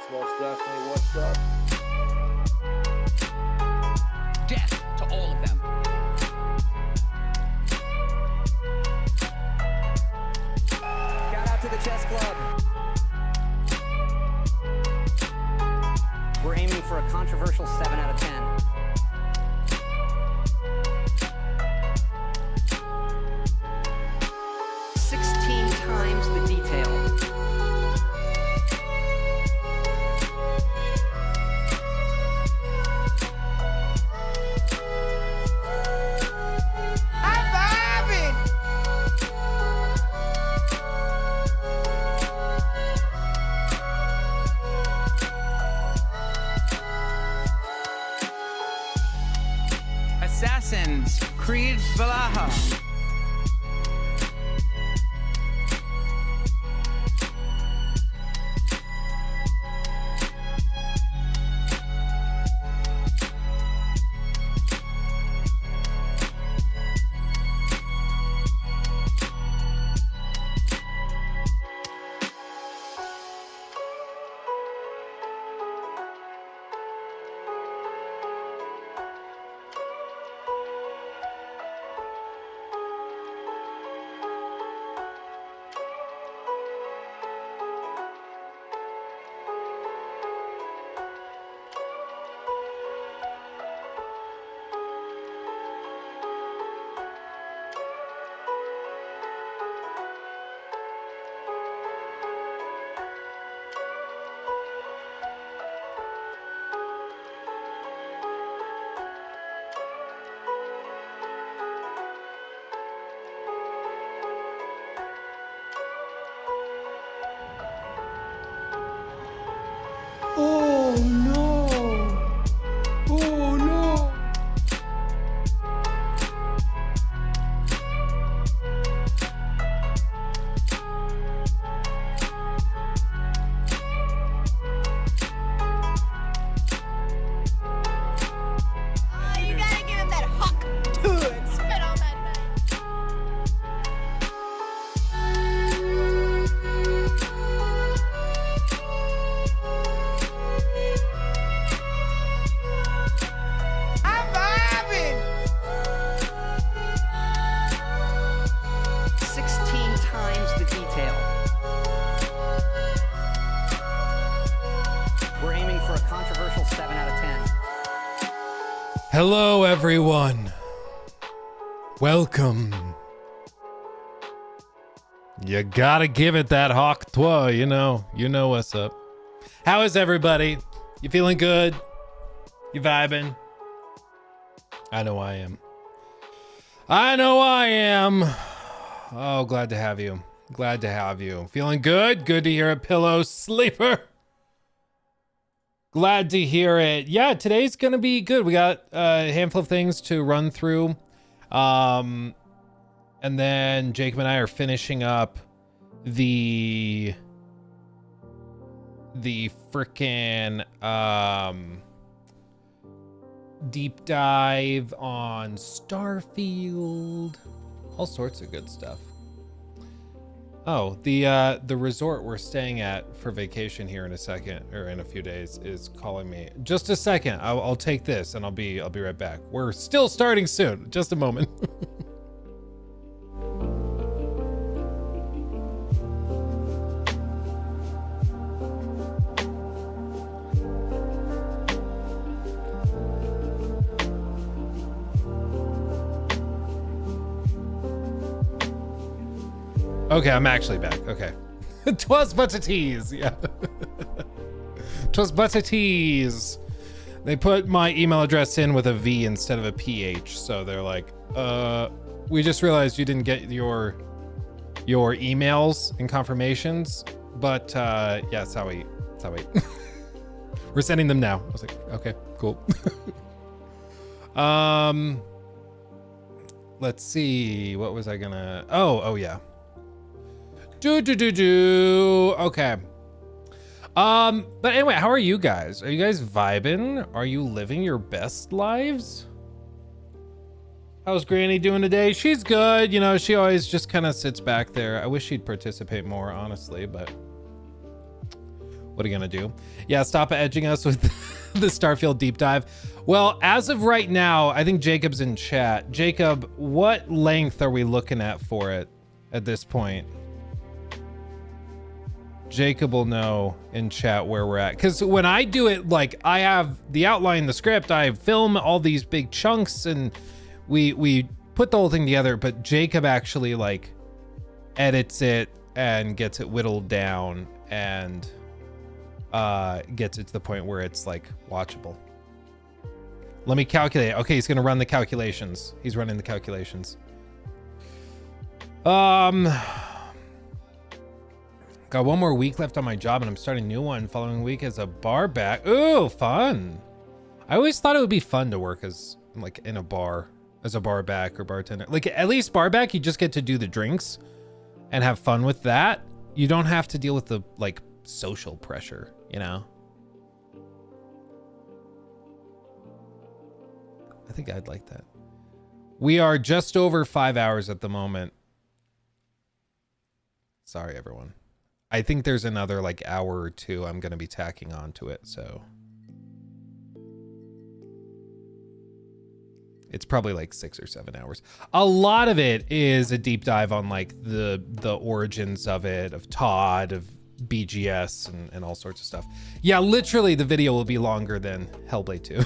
That's most definitely what's up. Death to all of them. Shout out to the chess club. We're aiming for a controversial 7 out of 10. Times the detail. I'm vibing. Assassins, Creed Valaha. Oh no! Oh no! You gotta give him that huck to it. Spit all that night. I'm vibing. 16 times the detail. We're aiming for a controversial 7 out of 10. Hello, everyone. Welcome. You gotta give it that hawk twa, you know what's up. How is everybody? You feeling good? You vibing? I know I am. I know I am. Oh, glad to have you. Glad to have you. Feeling good? Good to hear it, pillow sleeper. Glad to hear it. Yeah, today's gonna be good. We got a handful of things to run through. And then Jacob and I are finishing up the frickin' deep dive on Starfield. All sorts of good stuff. Oh, the resort we're staying at for vacation here in a second, or in a few days, is calling me. Just a second. I'll take this and I'll be right back. We're still starting soon. Just a moment. Okay, I'm actually back. Okay. 'Twas but a tease. Yeah. 'Twas but a tease. They put my email address in with a V instead of a PH. So they're like, we just realized you didn't get your emails and confirmations. But yeah, it's how we we're sending them now. I was like, okay, cool. Let's see. What was I gonna? Oh yeah. Okay. But anyway, how are you guys? Are you guys vibing? Are you living your best lives? How's Granny doing today? She's good. You know, she always just kind of sits back there. I wish she'd participate more, honestly, but What are you gonna do? Yeah, stop edging us with the Starfield deep dive. Well, as of right now, I think Jacob's in chat. Jacob, what length are we looking at for it at this point? Jacob will know in chat where we're at. Because when I do it, like, I have the outline, the script, I film all these big chunks, and we put the whole thing together, but Jacob actually, like, edits it and gets it whittled down and gets it to the point where it's, like, watchable. Let me calculate. Okay, he's gonna run the calculations. He's running the calculations. Got one more week left on my job and I'm starting a new one following week as a bar back. Ooh, fun. I always thought it would be fun to work as, like, in a bar as a bar back or bartender. Like, at least bar back, you just get to do the drinks and have fun with that. You don't have to deal with the, like, social pressure, you know? I think I'd like that. We are just over 5 hours at the moment. Sorry, everyone. I think there's another, like, hour or two I'm going to be tacking onto it, so. It's probably like 6 or 7 hours. A lot of it is a deep dive on, like, the origins of it, of Todd, of BGS, and all sorts of stuff. Yeah, literally the video will be longer than Hellblade 2.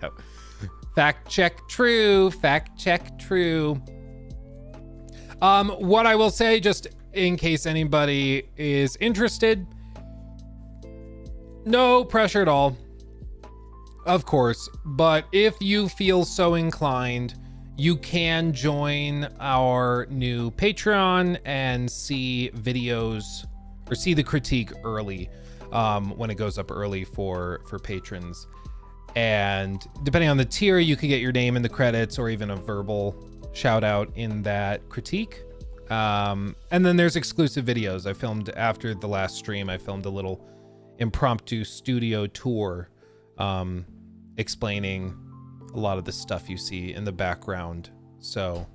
Yep. Fact check true. Fact check true. What I will say, just in case anybody is interested, no pressure at all, of course, but if you feel so inclined, you can join our new Patreon and see videos or see the critique early, when it goes up early for patrons. And depending on the tier, you could get your name in the credits or even a verbal shout out in that critique. And then there's exclusive videos. I filmed after the last stream. I filmed a little impromptu studio tour, explaining a lot of the stuff you see in the background. So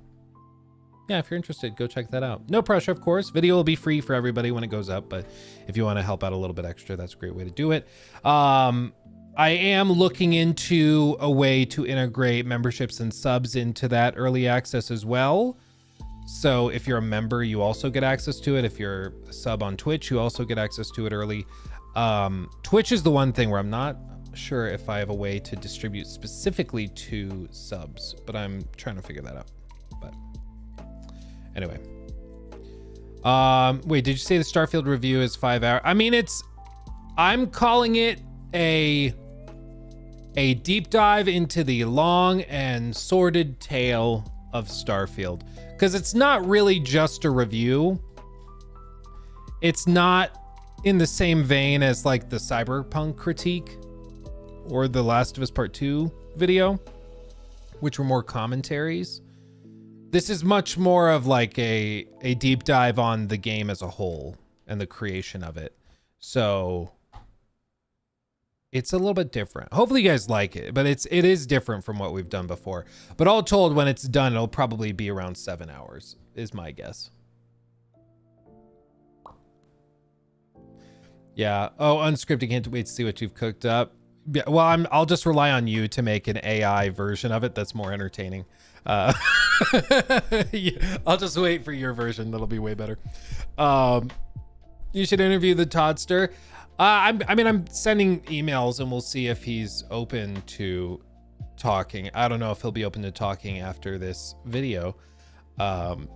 yeah, if you're interested, go check that out. No pressure, of course. Video will be free for everybody when it goes up, but if you want to help out a little bit extra, that's a great way to do it. I am looking into a way to integrate memberships and subs into that early access as well. So if you're a member, you also get access to it. If you're a sub on Twitch, you also get access to it early. Twitch is the one thing where I'm not sure if I have a way to distribute specifically to subs, but I'm trying to figure that out. But anyway. Wait, did you say the Starfield review is 5 hours? I mean, I'm calling it a deep dive into the long and sordid tale of Starfield, because it's not really just a review. It's not in the same vein as, like, the Cyberpunk critique or the Last of Us Part 2 video, which were more commentaries. This is much more of, like, a deep dive on the game as a whole and the creation of it. So it's a little bit different. Hopefully you guys like it, but it is different from what we've done before. But all told, when it's done, it'll probably be around 7 hours, is my guess. Yeah. Oh, unscripted. Can't wait to see what you've cooked up. Yeah, well, I'll just rely on you to make an AI version of it that's more entertaining. Yeah, I'll just wait for your version. That'll be way better. You should interview the Toddster. I mean, I'm sending emails and we'll see if he's open to talking. I don't know if he'll be open to talking after this video. I'm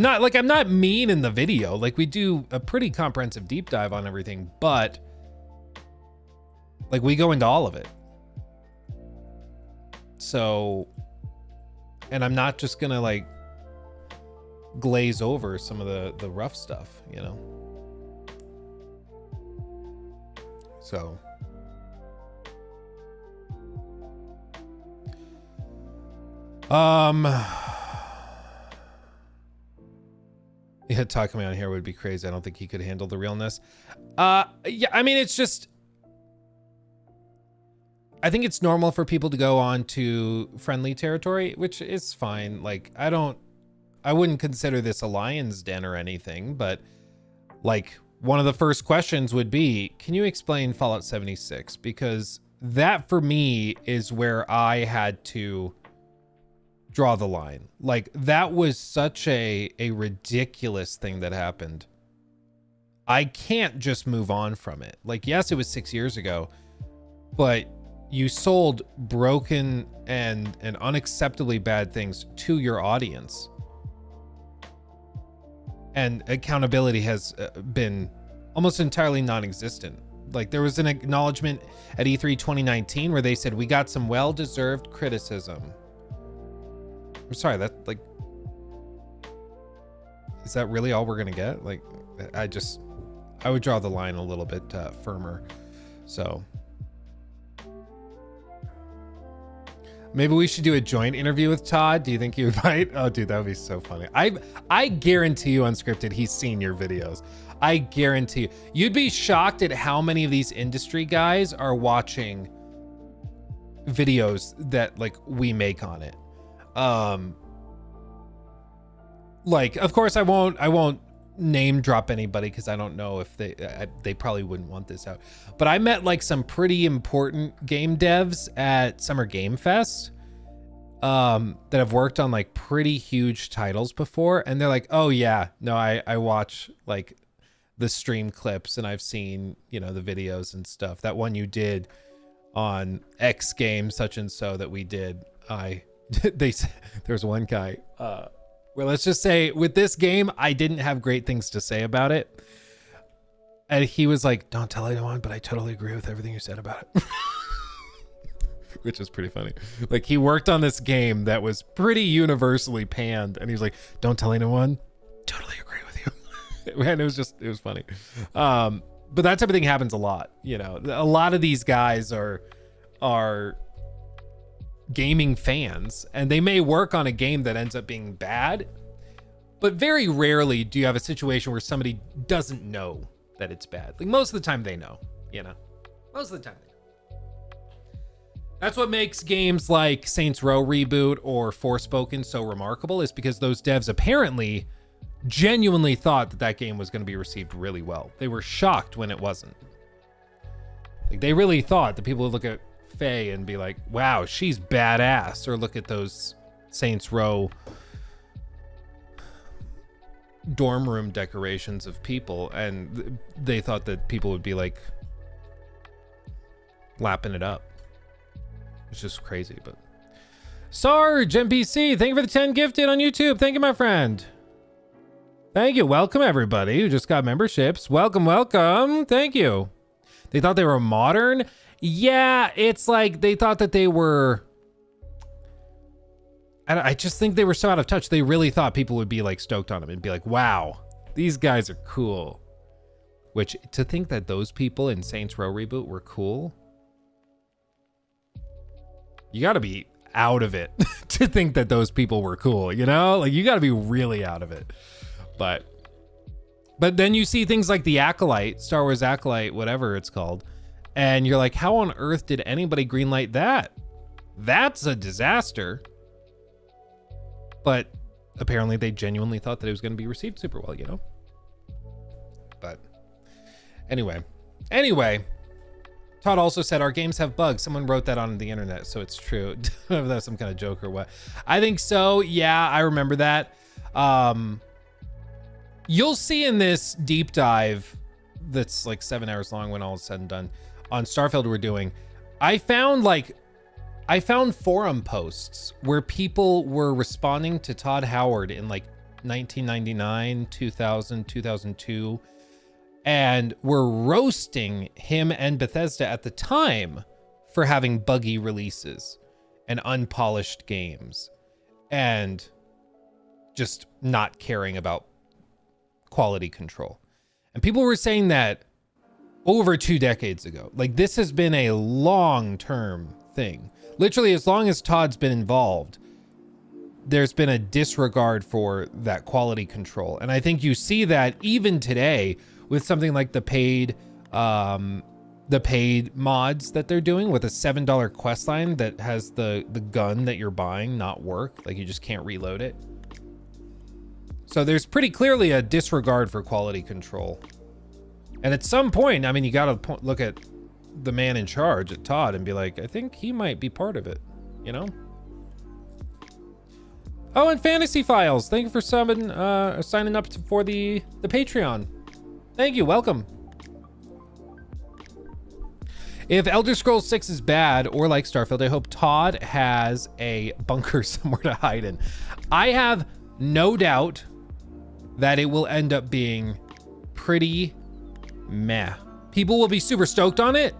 not mean in the video. Like, we do a pretty comprehensive deep dive on everything, but, like, we go into all of it. So, and I'm not just gonna, like, glaze over some of the rough stuff, you know? So, yeah, talking me on here would be crazy. I don't think he could handle the realness. Yeah, I mean, it's just, I think it's normal for people to go on to friendly territory, which is fine. Like, I wouldn't consider this a lion's den or anything, but, like, one of the first questions would be, can you explain Fallout 76? Because that for me is where I had to draw the line. Like, that was such a ridiculous thing that happened. I can't just move on from it. Like, yes, it was 6 years ago, but you sold broken and unacceptably bad things to your audience. And accountability has been almost entirely non-existent. Like, there was an acknowledgement at E3 2019 where they said, we got some well-deserved criticism. I'm sorry, that, like, is that really all we're gonna get? Like, I would draw the line a little bit firmer. So maybe we should do a joint interview with Todd. Do you think he would bite? Oh, dude, that would be so funny. I guarantee you, Unscripted, he's seen your videos. I guarantee you. You'd be shocked at how many of these industry guys are watching videos that, like, we make on it. Like, of course, I won't name drop anybody because I don't know if they probably wouldn't want this out. But I met like some pretty important game devs at Summer Game Fest that have worked on like pretty huge titles before, and they're like, oh yeah, no, I watch like the stream clips and I've seen, you know, the videos and stuff. That one you did on X game such and so that we did, there's one guy, well, let's just say with this game, I didn't have great things to say about it. And he was like, don't tell anyone, but I totally agree with everything you said about it. Which is pretty funny. Like, he worked on this game that was pretty universally panned. And he was like, don't tell anyone. Totally agree with you. And it was funny. But that type of thing happens a lot. You know, a lot of these guys are gaming fans, and they may work on a game that ends up being bad, but very rarely do you have a situation where somebody doesn't know that it's bad. Like, most of the time they know, you know, most of the time they know. That's what makes games like Saints Row Reboot or Forspoken so remarkable, is because those devs apparently genuinely thought that that game was going to be received really well. They were shocked when it wasn't. Like, they really thought that people would look at Faye and be like, wow, she's badass, or look at those Saints Row dorm room decorations of people, and they thought that people would be like lapping it up. It's just crazy. But Sarge NPC, thank you for the 10 gifted on YouTube. Thank you, my friend. Thank you. Welcome everybody who just got memberships. Welcome. Thank you. They thought they were modern. Yeah, it's like they thought that they were, I just think they were so out of touch. They really thought people would be like stoked on them and be like, wow, these guys are cool. Which, to think that those people in Saints Row Reboot were cool, you got to be out of it to think that those people were cool, you know? Like, you got to be really out of it. But then you see things like the Acolyte, Star Wars Acolyte, whatever it's called, and you're like, how on earth did anybody greenlight that? That's a disaster. But apparently they genuinely thought that it was going to be received super well, you know? But anyway, Todd also said our games have bugs. Someone wrote that on the internet, so it's true. If that's some kind of joke or what. I think so. Yeah, I remember that. You'll see in this deep dive that's like 7 hours long when all is said and done on Starfield we're doing, I found forum posts where people were responding to Todd Howard in like 1999, 2000, 2002, and were roasting him and Bethesda at the time for having buggy releases and unpolished games and just not caring about quality control. And people were saying that over 2 decades ago. Like, this has been a long-term thing. Literally, as long as Todd's been involved, there's been a disregard for that quality control. And I think you see that even today with something like the paid mods that they're doing with a $7 quest line that has the gun that you're buying not work. Like, you just can't reload it. So there's pretty clearly a disregard for quality control. And at some point, I mean, you got to look at the man in charge at Todd and be like, I think he might be part of it, you know? Oh, and Fantasy Files. Thank you for signing up for the Patreon. Thank you. Welcome. If Elder Scrolls 6 is bad or like Starfield, I hope Todd has a bunker somewhere to hide in. I have no doubt that it will end up being pretty meh. People will be super stoked on it.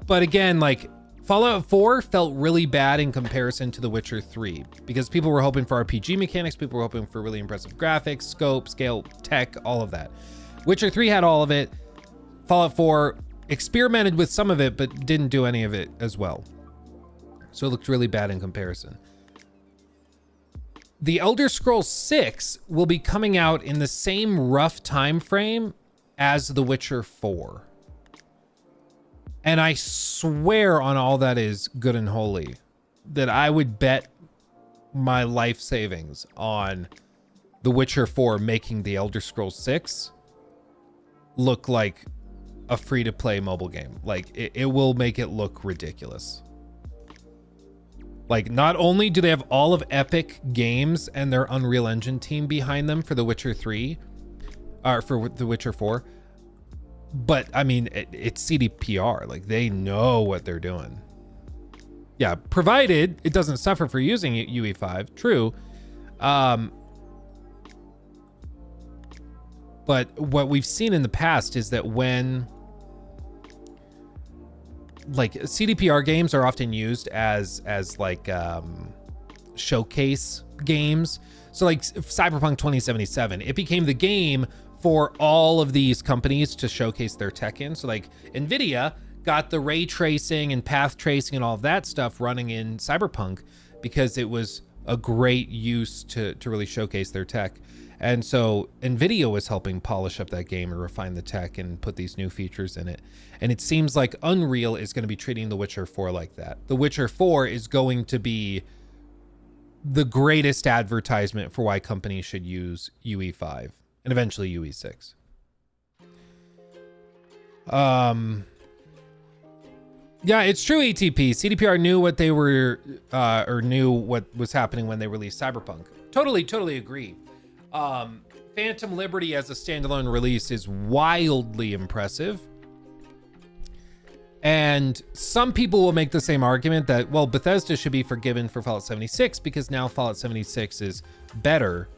But again, like, Fallout 4 felt really bad in comparison to The Witcher 3 because people were hoping for RPG mechanics, people were hoping for really impressive graphics, scope, scale, tech, all of that. Witcher 3 had all of it. Fallout 4 experimented with some of it, but didn't do any of it as well. So it looked really bad in comparison. The Elder Scrolls 6 will be coming out in the same rough time frame as The Witcher 4. And I swear on all that is good and holy that I would bet my life savings on The Witcher 4 making the Elder Scrolls 6 look like a free-to-play mobile game. Like, it will make it look ridiculous. Like, not only do they have all of Epic Games and their Unreal Engine team behind them for The Witcher 3, or for The Witcher 4, but I mean, it's CDPR. Like, they know what they're doing. Yeah, provided it doesn't suffer for using UE5. True. But what we've seen in the past is that when, like, CDPR games are often used as like showcase games. So like Cyberpunk 2077, it became the game for all of these companies to showcase their tech in. So like Nvidia got the ray tracing and path tracing and all of that stuff running in Cyberpunk because it was a great use to really showcase their tech. And so Nvidia was helping polish up that game and refine the tech and put these new features in it. And it seems like Unreal is going to be treating The Witcher 4 like that. The Witcher 4 is going to be the greatest advertisement for why companies should use UE5 and eventually UE6. Yeah, it's true, ATP. CDPR knew what they were, or knew what was happening when they released Cyberpunk. Totally agree. Phantom Liberty as a standalone release is wildly impressive. And some people will make the same argument that, well, Bethesda should be forgiven for Fallout 76 because now Fallout 76 is better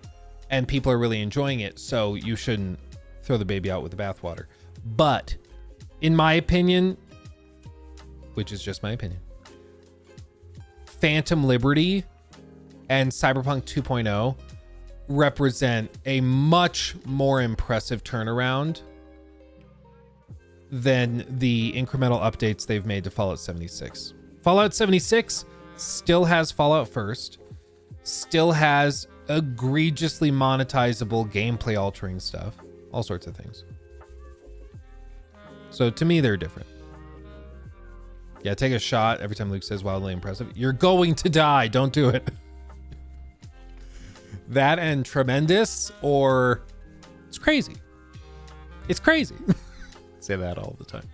and people are really enjoying it. So you shouldn't throw the baby out with the bathwater. But in my opinion, which is just my opinion, Phantom Liberty and Cyberpunk 2.0 represent a much more impressive turnaround than the incremental updates they've made to Fallout 76. Fallout 76 still has Fallout First, still has egregiously monetizable gameplay altering stuff, all sorts of things. So to me, they're different. Yeah, take a shot every time Luke says wildly impressive. You're going to die. Don't do it. That and tremendous, or it's crazy. It's crazy. Say that all the time.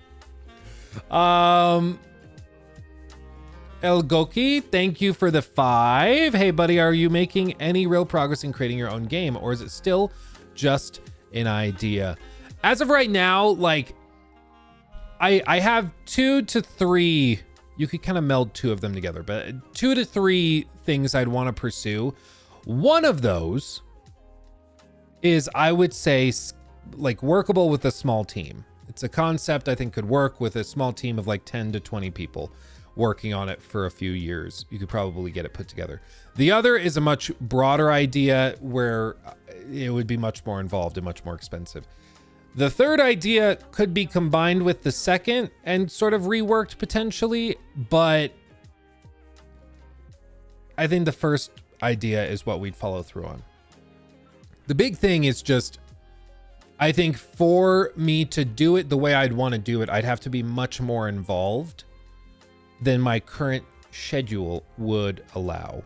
El Goki, thank you for the 5. Hey buddy, are you making any real progress in creating your own game, or is it still just an idea? As of right now, like, I have 2 to 3, you could kind of meld 2 of them together, but 2 to 3 things I'd want to pursue. One of those is, I would say, like, workable with a small team. It's a concept I think could work with a small team of like 10 to 20 people working on it for a few years. You could probably get it put together. The other is a much broader idea where it would be much more involved and much more expensive. The third idea could be combined with the second and sort of reworked potentially, but I think the first idea is what we'd follow through on. The big thing is just, I think for me to do it the way I'd want to do it, I'd have to be much more involved than my current schedule would allow.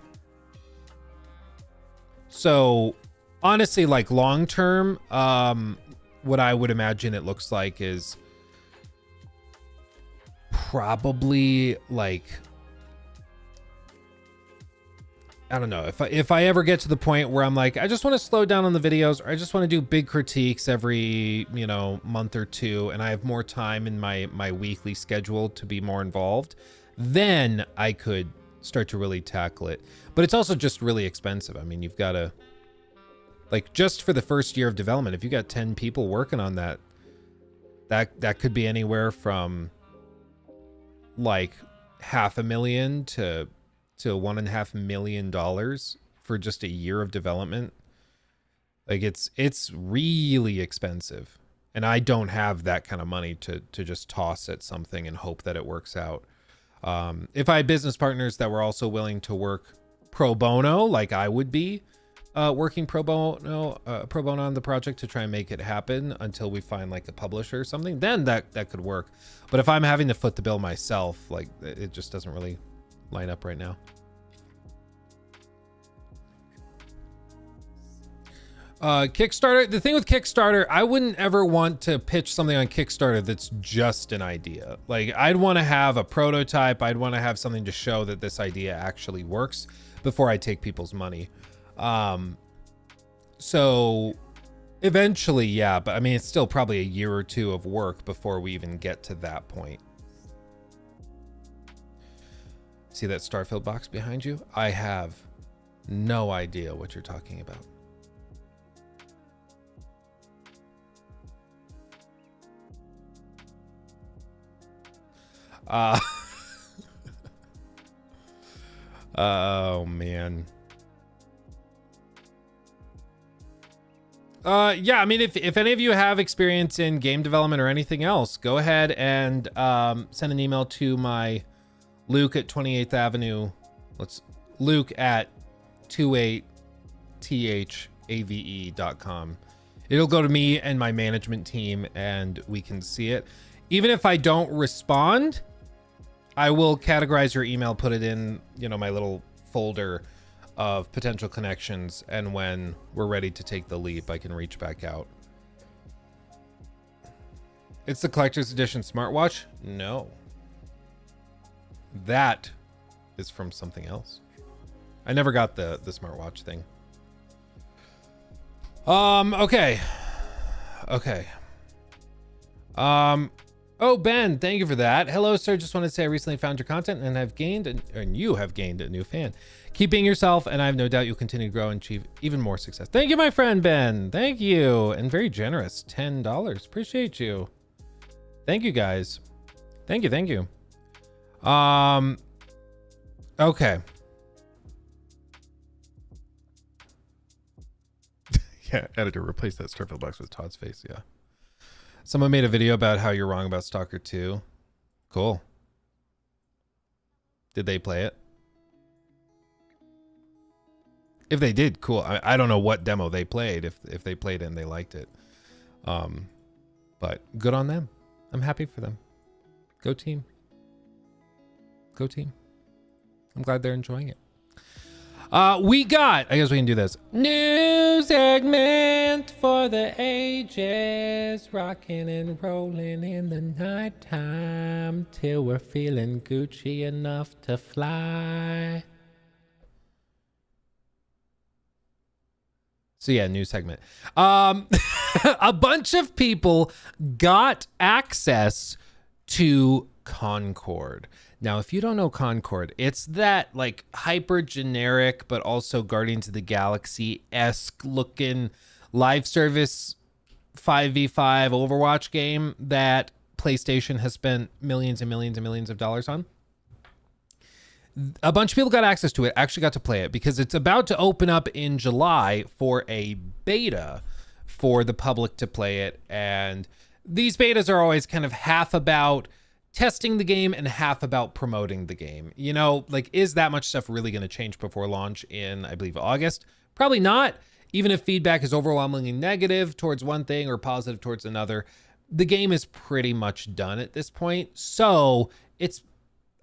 So honestly, like long term, what I would imagine it looks like is probably like, I don't know, if I ever get to the point where I'm like, I just want to slow down on the videos, or I just want to do big critiques every, you know, month or two, and I have more time in my weekly schedule to be more involved, then I could start to really tackle it. But it's also just really expensive. I mean, you've got to, like, just for the first year of development, if you got 10 people working on that could be anywhere from like $500,000 to $1.5 million for just a year of development. Like, it's really expensive, and I don't have that kind of money to just toss at something and hope that it works out. If I had business partners that were also willing to work pro bono, like I would be working pro bono on the project to try and make it happen until we find like a publisher or something, then that could work. But if I'm having to foot the bill myself, like, it just doesn't really line up right now. Kickstarter, the thing with Kickstarter, I wouldn't ever want to pitch something on Kickstarter that's just an idea. Like, I'd want to have a prototype. I'd want to have something to show that this idea actually works before I take people's money. So eventually, yeah, but I mean, it's still probably a year or two of work before we even get to that point. See that Starfield box behind you? I have no idea what you're talking about. Oh man. Yeah, I mean, if any of you have experience in game development or anything else, go ahead and send an email to my Luke at 28th Avenue. Luke at 28thave.com. It'll go to me and my management team, and we can see it. Even if I don't respond, I will categorize your email, put it in, you know, my little folder of potential connections, and when we're ready to take the leap, I can reach back out. It's the collector's edition smartwatch? No. That is from something else. I never got the smartwatch thing. Okay. Oh, Ben, thank you for that. Hello, sir. Just wanted to say I recently found your content and you have gained a new fan. Keep being yourself, and I have no doubt you'll continue to grow and achieve even more success. Thank you, my friend Ben. Thank you. And very generous. $10. Appreciate you. Thank you, guys. Thank you. Okay. Yeah, editor, replace that Starfield box with Todd's face. Yeah. Someone made a video about how you're wrong about Stalker 2. Cool. Did they play it? If they did, cool. I don't know what demo they played, if they played it and they liked it. But good on them. I'm happy for them. Go team. Go team. I'm glad they're enjoying it. We got, I guess we can do this. New segment for the ages. Rocking and rolling in the nighttime till we're feeling Gucci enough to fly. So yeah, new segment. A bunch of people got access to Concord. Now, if you don't know Concord, it's that like hyper generic, but also Guardians of the Galaxy-esque looking live service 5v5 Overwatch game that PlayStation has spent millions and millions and millions of dollars on. A bunch of people got access to it, actually got to play it, because it's about to open up in July for a beta for the public to play it. And these betas are always kind of half about testing the game and half about promoting the game. You know, like, is that much stuff really going to change before launch in, I believe, August? Probably not. Even if feedback is overwhelmingly negative towards one thing or positive towards another, the game is pretty much done at this point. So it's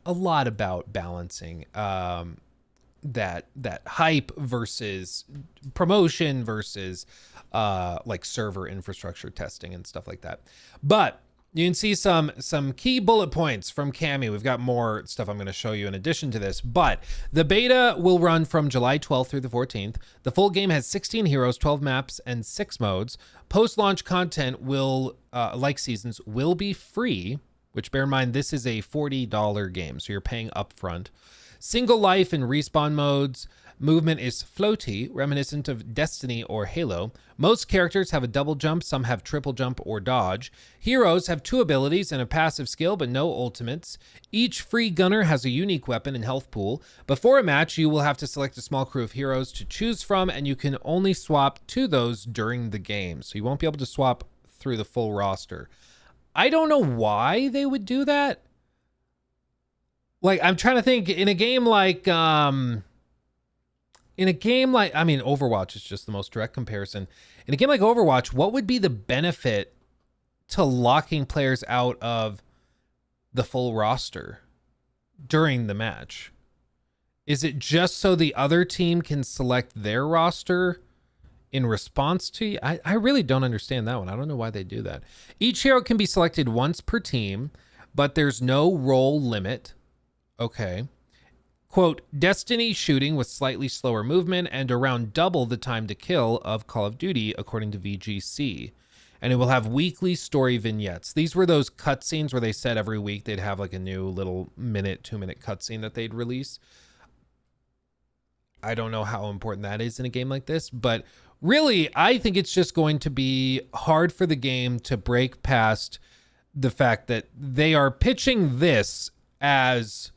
a lot about balancing that hype versus promotion versus like server infrastructure testing and stuff like that. But you can see some key bullet points from Cami. We've got more stuff I'm going to show you in addition to this, but the beta will run from July 12th through the 14th. The full game has 16 heroes, 12 maps, and 6 modes. Post-launch content will, like seasons, will be free, which bear in mind, this is a $40 game, so you're paying upfront. Single life and respawn modes. Movement is floaty, reminiscent of Destiny or Halo. Most characters have a double jump, some have triple jump or dodge. Heroes have 2 abilities and a passive skill, but no ultimates. Each free gunner has a unique weapon and health pool. Before a match, you will have to select a small crew of heroes to choose from, and you can only swap to those during the game. So you won't be able to swap through the full roster. I don't know why they would do that. Like, I'm trying to think, in a game like, I mean, Overwatch is just the most direct comparison. In a game like Overwatch, what would be the benefit to locking players out of the full roster during the match? Is it just so the other team can select their roster in response to you? I really don't understand that one. I don't know why they do that. Each hero can be selected once per team, but there's no role limit. Okay. Quote, Destiny shooting with slightly slower movement and around double the time to kill of Call of Duty, according to VGC. And it will have weekly story vignettes. These were those cutscenes where they said every week they'd have like a new little 2-minute cutscene that they'd release. I don't know how important that is in a game like this, but really, I think it's just going to be hard for the game to break past the fact that they are pitching this as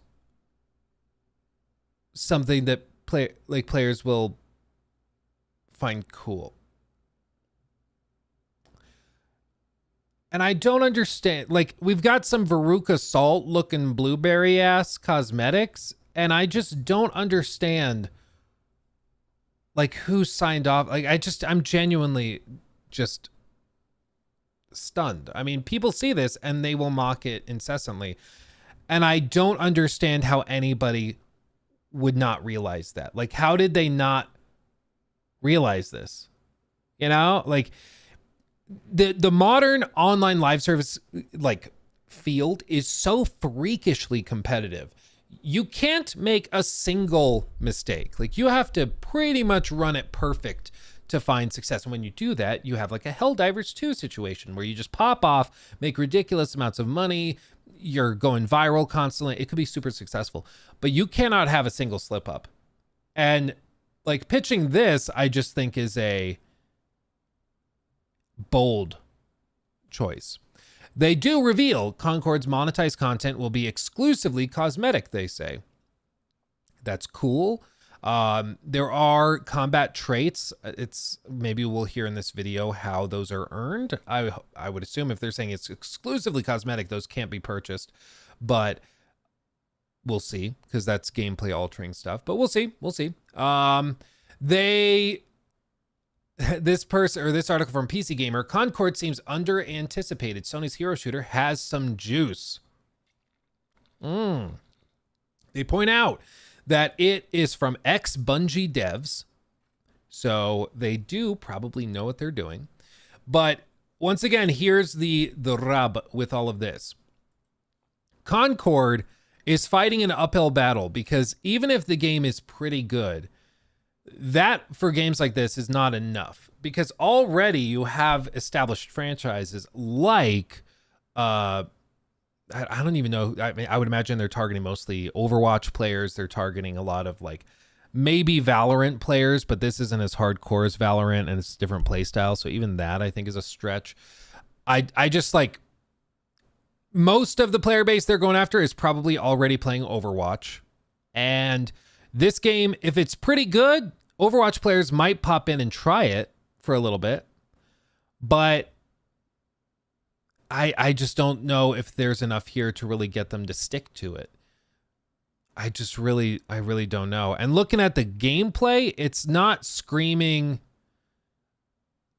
something that players will find cool. And I don't understand, like, we've got some Veruca Salt looking blueberry ass cosmetics, and I just don't understand like who signed off. Like, I'm genuinely just stunned. I mean, people see this and they will mock it incessantly. And I don't understand how anybody would not realize that. Like, how did they not realize this? You know, like the modern online live service like field is so freakishly competitive. You can't make a single mistake. Like, you have to pretty much run it perfect to find success. And when you do that, you have like a Helldivers 2 situation where you just pop off, make ridiculous amounts of money, you're going viral constantly. It could be super successful, but you cannot have a single slip up. And like, pitching this, I just think is a bold choice. They do reveal Concord's monetized content will be exclusively cosmetic, they say. That's cool. There are combat traits. It's maybe we'll hear in this video how those are earned. I would assume if they're saying it's exclusively cosmetic, those can't be purchased, but we'll see, because that's gameplay altering stuff, but we'll see. This article from PC Gamer, Concord seems under anticipated. Sony's hero shooter has some juice. They point out that it is from ex-Bungie devs, so they do probably know what they're doing. But once again, here's the rub with all of this. Concord is fighting an uphill battle, because even if the game is pretty good, that for games like this is not enough, because already you have established franchises like I don't even know. I mean, I would imagine they're targeting mostly Overwatch players. They're targeting a lot of like maybe Valorant players, but this isn't as hardcore as Valorant and it's a different play style. So even that I think is a stretch. I just like most of the player base they're going after is probably already playing Overwatch. And this game, if it's pretty good, Overwatch players might pop in and try it for a little bit. But I just don't know if there's enough here to really get them to stick to it. I really don't know. And looking at the gameplay, it's not screaming.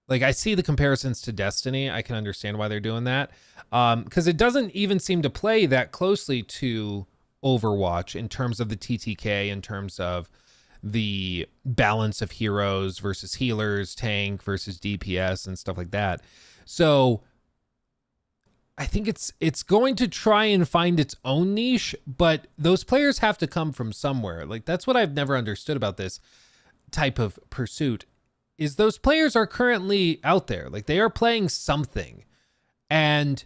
Like, I see the comparisons to Destiny. I can understand why they're doing that. Because it doesn't even seem to play that closely to Overwatch in terms of the TTK, in terms of, the balance of heroes versus healers, tank versus DPS, and stuff like that. So I think it's going to try and find its own niche, but those players have to come from somewhere. Like, that's what I've never understood about this type of pursuit, is those players are currently out there. Like, they are playing something, and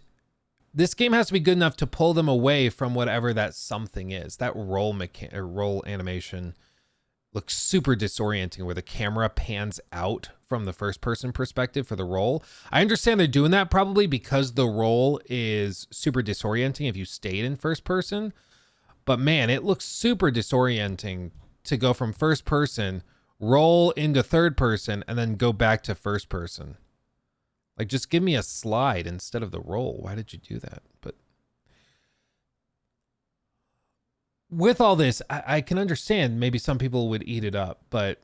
this game has to be good enough to pull them away from whatever that something is. That roll animation looks super disorienting, where the camera pans out from the first person perspective for the roll. I understand they're doing that probably because the roll is super disorienting if you stayed in first person, but man, it looks super disorienting to go from first person, roll into third person, and then go back to first person. Like, just give me a slide instead of the roll. Why did you do that? But with all this, I can understand maybe some people would eat it up, but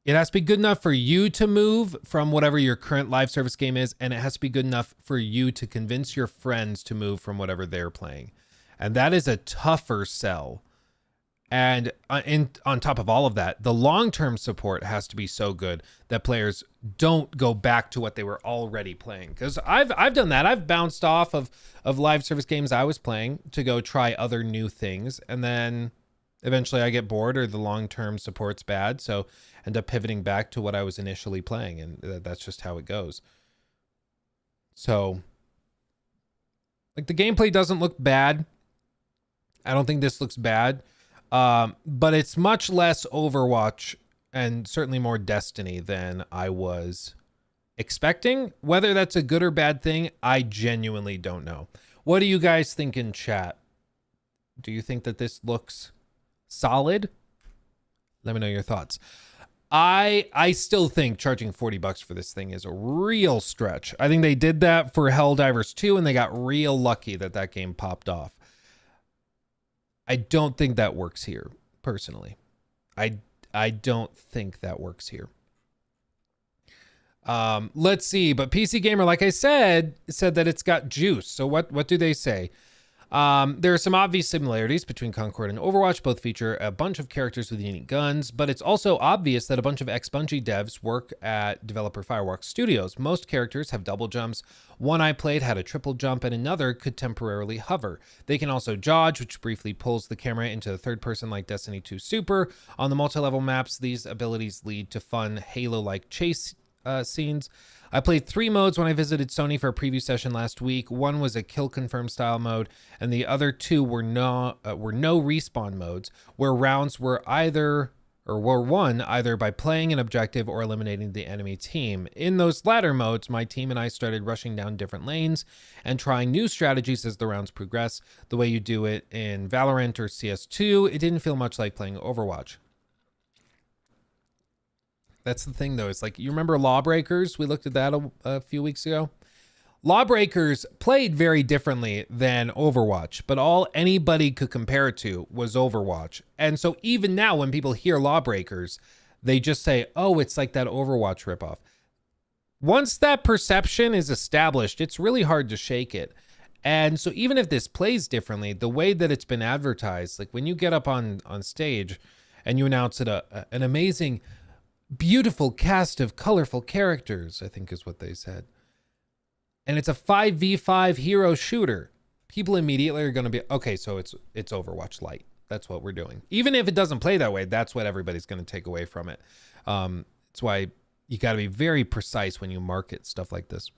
it has to be good enough for you to move from whatever your current live service game is, and it has to be good enough for you to convince your friends to move from whatever they're playing. And that is a tougher sell. And on top of all of that, the long-term support has to be so good that players don't go back to what they were already playing. Because I've done that. I've bounced off of live service games I was playing to go try other new things. And then eventually I get bored or the long-term support's bad. So I end up pivoting back to what I was initially playing. And that's just how it goes. So, like, the gameplay doesn't look bad. I don't think this looks bad. But it's much less Overwatch and certainly more Destiny than I was expecting. Whether that's a good or bad thing, I genuinely don't know. What do you guys think in chat? Do you think that this looks solid? Let me know your thoughts. I still think charging $40 for this thing is a real stretch. I think they did that for Helldivers 2 and they got real lucky that game popped off. I don't think that works here, personally. I don't think that works here. Let's see. But PC Gamer, like I said that it's got juice. So what do they say? There are some obvious similarities between Concord and Overwatch. Both feature a bunch of characters with unique guns, but it's also obvious that a bunch of ex-Bungie devs work at developer Fireworks Studios. Most characters have double jumps. One I played had a triple jump, and another could temporarily hover. They can also dodge, which briefly pulls the camera into the third person like Destiny 2 Super. On the multi-level maps, these abilities lead to fun Halo-like chase scenes. I played 3 modes when I visited Sony for a preview session last week. One was a kill confirm style mode, and the other 2 were no respawn modes, where rounds were won either by playing an objective or eliminating the enemy team. In those latter modes, my team and I started rushing down different lanes and trying new strategies as the rounds progress. The way you do it in Valorant or CS2, it didn't feel much like playing Overwatch. That's the thing, though. It's like, you remember Lawbreakers? We looked at that a few weeks ago. Lawbreakers played very differently than Overwatch, but all anybody could compare it to was Overwatch. And so even now, when people hear Lawbreakers, they just say, oh, it's like that Overwatch ripoff. Once that perception is established, it's really hard to shake it. And so even if this plays differently, the way that it's been advertised, like when you get up on stage and you announce that an amazing, beautiful cast of colorful characters, I think is what they said, and it's a 5v5 hero shooter, people immediately are going to be, okay, so it's Overwatch Lite. That's what we're doing. Even if it doesn't play that way, that's what everybody's going to take away from it. It's why you got to be very precise when you market stuff like this.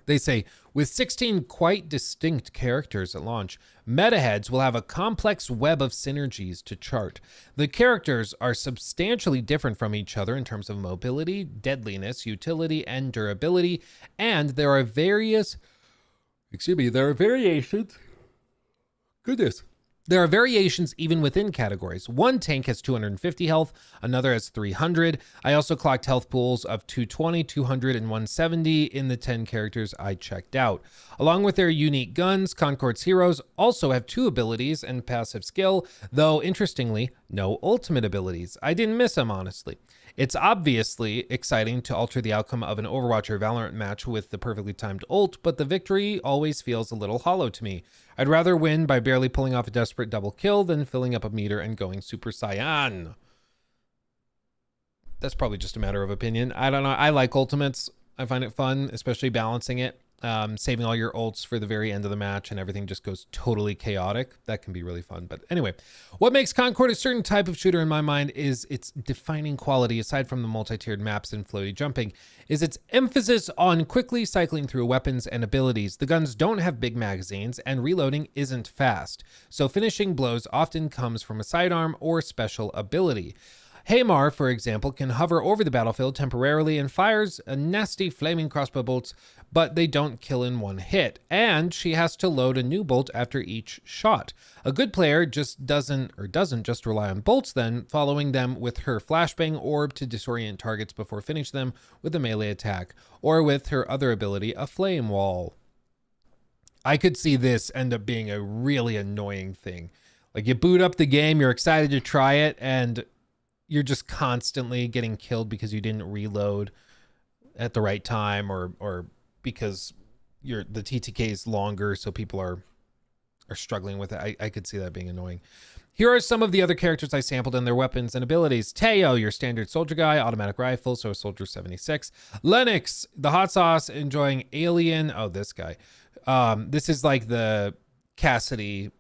They say, with 16 quite distinct characters at launch, metaheads will have a complex web of synergies to chart. The characters are substantially different from each other in terms of mobility, deadliness, utility, and durability, and there are variations. There are variations even within categories. One tank has 250 health, another has 300. I also clocked health pools of 220, 200, and 170 in the 10 characters I checked out. Along with their unique guns, Concord's heroes also have 2 abilities and passive skill, though interestingly, No ultimate abilities. I didn't miss them, honestly. It's obviously exciting to alter the outcome of an Overwatch or Valorant match with the perfectly timed ult, but the victory always feels a little hollow to me. I'd rather win by barely pulling off a desperate double kill than filling up a meter and going Super Saiyan. That's probably just a matter of opinion. I don't know. I like ultimates. I find it fun, especially balancing it. Saving all your ults for the very end of the match and everything just goes totally chaotic. That can be really fun. But anyway, what makes Concord a certain type of shooter in my mind is its defining quality, aside from the multi-tiered maps and floaty jumping, is its emphasis on quickly cycling through weapons and abilities. The guns don't have big magazines and reloading isn't fast, so finishing blows often comes from a sidearm or special ability. Haymar, for example, can hover over the battlefield temporarily and fires a nasty flaming crossbow bolts, but they don't kill in one hit, and she has to load a new bolt after each shot. A good player just doesn't just rely on bolts then, following them with her flashbang orb to disorient targets before finish them with a melee attack, or with her other ability, a flame wall. I could see this end up being a really annoying thing. Like, you boot up the game, you're excited to try it, and you're just constantly getting killed because you didn't reload at the right time, or because the TTK is longer, so people are struggling with it. I could see that being annoying. Here are some of the other characters I sampled and their weapons and abilities. Teo, your standard soldier guy, automatic rifle, so soldier 76. Lennox, the hot sauce, enjoying alien. Oh, this guy. This is like the Cassidy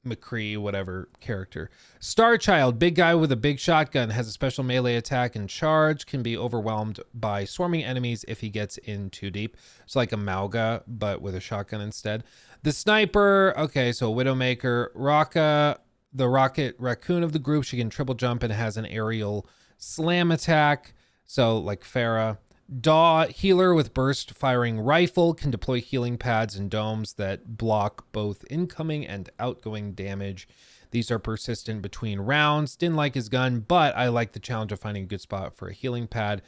McCree, whatever character. Starchild, big guy with a big shotgun, has a special melee attack and charge, can be overwhelmed by swarming enemies if he gets in too deep. It's like a Mauga, but with a shotgun instead. The sniper, okay, so Widowmaker. Raka, the rocket raccoon of the group, she can triple jump and has an aerial slam attack, so like Farah. Daw, healer with burst firing rifle, can deploy healing pads and domes that block both incoming and outgoing damage. These are persistent between rounds. Didn't like his gun, but I like the challenge of finding a good spot for a healing pad.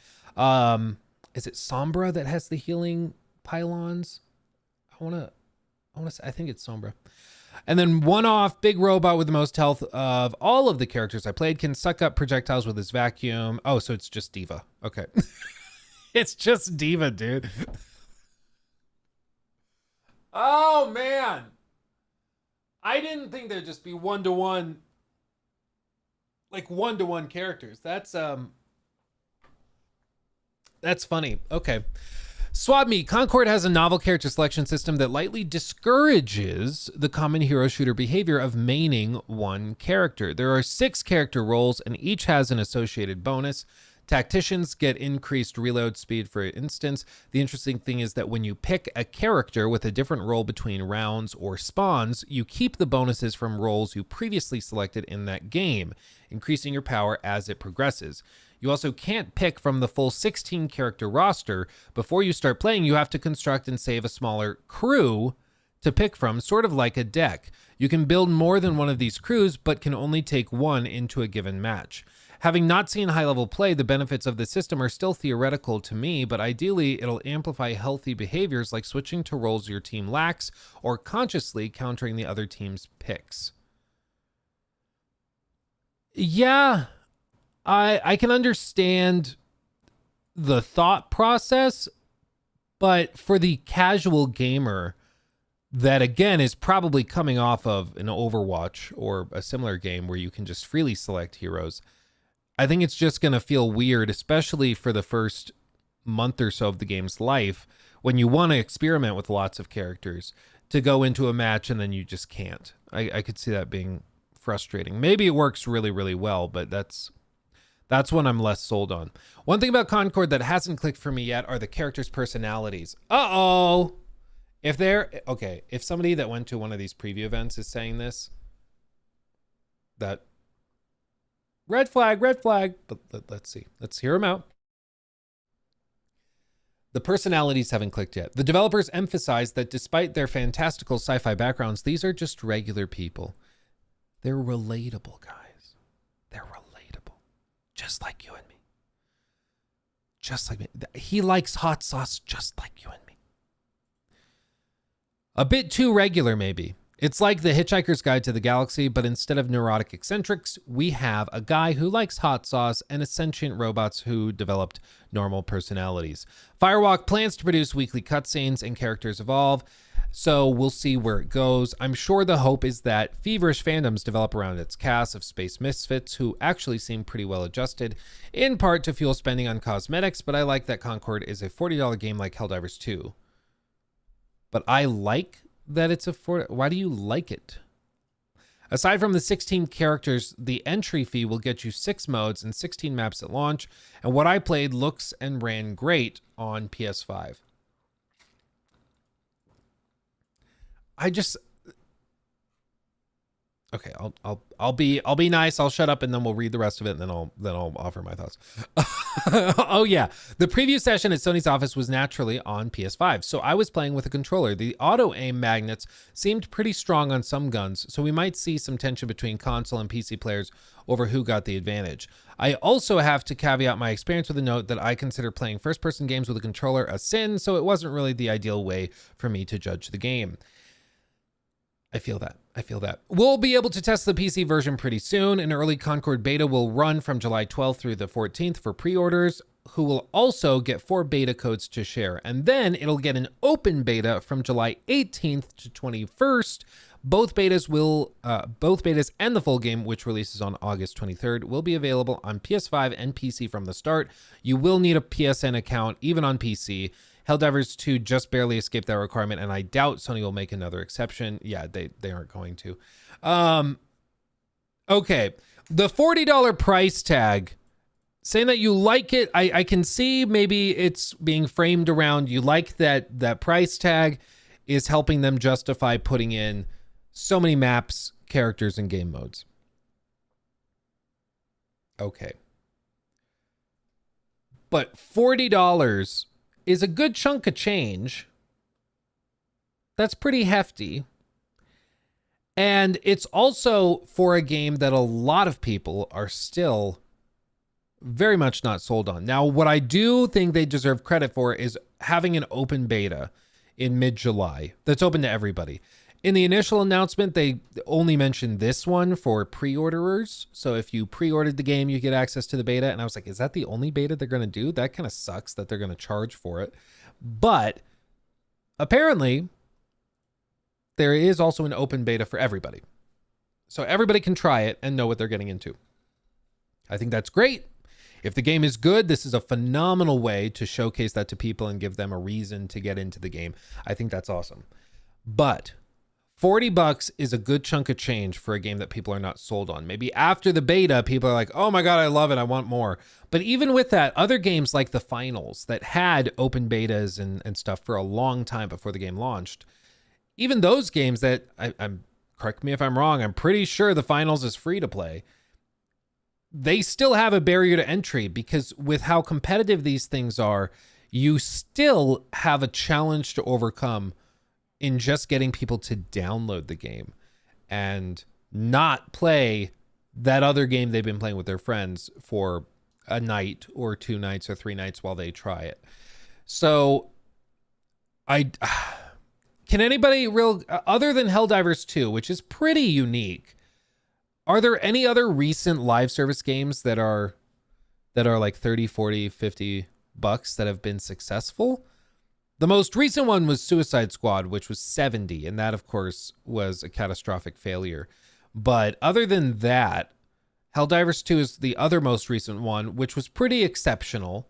Is it Sombra that has the healing pylons? I think it's Sombra. And then one-off, big robot with the most health of all of the characters I played, can suck up projectiles with his vacuum. Oh, so it's just Diva. Okay. It's just Diva, dude. Oh, man. I didn't think there'd just be one-to-one, like one-to-one characters. That's funny. Okay. Swab Me. Concord has a novel character selection system that lightly discourages the common hero shooter behavior of maining one character. There are 6 character roles, and each has an associated bonus. Tacticians get increased reload speed, for instance. The interesting thing is that when you pick a character with a different role between rounds or spawns, you keep the bonuses from roles you previously selected in that game, increasing your power as it progresses. You also can't pick from the full 16 character roster. Before you start playing, you have to construct and save a smaller crew to pick from, sort of like a deck. You can build more than one of these crews, but can only take one into a given match. Having not seen high-level play, the benefits of the system are still theoretical to me, but ideally it'll amplify healthy behaviors like switching to roles your team lacks or consciously countering the other team's picks. Yeah, I can understand the thought process, but for the casual gamer that, again, is probably coming off of an Overwatch or a similar game where you can just freely select heroes, I think it's just going to feel weird, especially for the first month or so of the game's life, when you want to experiment with lots of characters, to go into a match and then you just can't. I could see that being frustrating. Maybe it works really, really well, but that's what I'm less sold on. One thing about Concord that hasn't clicked for me yet are the characters' personalities. Uh-oh! If somebody that went to one of these preview events is saying this, that red flag, but let's see. Let's hear them out. The personalities haven't clicked yet. The developers emphasize that despite their fantastical sci-fi backgrounds, these are just regular people. They're relatable, guys. They're relatable. Just like you and me. Just like me. He likes hot sauce just like you and me. A bit too regular, maybe. It's like the Hitchhiker's Guide to the Galaxy, but instead of neurotic eccentrics, we have a guy who likes hot sauce and a sentient robots who developed normal personalities. Firewalk plans to produce weekly cutscenes and characters evolve, so we'll see where it goes. I'm sure the hope is that feverish fandoms develop around its cast of space misfits who actually seem pretty well adjusted, in part to fuel spending on cosmetics, but I like that Concord is a $40 game like Helldivers 2. But I like that it's a why do you like it? Aside from the 16 characters, the entry fee will get you 6 modes and 16 maps at launch, and what I played looks and ran great on PS5. Okay, I'll be nice. I'll shut up and then we'll read the rest of it and then I'll offer my thoughts. Oh yeah, the preview session at Sony's office was naturally on PS5, so I was playing with a controller. The auto aim magnets seemed pretty strong on some guns, so we might see some tension between console and PC players over who got the advantage. I also have to caveat my experience with a note that I consider playing first-person games with a controller a sin, so it wasn't really the ideal way for me to judge the game. I feel that. We'll be able to test the PC version pretty soon. An early Concord beta will run from July 12th through the 14th for pre-orders, who will also get 4 beta codes to share. And then it'll get an open beta from July 18th to 21st. Both betas and the full game, which releases on August 23rd, will be available on PS5 and PC from the start. You will need a PSN account, even on PC. Helldivers 2 just barely escaped that requirement, and I doubt Sony will make another exception. Yeah, they aren't going to. Okay, the $40 price tag, saying that you like it, I can see maybe it's being framed around you like that price tag is helping them justify putting in so many maps, characters, and game modes. Okay. But $40 is a good chunk of change. That's pretty hefty. And it's also for a game that a lot of people are still very much not sold on. Now, what I do think they deserve credit for is having an open beta in mid-July that's open to everybody. In the initial announcement, they only mentioned this one for pre-orderers. So if you pre-ordered the game, you get access to the beta. And I was like, is that the only beta they're going to do? That kind of sucks that they're going to charge for it. But apparently, there is also an open beta for everybody. So everybody can try it and know what they're getting into. I think that's great. If the game is good, this is a phenomenal way to showcase that to people and give them a reason to get into the game. I think that's awesome. But $40 is a good chunk of change for a game that people are not sold on. Maybe after the beta, people are like, oh my God, I love it. I want more. But even with that, other games like the Finals that had open betas and stuff for a long time before the game launched, even those games that I'm correct me if I'm wrong, I'm pretty sure the Finals is free to play. They still have a barrier to entry because with how competitive these things are, you still have a challenge to overcome in just getting people to download the game and not play that other game they've been playing with their friends for a night or 2 nights or 3 nights while they try it. So can anybody other than Helldivers 2, which is pretty unique, are there any other recent live service games that are like 30, 40, 50 bucks that have been successful? The most recent one was Suicide Squad, which was 70, and that, of course, was a catastrophic failure. But other than that, Helldivers 2 is the other most recent one, which was pretty exceptional.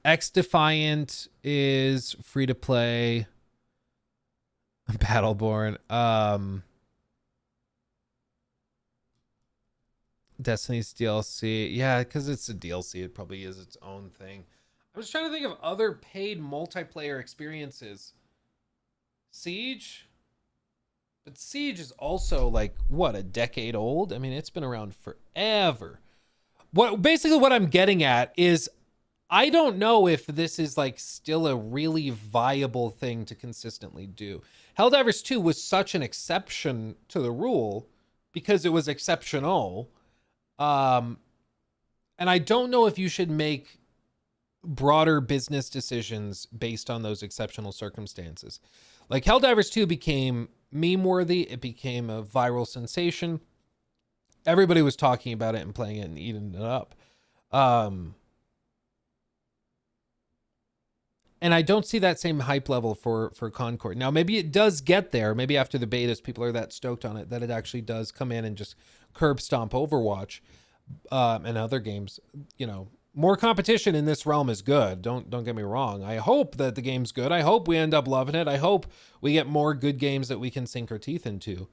X-Defiant is free to play. Battleborn. Destiny's DLC. Yeah, because it's a DLC, it probably is its own thing. I was trying to think of other paid multiplayer experiences. Siege? But Siege is also like, what, a decade old? I mean, it's been around forever. Basically what I'm getting at is I don't know if this is like still a really viable thing to consistently do. Helldivers 2 was such an exception to the rule because it was exceptional. And I don't know if you should make broader business decisions based on those exceptional circumstances. Like Helldivers 2 became meme worthy. It became a viral sensation. Everybody was talking about it and playing it and eating it up. And I don't see that same hype level for Concord. Now, maybe it does get there. Maybe after the betas, people are that stoked on it that it actually does come in and just curb stomp Overwatch and other games. You know, more competition in this realm is good. Don't get me wrong. I hope that the game's good. I hope we end up loving it. I hope we get more good games that we can sink our teeth into.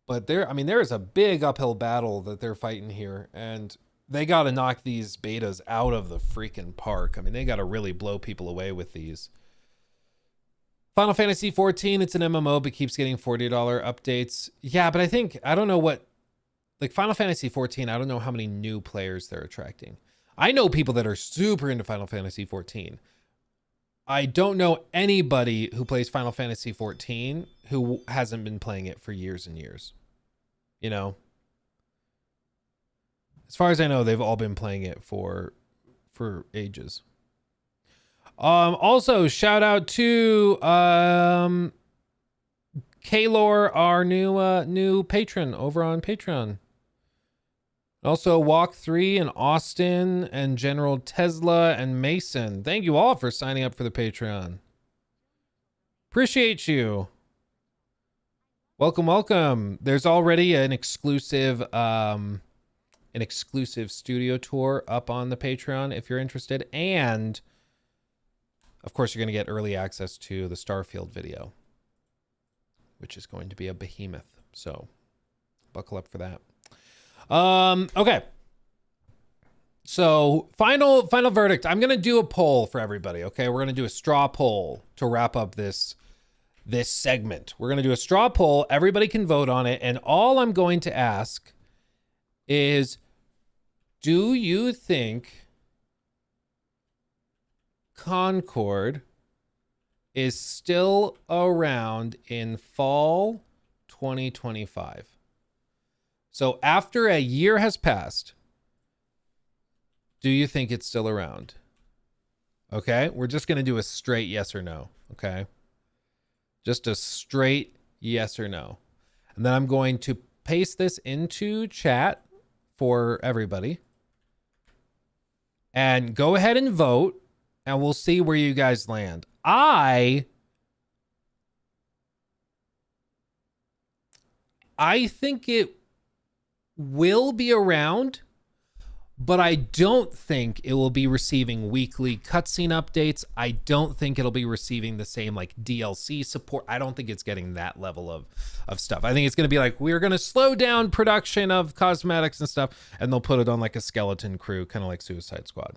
But there is a big uphill battle that they're fighting here, and they got to knock these betas out of the freaking park. I mean, they got to really blow people away with these. Final Fantasy 14, it's an MMO, but keeps getting $40 updates. Yeah, but I don't know what, like Final Fantasy 14, I don't know how many new players they're attracting. I know people that are super into Final Fantasy 14. I don't know anybody who plays Final Fantasy 14 who hasn't been playing it for years and years. You know? As far as I know, they've all been playing it for ages. Also, shout out to Kaylor, our new patron over on Patreon. Also, Walk3 and Austin and General Tesla and Mason. Thank you all for signing up for the Patreon. Appreciate you. Welcome, welcome. There's already an exclusive studio tour up on the Patreon if you're interested. And of course, you're going to get early access to the Starfield video, which is going to be a behemoth. So buckle up for that. Okay. So final verdict. I'm going to do a poll for everybody. Okay. We're going to do a straw poll to wrap up this segment. We're going to do a straw poll. Everybody can vote on it. And all I'm going to ask is, do you think Concord is still around in fall 2025? So after a year has passed, do you think it's still around? Okay, we're just going to do a straight yes or no. Okay, just a straight yes or no. And then I'm going to paste this into chat for everybody. And go ahead and vote, and we'll see where you guys land. I think it will be around, but I don't think it will be receiving weekly cutscene updates. I don't think it'll be receiving the same like DLC support. I don't think it's getting that level of stuff. I think it's going to be like, we're going to slow down production of cosmetics and stuff, and they'll put it on like a skeleton crew, kind of like Suicide Squad.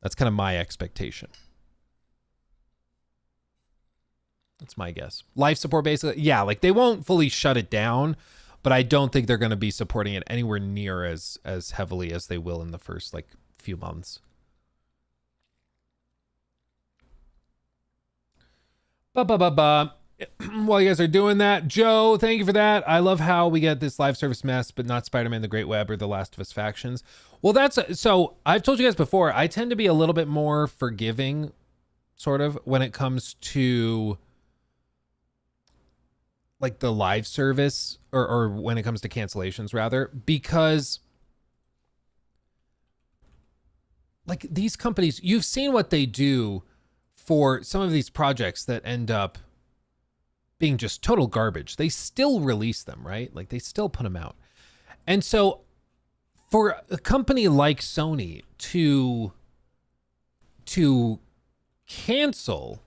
That's kind of my expectation. That's my guess. Life support, basically. Yeah, like they won't fully shut it down, but I don't think they're going to be supporting it anywhere near as heavily as they will in the first like few months. While you guys are doing that, Joe, thank you for that. I love how we get this live service mess, but not Spider-Man, the Great Web, or the Last of Us factions. Well, so I've told you guys before, I tend to be a little bit more forgiving, sort of, when it comes to like the live service or when it comes to cancellations rather, because like these companies, you've seen what they do for some of these projects that end up being just total garbage. They still release them, right? Like they still put them out. And so for a company like Sony to cancel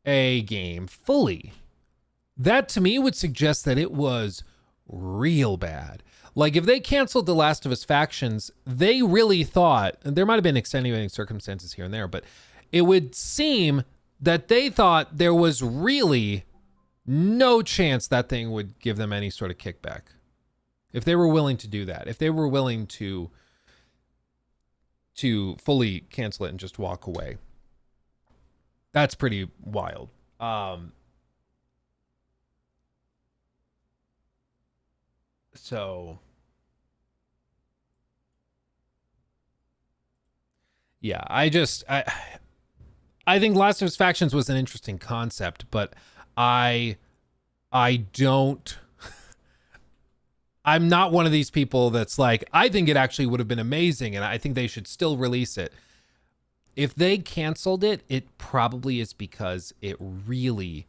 a game fully, that to me would suggest that it was real bad. Like if they canceled The Last of Us factions, they really thought, and there might have been extenuating circumstances here and there, but it would seem that they thought there was really no chance that thing would give them any sort of kickback. If they were willing to do that, if they were willing to fully cancel it and just walk away. That's pretty wild. So yeah, I think Last of Us Factions was an interesting concept, but I don't. I'm not one of these people that's like, I think it actually would have been amazing, and I think they should still release it. If they canceled it, it probably is because it really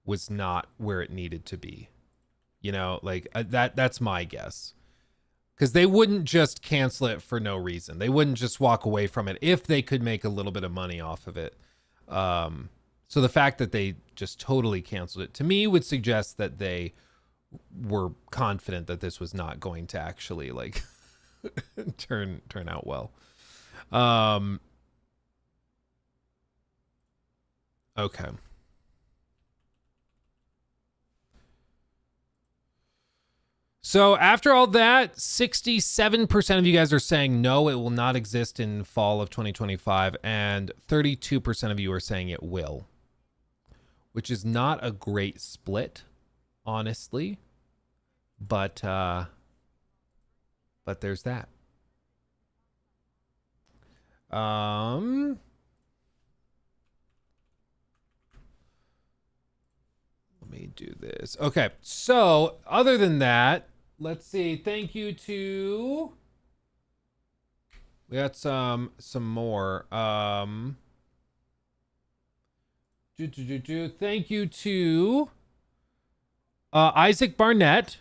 was not where it needed to be. You know, like that's my guess. Because they wouldn't just cancel it for no reason. They wouldn't just walk away from it if they could make a little bit of money off of it. So the fact that they just totally canceled it, to me, would suggest that they were confident that this was not going to actually like turn out well. Okay. So after all that, 67% of you guys are saying no, it will not exist in fall of 2025, and 32% of you are saying it will, which is not a great split, honestly, but there's that. Let me do this. Okay, so other than that, let's see. Thank you to. We got some more. Thank you to Isaac Barnett.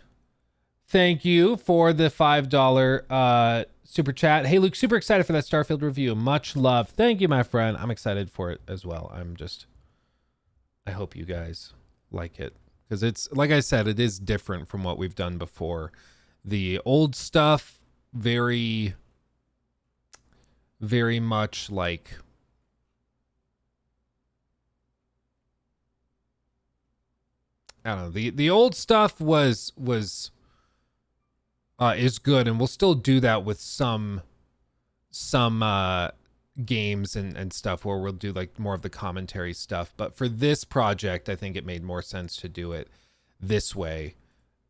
Thank you for the $5 super chat. Hey Luke, super excited for that Starfield review. Much love. Thank you, my friend. I'm excited for it as well. I hope you guys like it, because it's, like I said, it is different from what we've done before. The old stuff, very much like, I don't know, the old stuff is good, and we'll still do that with some games and stuff where we'll do like more of the commentary stuff. But for this project, I think it made more sense to do it this way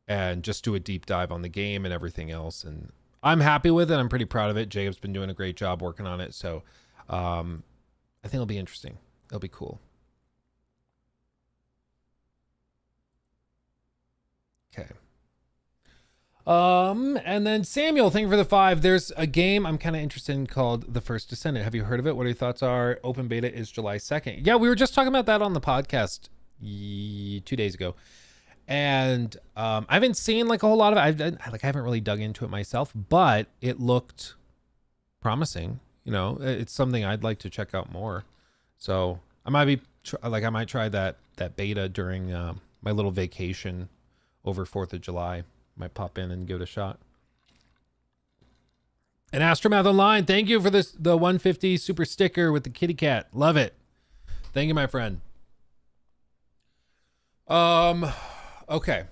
and just do a deep dive on the game and everything else. And I'm happy with it. I'm pretty proud of it. Jacob's been doing a great job working on it. So I think it'll be interesting. It'll be cool. Okay. And then Samuel, thank you for the 5. There's a game I'm kind of interested in called The First Descendant. Have you heard of it? What are your thoughts are? Open beta is July 2nd. Yeah, we were just talking about that on the podcast 2 days ago. And I haven't seen like a whole lot of it. I haven't really dug into it myself, but it looked promising. You know, it's something I'd like to check out more. So I might try that beta during my little vacation over 4th of July. Might pop in and give it a shot. And Astromath Online, thank you for the 150 super sticker with the kitty cat. Love it. Thank you, my friend. Okay.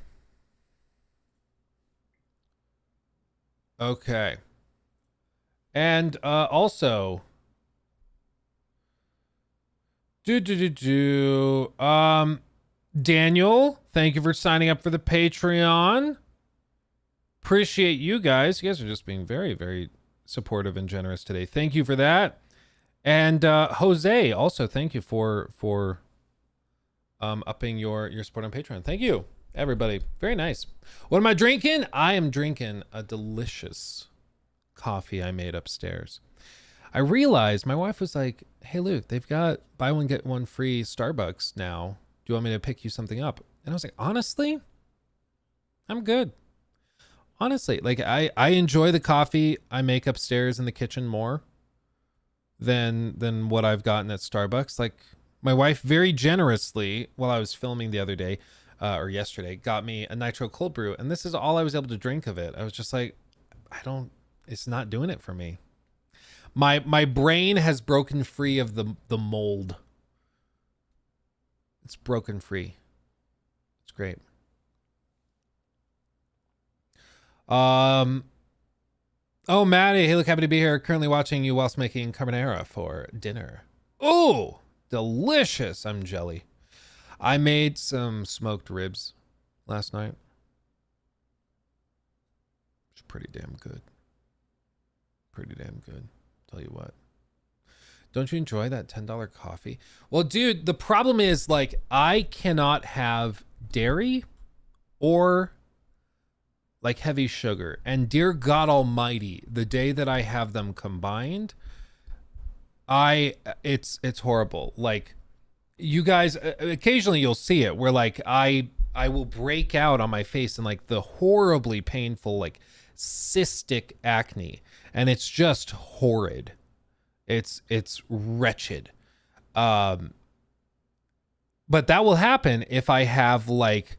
Okay. And also, Daniel, thank you for signing up for the Patreon. Appreciate you guys. You guys are just being very, very supportive and generous today. Thank you for that. And Jose, also thank you for upping your support on Patreon. Thank you, everybody. Very nice. What am I drinking? I am drinking a delicious coffee I made upstairs. I realized my wife was like, "Hey Luke, they've got buy one get one free Starbucks now. Do you want me to pick you something up?" And I was like, honestly, I'm good. Honestly, like I enjoy the coffee I make upstairs in the kitchen more than what I've gotten at Starbucks. Like my wife very generously, while I was filming the other day or yesterday, got me a nitro cold brew, and this is all I was able to drink of it. I was just like, it's not doing it for me. My brain has broken free of the mold. It's broken free. It's great. Oh, Maddie, hey, look, happy to be here. Currently watching you whilst making carbonara for dinner. Oh, delicious. I'm jelly. I made some smoked ribs last night. It's pretty damn good. Pretty damn good. Tell you what. Don't you enjoy that $10 coffee? Well, dude, the problem is like I cannot have dairy or like heavy sugar. And dear God Almighty, the day that I have them combined, it's horrible. Like you guys, occasionally you'll see it where like I will break out on my face in like the horribly painful like cystic acne, and it's just horrid. It's wretched. But that will happen if I have like,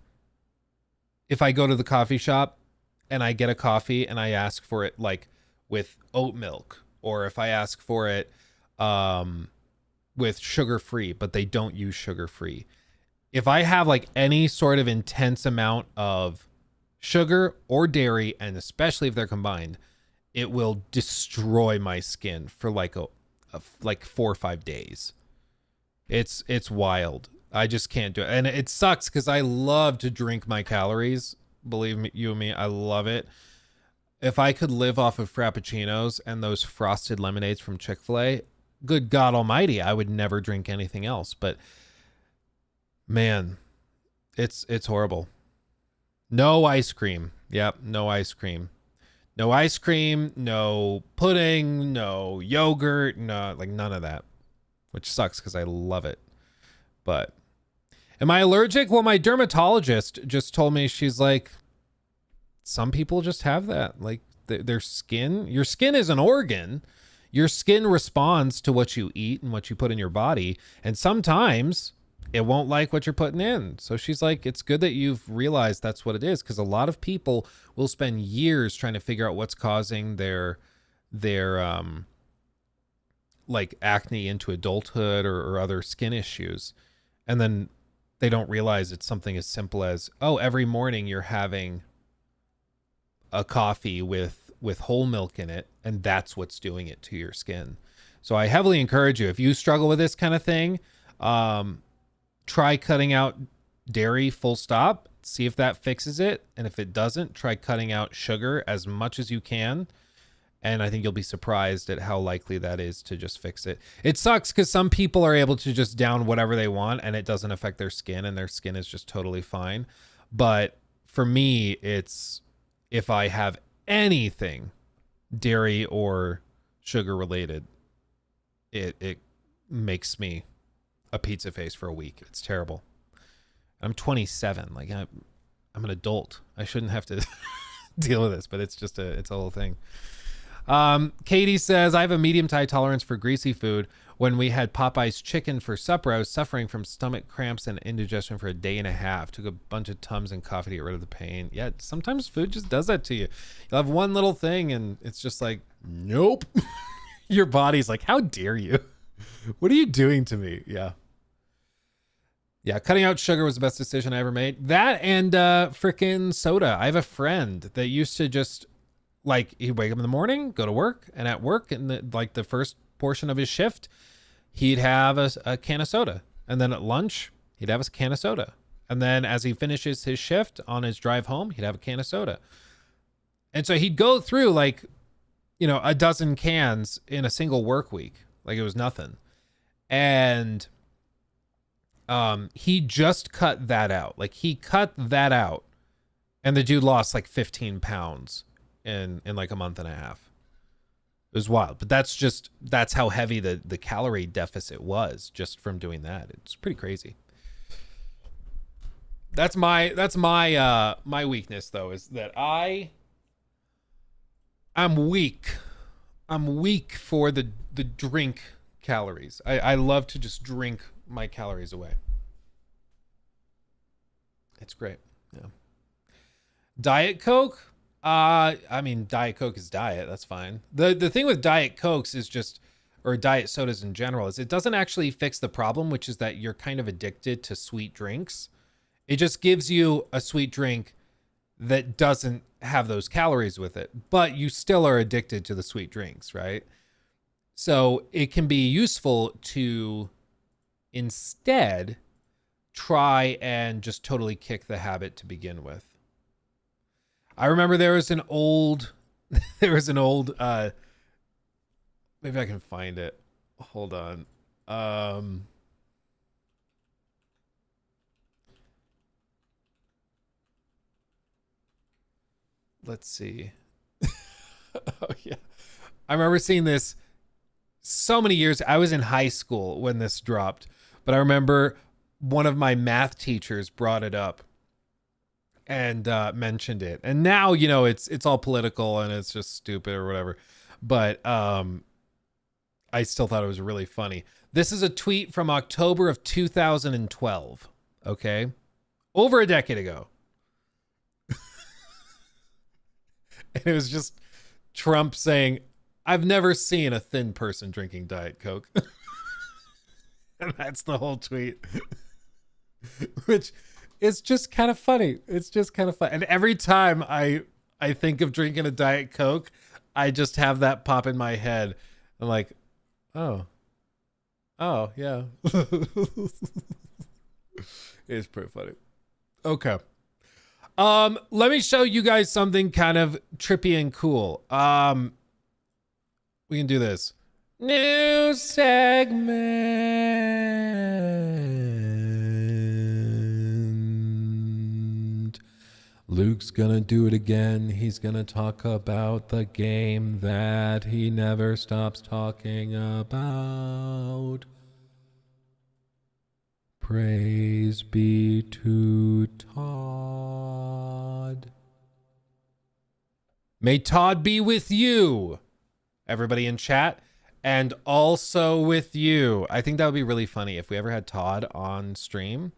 if I go to the coffee shop and I get a coffee and I ask for it like with oat milk, or if I ask for it with sugar free, but they don't use sugar free. If I have like any sort of intense amount of sugar or dairy, and especially if they're combined, it will destroy my skin for like like 4 or 5 days. It's wild. I just can't do it. And it sucks because I love to drink my calories. Believe me, you and me, I love it. If I could live off of Frappuccinos and those frosted lemonades from Chick-fil-A, good God Almighty, I would never drink anything else. But man, it's horrible. No ice cream. Yep, no ice cream. No ice cream, no pudding, no yogurt, no, like none of that. Which sucks because I love it. But am I allergic? Well, my dermatologist just told me, she's like, some people just have that. Like their skin, your skin is an organ. Your skin responds to what you eat and what you put in your body. And sometimes it won't like what you're putting in. So she's like, it's good that you've realized that's what it is. Because a lot of people will spend years trying to figure out what's causing their like acne into adulthood or other skin issues. And then they don't realize it's something as simple as, oh, every morning you're having a coffee with whole milk in it, and that's what's doing it to your skin. So I heavily encourage you, if you struggle with this kind of thing, try cutting out dairy full stop, see if that fixes it. And if it doesn't, try cutting out sugar as much as you can. And I think you'll be surprised at how likely that is to just fix it. It sucks because some people are able to just down whatever they want and it doesn't affect their skin, and their skin is just totally fine. But for me, it's if I have anything dairy or sugar related, it makes me a pizza face for a week. It's terrible. I'm 27. Like I'm an adult. I shouldn't have to deal with this, but it's just it's a whole thing. Katie says, I have a medium to high tolerance for greasy food. When we had Popeye's chicken for supper, I was suffering from stomach cramps and indigestion for a day and a half. Took a bunch of Tums and coffee to get rid of the pain. Yeah, sometimes food just does that to you. You'll have one little thing and it's just like, nope. Your body's like, how dare you? What are you doing to me? Yeah. Yeah, cutting out sugar was the best decision I ever made. That and freaking soda. I have a friend that used to just, like, he'd wake up in the morning, go to work, and at work, in the first portion of his shift, he'd have a can of soda. And then at lunch, he'd have a can of soda. And then as he finishes his shift on his drive home, he'd have a can of soda. And so he'd go through like, a dozen cans in a single work week. Like it was nothing. And he just cut that out. Like he cut that out. And the dude lost like 15 pounds in like a month and a half. It was wild, but that's how heavy the calorie deficit was just from doing that. It's pretty crazy. That's my weakness though, is that I'm weak. I'm weak for the drink calories. I love to just drink my calories away. It's great. Yeah. Diet Coke? Diet Coke is diet. That's fine. The thing with Diet Cokes is just, or diet sodas in general, is it doesn't actually fix the problem, which is that you're kind of addicted to sweet drinks. It just gives you a sweet drink that doesn't have those calories with it, but you still are addicted to the sweet drinks, right? So it can be useful to instead try and just totally kick the habit to begin with. I remember there was an old, maybe I can find it. hold on. Let's see. Oh yeah. I remember seeing this so many years. I was in high school when this dropped, but I remember one of my math teachers brought it up and mentioned it. And now, you know, it's all political and it's just stupid or whatever. But I still thought it was really funny. This is a tweet from October of 2012. Okay. Over a decade ago. And it was just Trump saying, I've never seen a thin person drinking Diet Coke. And that's the whole tweet. Which is just kind of funny. It's just kind of fun. And every time I think of drinking a Diet Coke, I just have that pop in my head. I'm like, oh, yeah. It's pretty funny. Okay. Let me show you guys something kind of trippy and cool. We can do this. New segment. Luke's gonna do it again. He's gonna talk about the game that he never stops talking about. Praise be to Todd. May Todd be with you, everybody in chat, and also with you. I think that would be really funny if we ever had Todd on stream.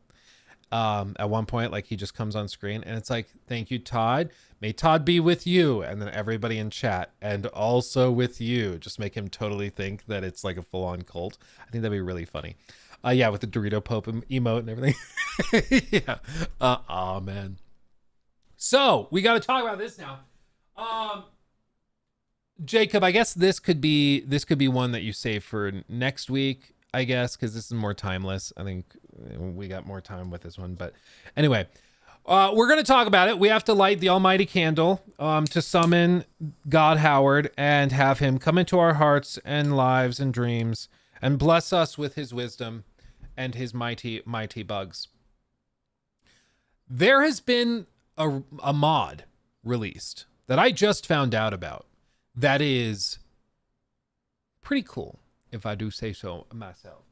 At one point, like he just comes on screen and it's like, thank you, Todd. May Todd be with you. And then everybody in chat and also with you. Just make him totally think that it's like a full-on cult. I think that'd be really funny. Yeah, with the Dorito Pope emote and everything. Yeah. Oh man. So we got to talk about this now. Jacob, I guess this could be one that you save for next week, I guess, because this is more timeless. I think we got more time with this one. But anyway, we're going to talk about it. We have to light the almighty candle to summon God Howard and have him come into our hearts and lives and dreams and bless us with his wisdom and his mighty bugs. There has been a mod released that I just found out about that is pretty cool, if I do say so myself.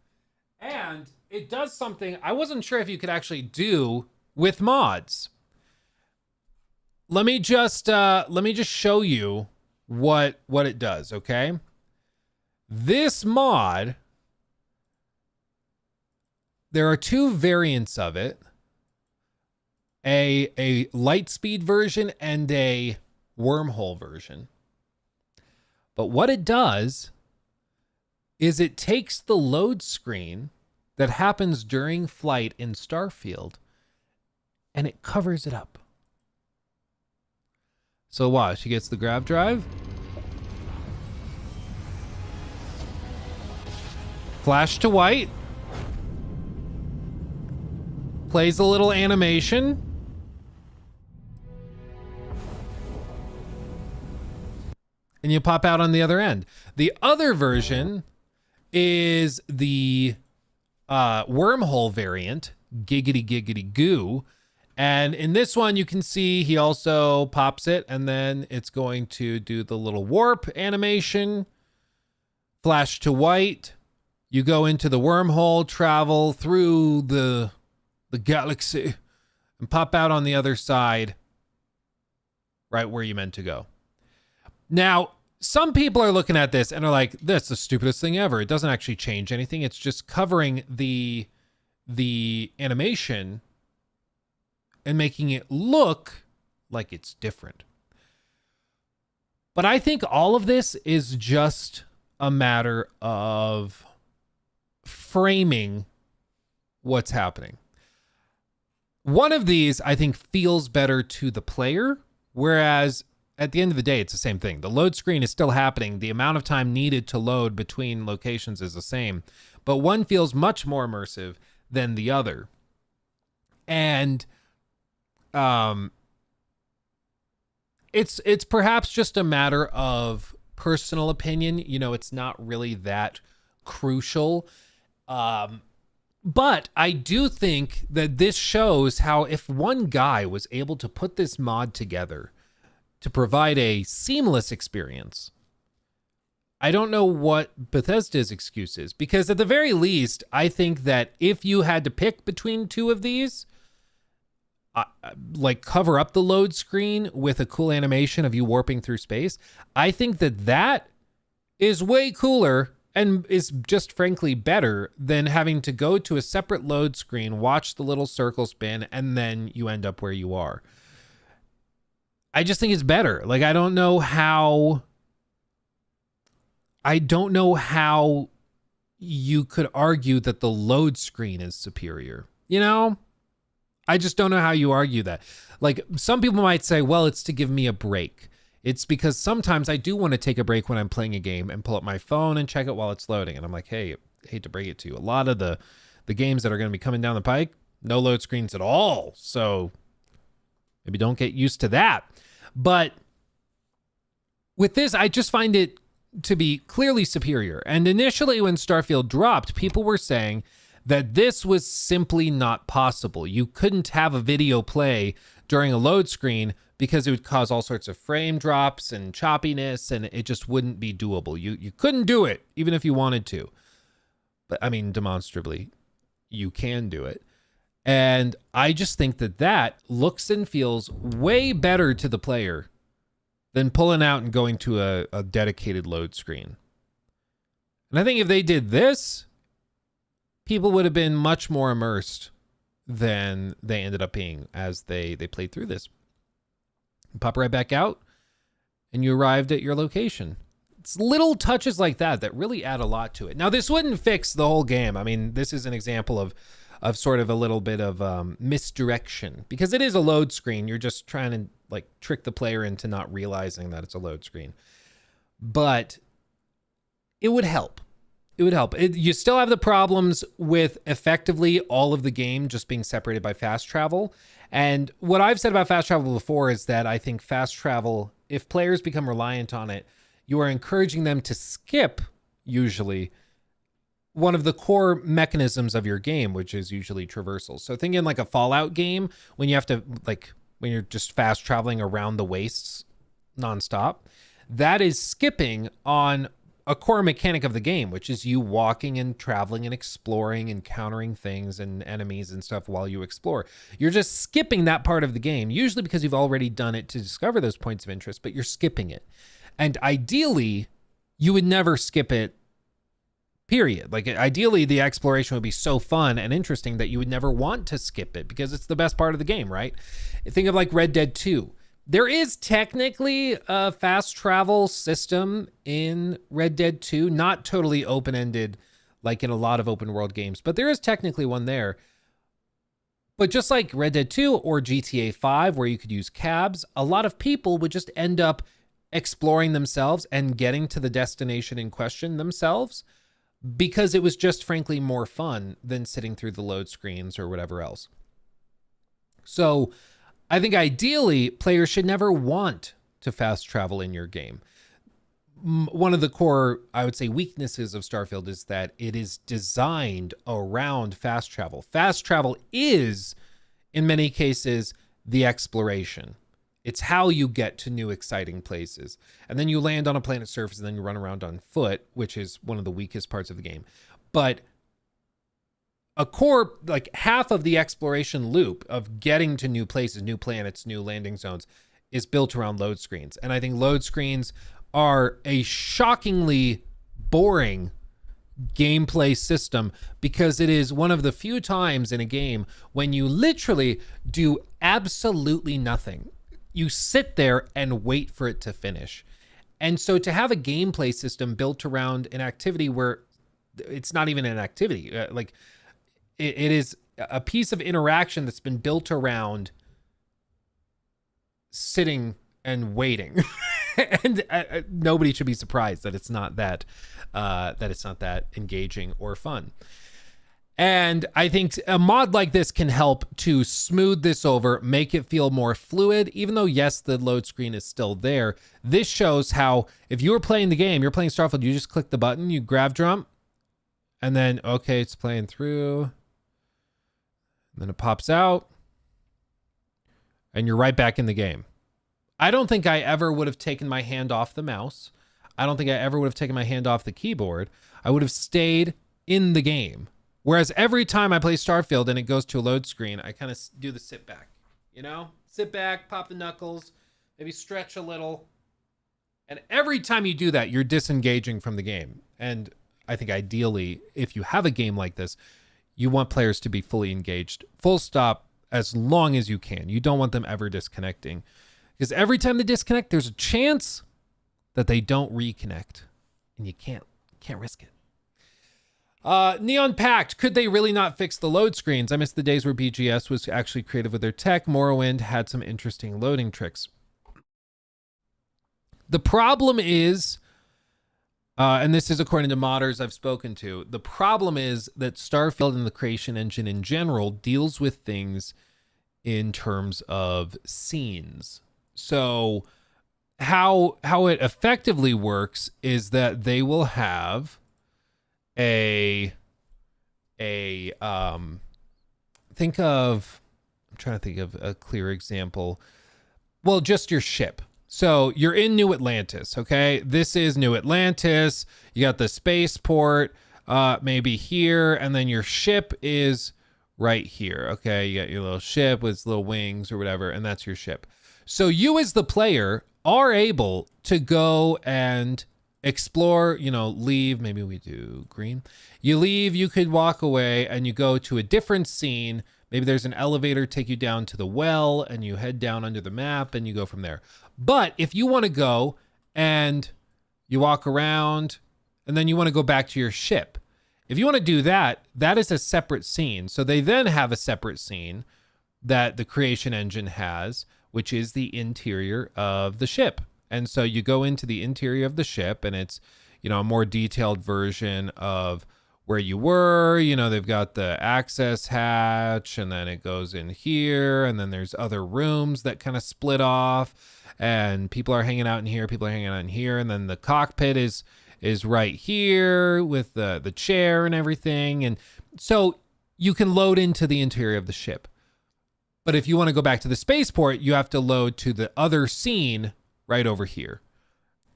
And it does something I wasn't sure if you could actually do with mods. Let me just show you what it does, okay? This mod, there are two variants of it. A light speed version and a wormhole version. But what it does is it takes the load screen that happens during flight in Starfield and it covers it up. So watch, he gets the grav drive. Flash to white. Plays a little animation. And you pop out on the other end. The other version is the wormhole variant, giggity giggity goo. And in this one, you can see he also pops it, and then it's going to do the little warp animation. Flash to white. You go into the wormhole, travel through the galaxy, and pop out on the other side, right where you meant to go. Now, some people are looking at this and are like, that's the stupidest thing ever. It doesn't actually change anything. It's just covering the animation and making it look like it's different. But I think all of this is just a matter of framing what's happening. One of these, I think, feels better to the player, whereas at the end of the day, it's the same thing. The load screen is still happening. The amount of time needed to load between locations is the same, but one feels much more immersive than the other. And it's perhaps just a matter of personal opinion. You know, it's not really that crucial. But I do think that this shows how if one guy was able to put this mod together to provide a seamless experience, I don't know what Bethesda's excuse is, because at the very least, I think that if you had to pick between two of these, like cover up the load screen with a cool animation of you warping through space, I think that that is way cooler and is just frankly better than having to go to a separate load screen, watch the little circle spin, and then you end up where you are. I just think it's better. Like, I don't know how you could argue that the load screen is superior. You know? I just don't know how you argue that. Like, some people might say, well, it's to give me a break. It's because sometimes I do want to take a break when I'm playing a game and pull up my phone and check it while it's loading. And I'm like, hey, I hate to break it to you. A lot of the games that are going to be coming down the pike, no load screens at all. So maybe don't get used to that. But with this, I just find it to be clearly superior. And initially when Starfield dropped, people were saying that this was simply not possible. You couldn't have a video play during a load screen because it would cause all sorts of frame drops and choppiness, and it just wouldn't be doable. You couldn't do it, even if you wanted to. But I mean, demonstrably, you can do it. And I just think that that looks and feels way better to the player than pulling out and going to a dedicated load screen. And I think if they did this, people would have been much more immersed than they ended up being as they played through this. You pop right back out, and you arrived at your location. It's little touches like that that really add a lot to it. Now, this wouldn't fix the whole game. I mean, this is an example of sort of a little bit of misdirection, because it is a load screen. You're just trying to like trick the player into not realizing that it's a load screen. But it would help. It would help. You still have the problems with effectively all of the game just being separated by fast travel. And what I've said about fast travel before is that I think fast travel, if players become reliant on it, you are encouraging them to skip, usually, one of the core mechanisms of your game, which is usually traversal. So thinking like a Fallout game, when you have to, like, when you're just fast traveling around the wastes nonstop, that is skipping on a core mechanic of the game, which is you walking and traveling and exploring, encountering things and enemies and stuff while you explore. You're just skipping that part of the game, usually because you've already done it to discover those points of interest, but you're skipping it. And ideally, you would never skip it, period. Like, ideally, the exploration would be so fun and interesting that you would never want to skip it because it's the best part of the game, right? Think of like Red Dead 2. There is technically a fast travel system in Red Dead 2, not totally open-ended like in a lot of open world games, but there is technically one there. But just like Red Dead 2 or GTA 5, where you could use cabs, a lot of people would just end up exploring themselves and getting to the destination in question themselves because it was just frankly more fun than sitting through the load screens or whatever else. So I think ideally, players should never want to fast travel in your game. One of the core, I would say, weaknesses of Starfield is that it is designed around fast travel. Fast travel is, in many cases, the exploration. It's how you get to new, exciting places. And then you land on a planet's surface and then you run around on foot, which is one of the weakest parts of the game. But a core, like half of the exploration loop of getting to new places, new planets, new landing zones is built around load screens. And I think load screens are a shockingly boring gameplay system because it is one of the few times in a game when you literally do absolutely nothing. You sit there and wait for it to finish. And so to have a gameplay system built around an activity where it's not even an activity, it is a piece of interaction that's been built around sitting and waiting. And nobody should be surprised that it's not that engaging or fun. And I think a mod like this can help to smooth this over, make it feel more fluid, even though, yes, the load screen is still there. This shows how if you were playing the game, you're playing Starfield, you just click the button, you grab jump, And then, okay, it's playing through. And then it pops out. And you're right back in the game. I don't think I ever would have taken my hand off the mouse. I don't think I ever would have taken my hand off the keyboard. I would have stayed in the game. Whereas every time I play Starfield and it goes to a load screen, I kind of do the sit back. You know? Sit back, pop the knuckles, maybe stretch a little. And every time you do that, you're disengaging from the game. And I think ideally, if you have a game like this, you want players to be fully engaged, full stop, as long as you can. You don't want them ever disconnecting. Because every time they disconnect, there's a chance that they don't reconnect. And you can't risk it. Neon Pact, could they really not fix the load screens? I miss the days where BGS was actually creative with their tech. Morrowind had some interesting loading tricks. The problem is, and this is according to modders I've spoken to, the problem is that Starfield and the creation engine in general deals with things in terms of scenes. So how it effectively works is that they will have I'm trying to think of a clear example. Well, just your ship. So you're in New Atlantis, okay? This is New Atlantis. You got the spaceport, maybe here, and then your ship is right here, okay? You got your little ship with its little wings or whatever, and that's your ship. So you as the player are able to go and explore, leave. Maybe we do green. You leave, you could walk away and you go to a different scene. Maybe there's an elevator take you down to the well and you head down under the map and you go from there. But if you want to go and you walk around and then you want to go back to your ship, if you want to do that, that is a separate scene. So they then have a separate scene that the creation engine has, which is the interior of the ship. And so you go into the interior of the ship and it's, a more detailed version of where you were. They've got the access hatch and then it goes in here. And then there's other rooms that kind of split off and people are hanging out in here. People are hanging out in here. And then the cockpit is right here with the chair and everything. And so you can load into the interior of the ship. But if you want to go back to the spaceport, you have to load to the other scene right over here.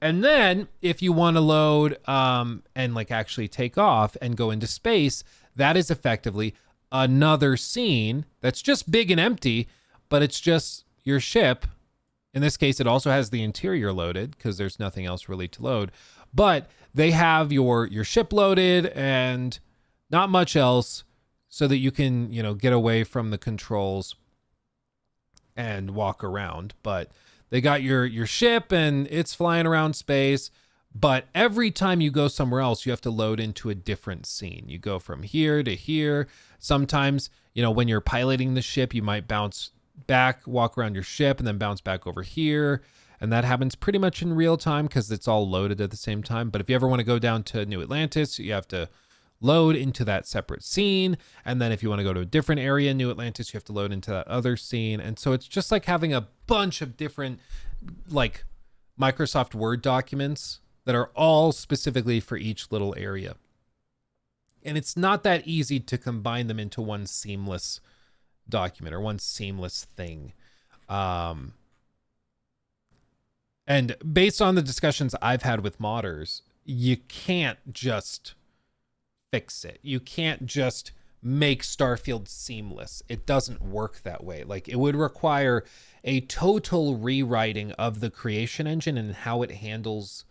And then if you want to load and actually take off and go into space, that is effectively another scene that's just big and empty, but it's just your ship. In this case, it also has the interior loaded because there's nothing else really to load. But they have your ship loaded and not much else so that you can, get away from the controls and walk around. But they got your ship and it's flying around space. But every time you go somewhere else, you have to load into a different scene. You go from here to here. Sometimes, when you're piloting the ship, you might bounce back, walk around your ship, and then bounce back over here. And that happens pretty much in real time because it's all loaded at the same time. But if you ever want to go down to New Atlantis, you have to load into that separate scene. And then if you want to go to a different area in New Atlantis, you have to load into that other scene. And so it's just like having a bunch of different Microsoft Word documents that are all specifically for each little area. And it's not that easy to combine them into one seamless document or one seamless thing. And based on the discussions I've had with modders, you can't just fix it. You can't just make Starfield seamless. It doesn't work that way. It would require a total rewriting of the creation engine and how it handles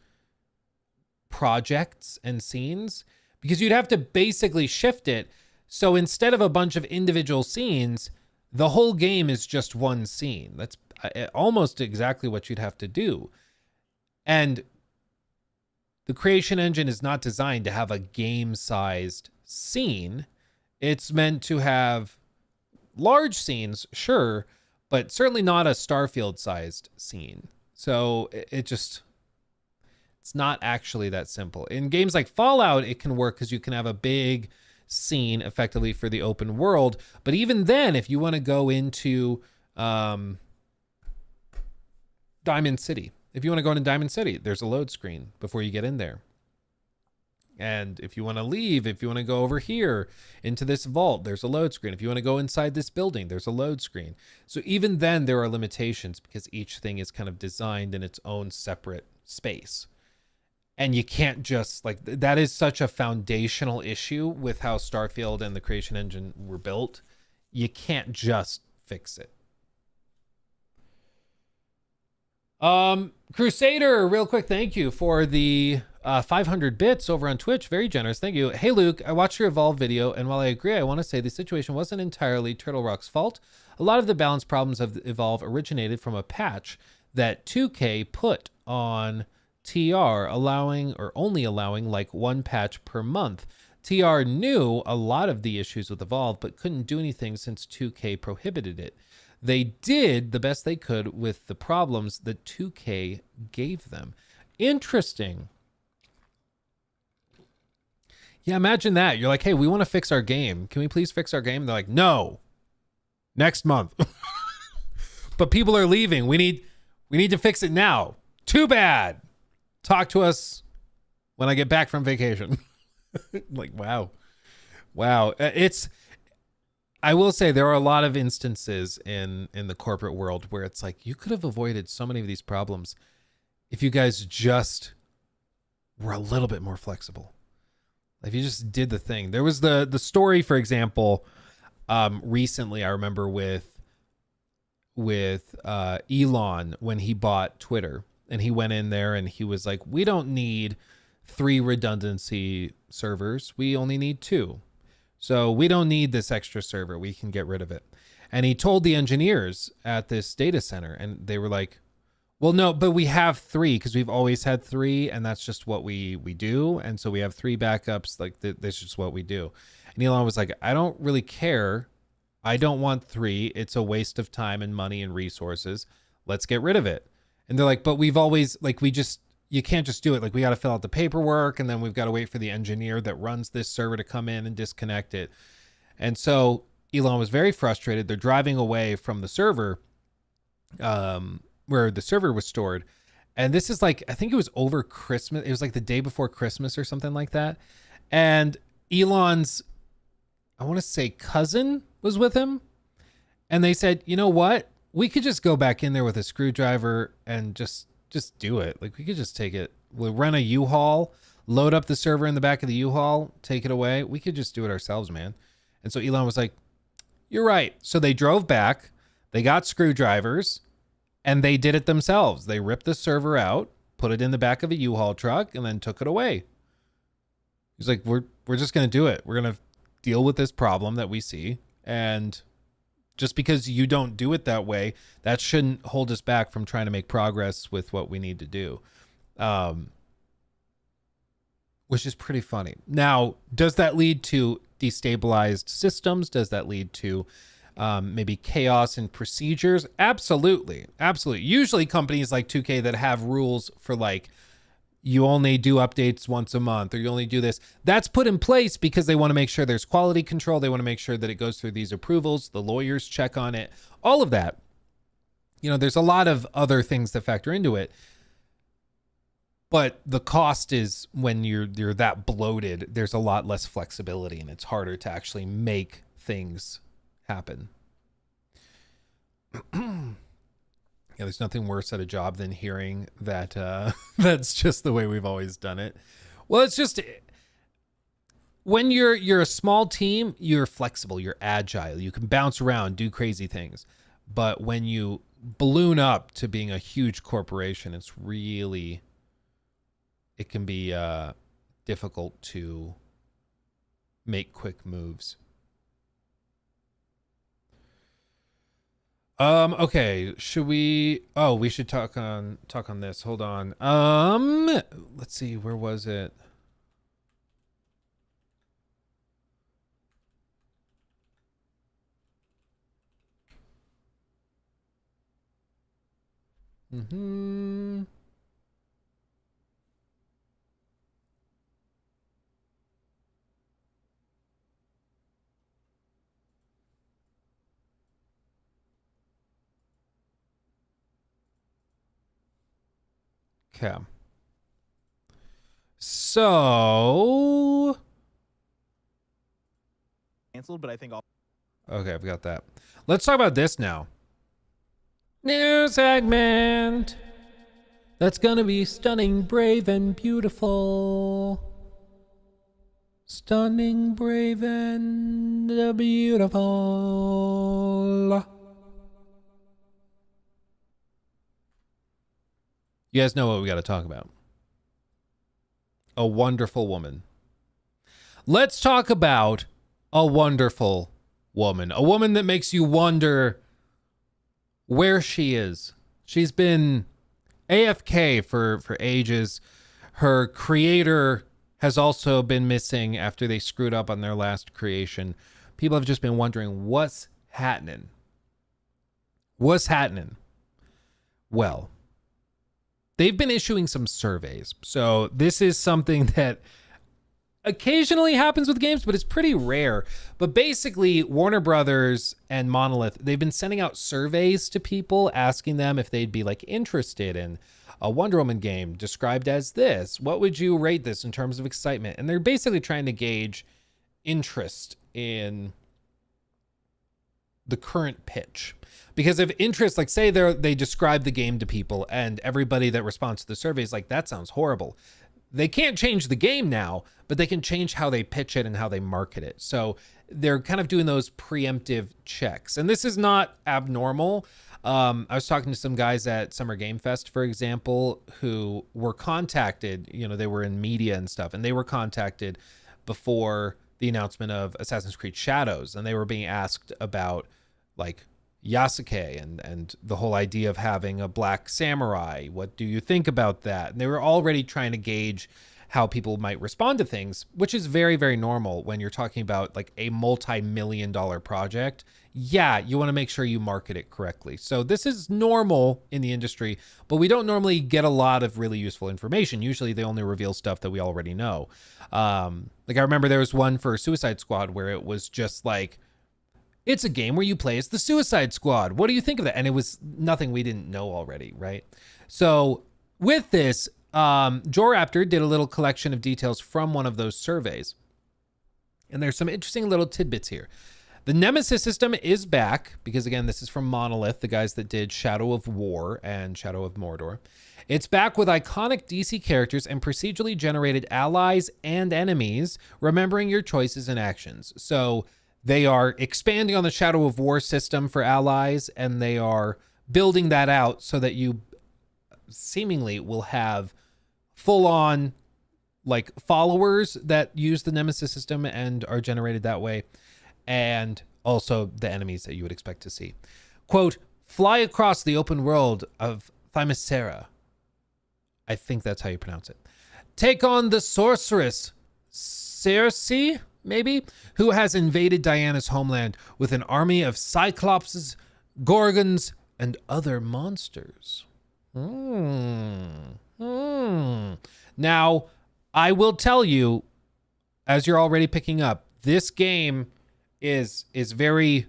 projects and scenes, because you'd have to basically shift it. So instead of a bunch of individual scenes, the whole game is just one scene. That's almost exactly what you'd have to do. And the creation engine is not designed to have a game-sized scene. It's meant to have large scenes, sure, but certainly not a Starfield-sized scene. So it's not actually that simple. In games like Fallout, it can work because you can have a big scene effectively for the open world. But even then, if you want to go into Diamond City, there's a load screen before you get in there. And if you want to leave, if you want to go over here into this vault, there's a load screen. If you want to go inside this building, there's a load screen. So even then there are limitations because each thing is kind of designed in its own separate space. And you can't just like, that is such a foundational issue with how Starfield and the creation engine were built. You can't just fix it. Crusader, real quick, thank you for the 500 bits over on Twitch. Very generous. Thank you. Hey, Luke, I watched your Evolve video, and while I agree, I want to say the situation wasn't entirely Turtle Rock's fault. A lot of the balance problems of Evolve originated from a patch that 2K put on TR, allowing or only allowing like one patch per month. TR knew a lot of the issues with Evolve, but couldn't do anything since 2K prohibited it. They did the best they could with the problems that 2K gave them. Interesting. Yeah, imagine that. You're like, hey, we want to fix our game. Can we please fix our game? And they're like, no. Next month. But people are leaving. We need to fix it now. Too bad. Talk to us when I get back from vacation. Like, wow. Wow. I will say there are a lot of instances in the corporate world where it's like, you could have avoided so many of these problems if you guys just were a little bit more flexible. If you just did the thing. There was the story, for example, recently, I remember with Elon when he bought Twitter, and he went in there and he was like, we don't need 3 redundancy servers. We only need 2. So we don't need this extra server. We can get rid of it. And he told the engineers at this data center, and they were like, well, no, but we have 3 because we've always had 3, and that's just what we do. And so we have 3 backups. Like, this is just what we do. And Elon was like, I don't really care. I don't want 3. It's a waste of time and money and resources. Let's get rid of it. And they're like, but we've always, like, you can't just do it. Like, we got to fill out the paperwork, and then we've got to wait for the engineer that runs this server to come in and disconnect it. And so Elon was very frustrated. They're driving away from the server, where the server was stored. And this is like, I think it was over Christmas. It was like the day before Christmas or something like that. And Elon's, I want to say, cousin was with him. And they said, you know what? We could just go back in there with a screwdriver and just do it. Like, we could just take it. We'll rent a U-Haul, load up the server in the back of the U-Haul, take it away. We could just do it ourselves, man. And so Elon was like, you're right. So they drove back, they got screwdrivers, and they did it themselves. They ripped the server out, put it in the back of a U-Haul truck, and then took it away. He's like, we're just going to do it. We're going to deal with this problem that we see. And just because you don't do it that way, that shouldn't hold us back from trying to make progress with what we need to do. Which is pretty funny. Now, does that lead to destabilized systems? Does that lead to maybe chaos in procedures? Absolutely. Absolutely. Usually companies like 2K that have rules for, like, you only do updates once a month, or you only do this, that's put in place because they want to make sure there's quality control. They want to make sure that it goes through these approvals. The lawyers check on it, all of that. You know, there's a lot of other things that factor into it. But the cost is when you're that bloated, there's a lot less flexibility, and it's harder to actually make things happen. Yeah, there's nothing worse at a job than hearing that that's just the way we've always done it. Well, it's just, when you're a small team, you're flexible, you're agile, you can bounce around, do crazy things. But when you balloon up to being a huge corporation, it can be difficult to make quick moves. Okay, we should talk on this. Hold on. Let's see, where was it? Okay. So, Canceled, but I think all. okay, I've got that. Let's talk about this now. New segment. That's gonna be stunning, brave, and beautiful. Stunning, brave, and beautiful. You guys know what we got to talk about. A wonderful woman. Let's talk about a wonderful woman. A woman that makes you wonder where she is. She's been AFK for ages. Her creator has also been missing after they screwed up on their last creation. People have just been wondering what's happening. What's happening? Well, they've been issuing some surveys. So this is something that occasionally happens with games, but it's pretty rare. But basically, Warner Brothers and Monolith, they've been sending out surveys to people asking them if they'd be like interested in a Wonder Woman game described as this. What would you rate this in terms of excitement? And they're basically trying to gauge interest in the current pitch. Because if interest, like say they describe the game to people and everybody that responds to the survey is like, that sounds horrible. They can't change the game now, but they can change how they pitch it and how they market it. So they're kind of doing those preemptive checks. And this is not abnormal. I was talking to some guys at Summer Game Fest, for example, who were contacted, you know, they were in media and stuff, and they were contacted before the announcement of Assassin's Creed Shadows. And they were being asked about like Yasuke and the whole idea of having a black samurai. What do you think about that? And they were already trying to gauge how people might respond to things, which is very, very normal when you're talking about like a multi-million-dollar project. Yeah, you want to make sure you market it correctly. So this is normal in the industry, but we don't normally get a lot of really useful information. Usually they only reveal stuff that we already know. Like I remember there was one for Suicide Squad where it was just like, it's a game where you play as the Suicide Squad. What do you think of that? And it was nothing we didn't know already, right? So with this, Joraptor did a little collection of details from one of those surveys. And there's some interesting little tidbits here. The Nemesis system is back because, again, this is from Monolith, the guys that did Shadow of War and Shadow of Mordor. It's back with iconic DC characters and procedurally generated allies and enemies, remembering your choices and actions. So they are expanding on the Shadow of War system for allies, and they are building that out so that you seemingly will have full-on like followers that use the Nemesis system and are generated that way, and also the enemies that you would expect to see. Quote, fly across the open world of Themyscira. I think that's how you pronounce it. Take on the sorceress Circe, maybe, who has invaded Diana's homeland with an army of Cyclopses, Gorgons, and other monsters. Now, I will tell you, as you're already picking up, this game is very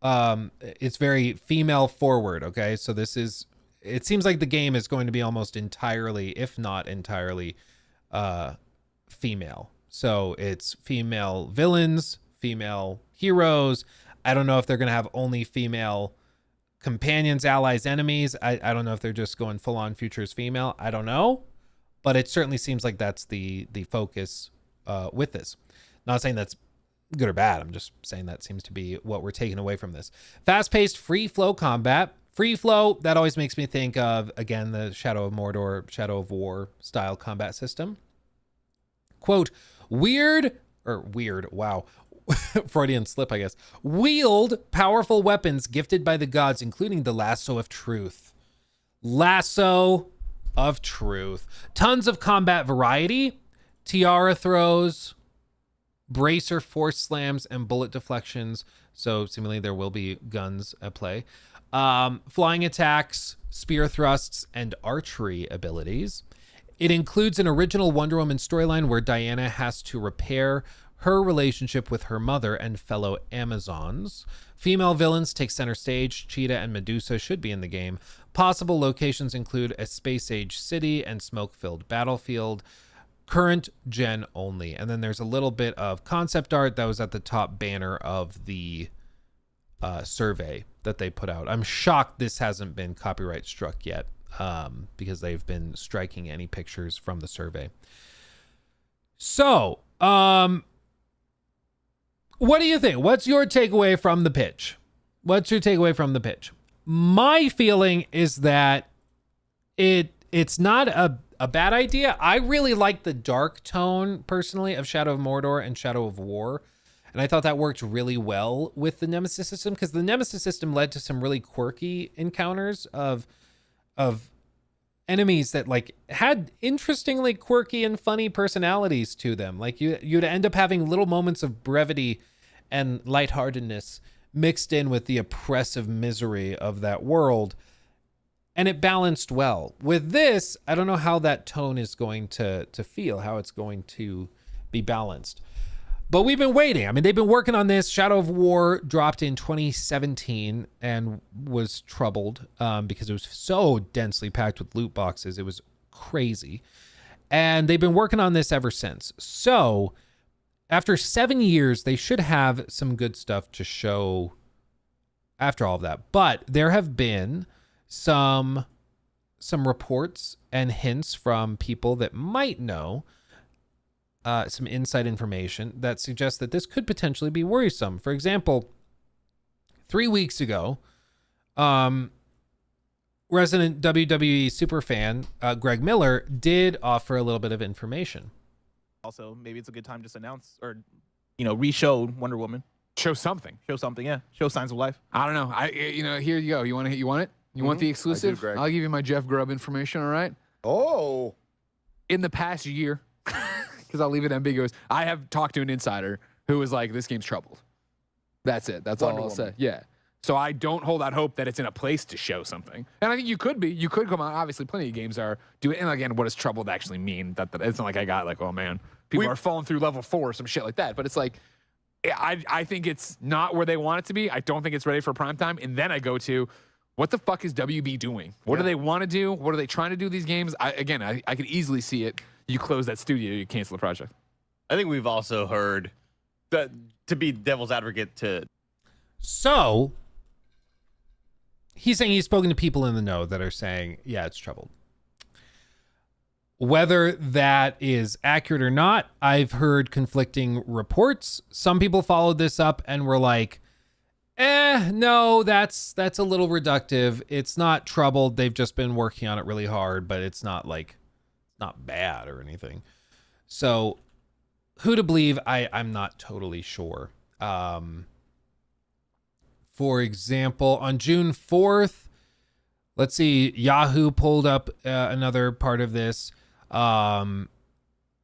it's very female forward, okay? So this is, it seems like the game is going to be almost entirely, if not entirely, female. So it's female villains, female heroes. I don't know if they're going to have only female companions, allies, enemies. I don't know if they're just going full on futures female. I don't know, but it certainly seems like that's the focus with this. Not saying that's good or bad. I'm just saying that seems to be what we're taking away from this. Fast-paced, free-flow combat. Free flow, that always makes me think of, again, the Shadow of Mordor, Shadow of War style combat system. Quote, wow. Freudian slip, I guess. Wield powerful weapons gifted by the gods, including the Lasso of Truth. Lasso of Truth. Tons of combat variety. Tiara throws, bracer force slams, and bullet deflections. So seemingly there will be guns at play. Flying attacks, spear thrusts, and archery abilities. It includes an original Wonder Woman storyline where Diana has to repair her relationship with her mother and fellow Amazons. Female villains take center stage. Cheetah and Medusa should be in the game. Possible locations include a space-age city and smoke-filled battlefield. current gen only. And then there's a little bit of concept art that was at the top banner of the survey that they put out. I'm shocked this hasn't been copyright struck yet, because they've been striking any pictures from the survey. So, what do you think? What's your takeaway from the pitch? My feeling is that it's not a bad idea. I really like the dark tone, personally, of Shadow of Mordor and Shadow of War. And I thought that worked really well with the Nemesis system, because the Nemesis system led to some really quirky encounters of enemies that like had interestingly quirky and funny personalities to them. Like you'd end up having little moments of brevity and lightheartedness mixed in with the oppressive misery of that world. And it balanced well. With this, I don't know how that tone is going to feel, how it's going to be balanced. But we've been waiting. I mean, they've been working on this. Shadow of War dropped in 2017 and was troubled because it was so densely packed with loot boxes. It was crazy. And they've been working on this ever since. So after 7 years, they should have some good stuff to show after all of that. But there have been some reports and hints from people that might know some inside information that suggests that this could potentially be worrisome. For example, 3 weeks ago, resident WWE superfan Greg Miller did offer a little bit of information. Also, maybe it's a good time to announce or, re-show Wonder Woman. Show something. Yeah. Show signs of life. I don't know. Here you go. You want it? You want the exclusive? Greg. I'll give you my Jeff Grubb information, all right? Oh. In the past year, because I'll leave it ambiguous, I have talked to an insider who was like, this game's troubled. That's it. That's all I'll say. Yeah. So I don't hold out hope that it's in a place to show something. And I think you could be. You could come out. Obviously, plenty of games are doing. And again, what does troubled actually mean? That it's not like I got like, oh man, people are falling through level 4 or some shit like that. But it's like, I think it's not where they want it to be. I don't think it's ready for prime time. And then I go to, what the fuck is WB doing? What do they want to do? What are they trying to do these games? I could easily see it. You close that studio, you cancel the project. I think we've also heard that, to be devil's advocate, to. So he's saying he's spoken to people in the know that are saying, yeah, it's troubled. Whether that is accurate or not, I've heard conflicting reports. Some people followed this up and were like, no, that's a little reductive. It's not troubled. They've just been working on it really hard, but it's not like, not bad or anything. So who to believe, I'm not totally sure. For example, on June 4th, let's see, Yahoo pulled up another part of this. Yeah,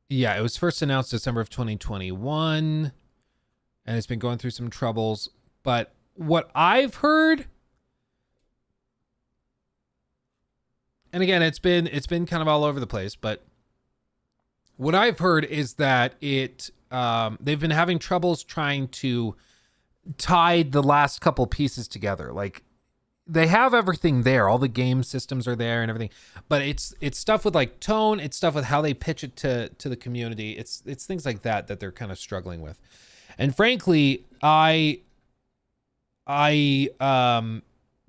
it was first announced December of 2021, and it's been going through some troubles. But what I've heard, and again, it's been kind of all over the place, but what I've heard is that they've been having troubles trying to tie the last couple pieces together. Like, they have everything there, all the game systems are there and everything, but it's stuff with like tone, it's stuff with how they pitch it to the community. It's things like that they're kind of struggling with. And frankly, I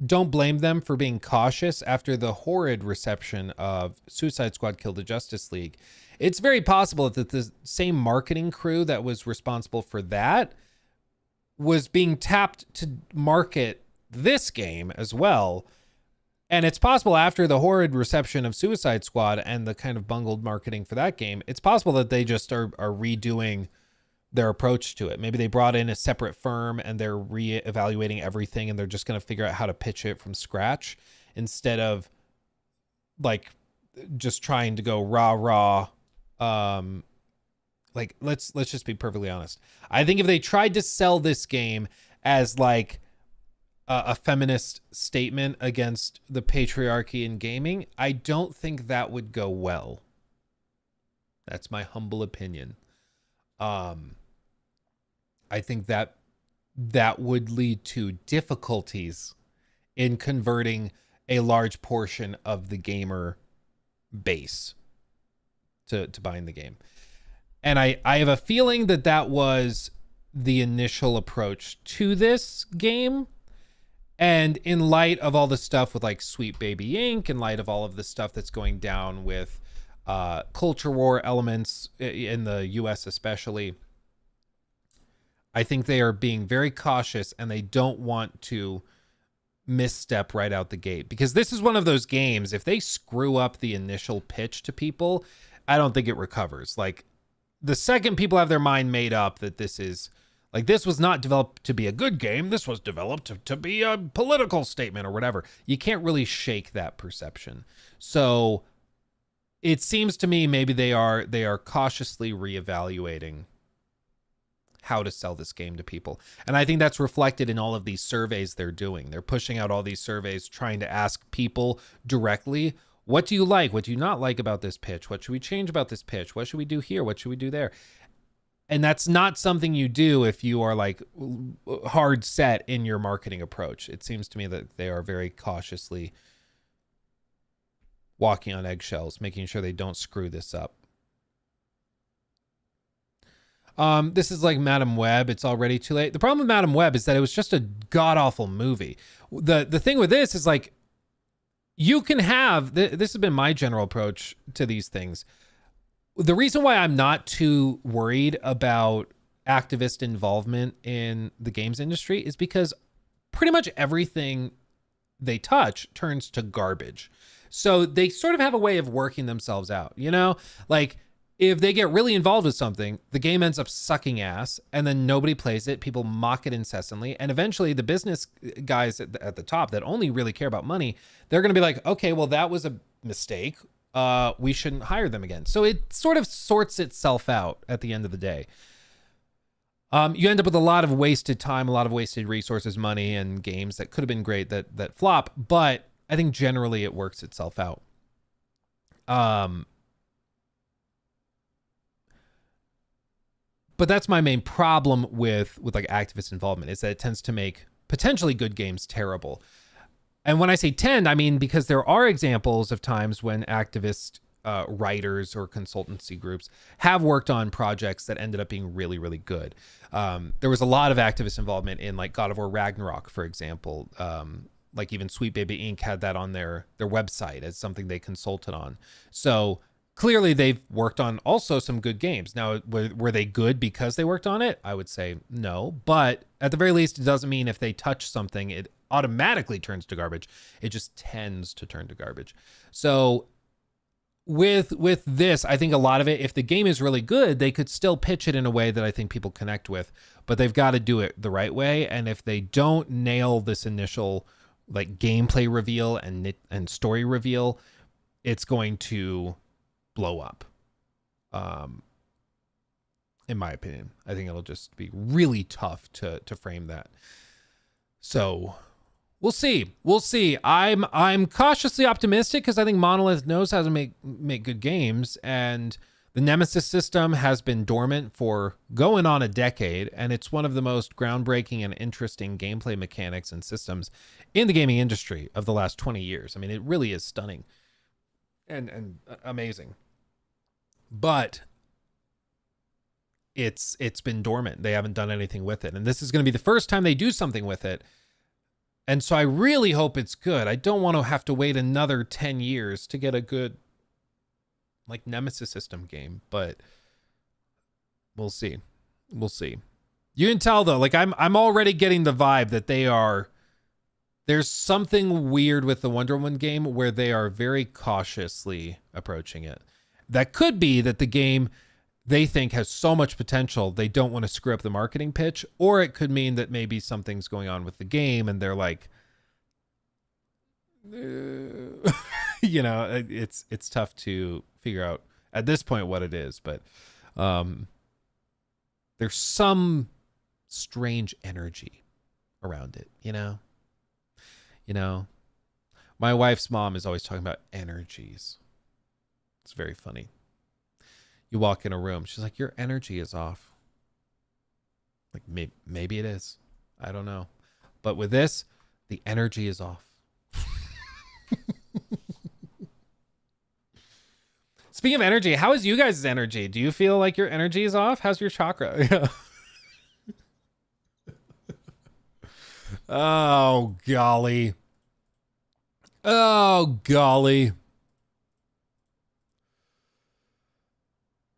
don't blame them for being cautious after the horrid reception of Suicide Squad Kill the Justice League. It's very possible that the same marketing crew that was responsible for that was being tapped to market this game as well. And it's possible after the horrid reception of Suicide Squad and the kind of bungled marketing for that game, it's possible that they just are redoing their approach to it. Maybe they brought in a separate firm and they're reevaluating everything and they're just going to figure out how to pitch it from scratch instead of like just trying to go rah. Like, let's just be perfectly honest. I think if they tried to sell this game as like a feminist statement against the patriarchy in gaming, I don't think that would go well. That's my humble opinion. I think that would lead to difficulties in converting a large portion of the gamer base to buying the game. And I have a feeling that that was the initial approach to this game. And in light of all the stuff with like Sweet Baby Inc., in light of all of the stuff that's going down with culture war elements in the US especially, I think they are being very cautious and they don't want to misstep right out the gate, because this is one of those games, if they screw up the initial pitch to people, I don't think it recovers. Like, the second people have their mind made up that this is like, this was not developed to be a good game, this was developed to be a political statement or whatever, you can't really shake that perception. So it seems to me maybe they are cautiously reevaluating how to sell this game to people. And I think that's reflected in all of these surveys they're doing. They're pushing out all these surveys trying to ask people directly, what do you like? What do you not like about this pitch? What should we change about this pitch? What should we do here? What should we do there? And that's not something you do if you are like hard set in your marketing approach. It seems to me that they are very cautiously walking on eggshells, making sure they don't screw this up. This is like Madam Web. It's already too late. The problem with Madam Web is that it was just a god-awful movie. The thing with this is like, you can have, this has been my general approach to these things. The reason why I'm not too worried about activist involvement in the games industry is because pretty much everything they touch turns to garbage. So they sort of have a way of working themselves out, you know? Like, if they get really involved with something, the game ends up sucking ass, and then nobody plays it. People mock it incessantly. And eventually the business guys at the top that only really care about money, they're going to be like, okay, well, that was a mistake. We shouldn't hire them again. So it sort of sorts itself out at the end of the day. You end up with a lot of wasted time, a lot of wasted resources, money, and games that could have been great that flop. But I think generally it works itself out. But that's my main problem with like activist involvement, is that it tends to make potentially good games terrible. And when I say tend, I mean because there are examples of times when activist writers or consultancy groups have worked on projects that ended up being really, really good. There was a lot of activist involvement in like God of War Ragnarok, for example. Like even Sweet Baby Inc. had that on their website as something they consulted on. So clearly they've worked on also some good games. Now, were they good because they worked on it? I would say no, but at the very least, it doesn't mean if they touch something, it automatically turns to garbage. It just tends to turn to garbage. So with this, I think a lot of it, if the game is really good, they could still pitch it in a way that I think people connect with, but they've got to do it the right way. And if they don't nail this initial like gameplay reveal and story reveal, it's going to blow up. In my opinion, I think it'll just be really tough to frame that. So we'll see. I'm cautiously optimistic because I think Monolith knows how to make good games, and the Nemesis system has been dormant for going on a decade, and it's one of the most groundbreaking and interesting gameplay mechanics and systems in the gaming industry of the last 20 years. I mean, it really is stunning and amazing. But it's been dormant. They haven't done anything with it. And this is going to be the first time they do something with it. And so I really hope it's good. I don't want to have to wait another 10 years to get a good like Nemesis system game, but we'll see. You can tell though, like I'm already getting the vibe that there's something weird with the Wonder Woman game where they are very cautiously approaching it. That could be that the game they think has so much potential they don't want to screw up the marketing pitch, or it could mean that maybe something's going on with the game and they're like, you know, it's tough to figure out at this point what it is, but there's some strange energy around it, you know. My wife's mom is always talking about energies. It's very funny. You walk in a room, she's like, your energy is off. Like maybe it is. I don't know. But with this, the energy is off. Speaking of energy, how is you guys' energy? Do you feel like your energy is off? How's your chakra? Yeah. Oh, golly. Oh, golly.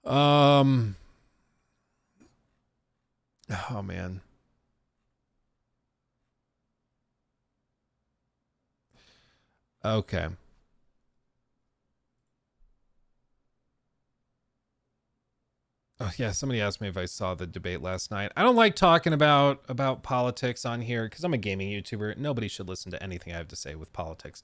Oh, man. Okay. Oh yeah, somebody asked me if I saw the debate last night. I don't like talking about politics on here because I'm a gaming YouTuber. Nobody should listen to anything I have to say with politics.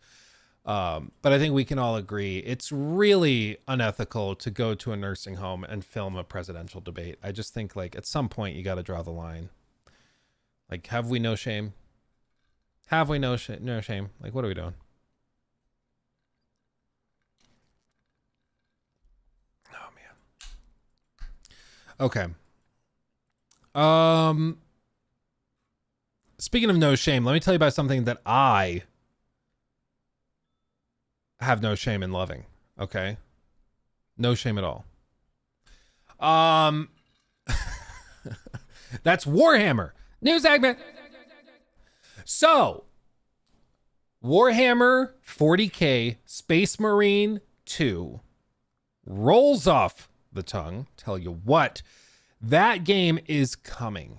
But I think we can all agree it's really unethical to go to a nursing home and film a presidential debate. I just think like at some point you got to draw the line. Like, have we no shame? Have we no shame? Like, what are we doing? Oh man. Okay. Speaking of no shame, let me tell you about something that I have no shame in loving. Okay. No shame at all. That's Warhammer. New segment. So, Warhammer 40K Space Marine 2 rolls off the tongue. Tell you what, that game is coming.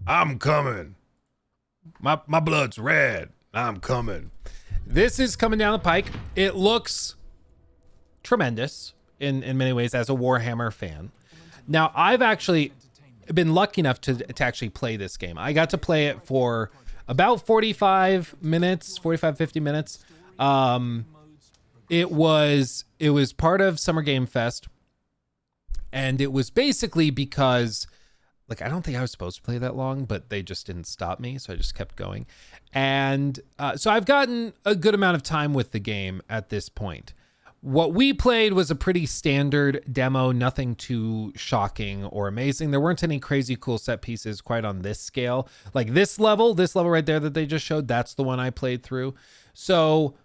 I'm coming. My blood's red. I'm coming. This is coming down the pike. It looks tremendous in many ways as a Warhammer fan. Now, I've actually been lucky enough to actually play this game. I got to play it for about 45 minutes, 50 minutes. It was part of Summer Game Fest. And it was basically because, like, I don't think I was supposed to play that long, but they just didn't stop me. So I just kept going. And so I've gotten a good amount of time with the game at this point. What we played was a pretty standard demo, nothing too shocking or amazing. There weren't any crazy cool set pieces quite on this scale. Like this level right there that they just showed, that's the one I played through. So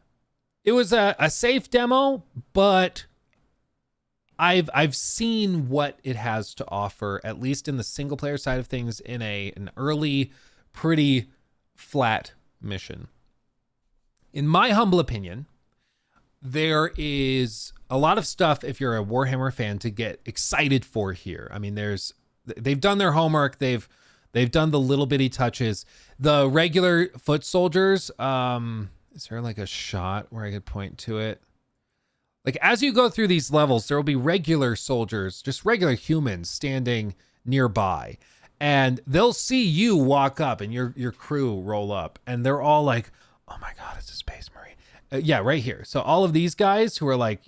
it was a safe demo, but I've seen what it has to offer, at least in the single player side of things, in an early, pretty flat mission. In my humble opinion, there is a lot of stuff if you're a Warhammer fan to get excited for here. I mean, they've done their homework. They've done the little bitty touches. The regular foot soldiers, is there like a shot where I could point to it? Like as you go through these levels, there will be regular soldiers, just regular humans standing nearby, and they'll see you walk up and your crew roll up, and they're all like, "Oh my God, it's a Space Marine." Yeah, right here. So all of these guys who are like,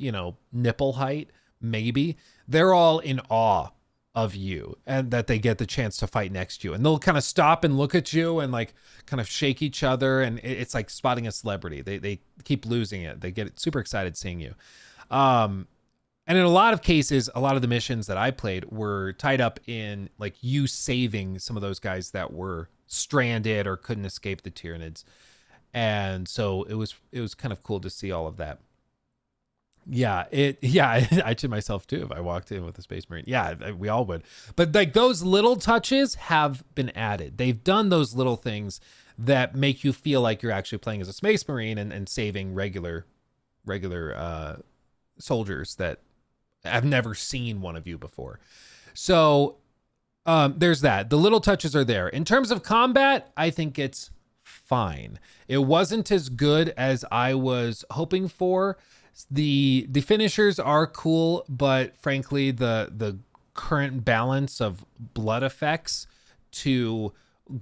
nipple height, maybe, they're all in awe of you and that they get the chance to fight next to you. And they'll kind of stop and look at you and like kind of shake each other. And it's like spotting a celebrity. They keep losing it. They get super excited seeing you. And in a lot of cases, a lot of the missions that I played were tied up in like you saving some of those guys that were stranded or couldn't escape the Tyranids. And so it was kind of cool to see all of that. Yeah, I to myself too if I walked in with a Space Marine. Yeah, we all would. But like those little touches have been added. They've done those little things that make you feel like you're actually playing as a Space Marine and saving regular soldiers that have never seen one of you before. So there's that. The little touches are there. In terms of combat, I think it's fine. It wasn't as good as I was hoping for. The finishers are cool, but frankly, the current balance of blood effects to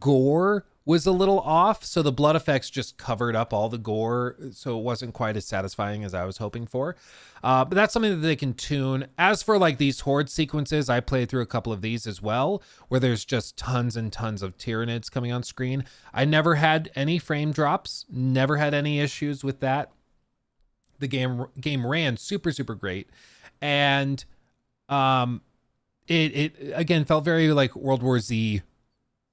gore was a little off. So the blood effects just covered up all the gore. So it wasn't quite as satisfying as I was hoping for. But that's something that they can tune. As for like these horde sequences, I played through a couple of these as well, where there's just tons and tons of Tyranids coming on screen. I never had any frame drops, never had any issues with that. The game ran super, super great. And it again felt very like World War Z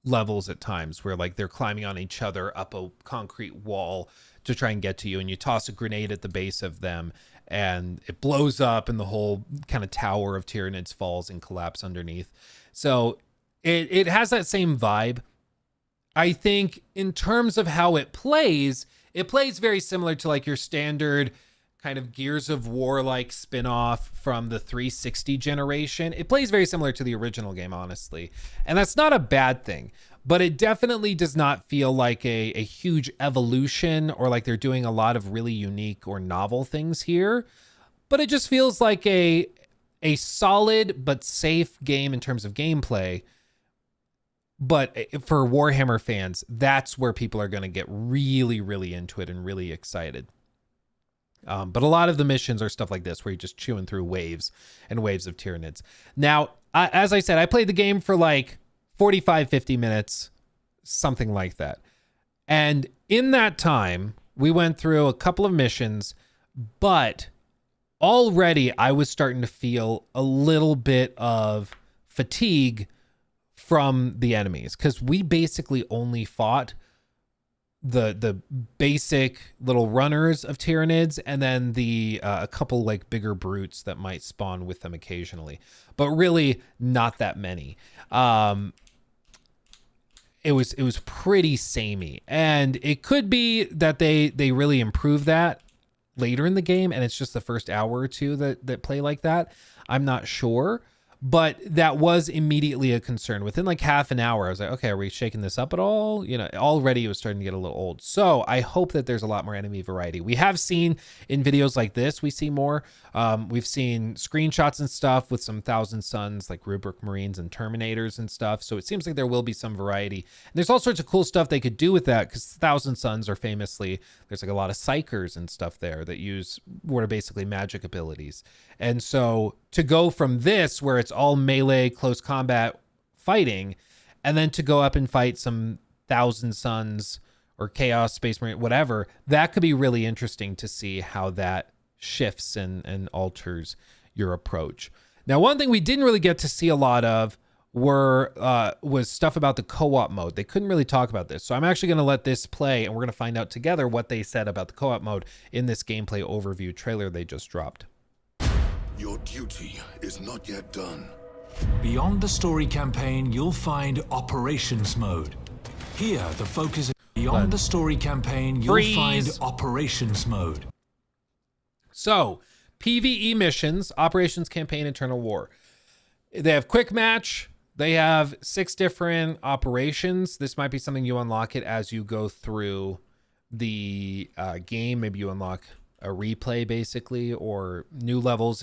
levels at times, where like they're climbing on each other up a concrete wall to try and get to you, and you toss a grenade at the base of them and it blows up and the whole kind of tower of Tyranids falls and collapse underneath. So it has that same vibe. I think in terms of how it plays very similar to like your standard kind of Gears of War like spin-off from the 360 generation. It plays very similar to the original game, honestly. And that's not a bad thing, but it definitely does not feel like a huge evolution or like they're doing a lot of really unique or novel things here. But it just feels like a solid but safe game in terms of gameplay. But for Warhammer fans, that's where people are going to get really, really into it and really excited. But a lot of the missions are stuff like this, where you're just chewing through waves and waves of Tyranids. Now, as I said, I played the game for like 45, 50 minutes, something like that. And in that time, we went through a couple of missions, but already I was starting to feel a little bit of fatigue from the enemies, because we basically only fought the basic little runners of Tyranids, and then the a couple like bigger brutes that might spawn with them occasionally, but really not that many. It was pretty samey, and it could be that they really improved that later in the game, and it's just the first hour or two that play like that. I'm not sure. But that was immediately a concern. Within like half an hour, I was like, okay, are we shaking this up at all? You know, already it was starting to get a little old. So I hope that there's a lot more enemy variety. We have seen in videos like this, we see more. We've seen screenshots and stuff with some Thousand Suns, like Rubric Marines and Terminators and stuff. So it seems like there will be some variety. And there's all sorts of cool stuff they could do with that, because Thousand Suns are famously, there's like a lot of psychers and stuff there that use what are basically magic abilities. And so to go from this, where it's all melee, close combat fighting, and then to go up and fight some Thousand Suns or Chaos Space Marine, whatever, that could be really interesting to see how that shifts and alters your approach. Now, one thing we didn't really get to see a lot of was stuff about the co-op mode. They couldn't really talk about this. So I'm actually going to let this play, and we're going to find out together what they said about the co-op mode in this gameplay overview trailer they just dropped. Your duty is not yet done. Beyond the story campaign, you'll find operations mode. Here, the focus is beyond the story campaign, you'll find operations mode. So, PvE missions, operations campaign, Eternal War. They have quick match. They have 6 different operations. This might be something you unlock it as you go through the game. Maybe you unlock a replay basically, or new levels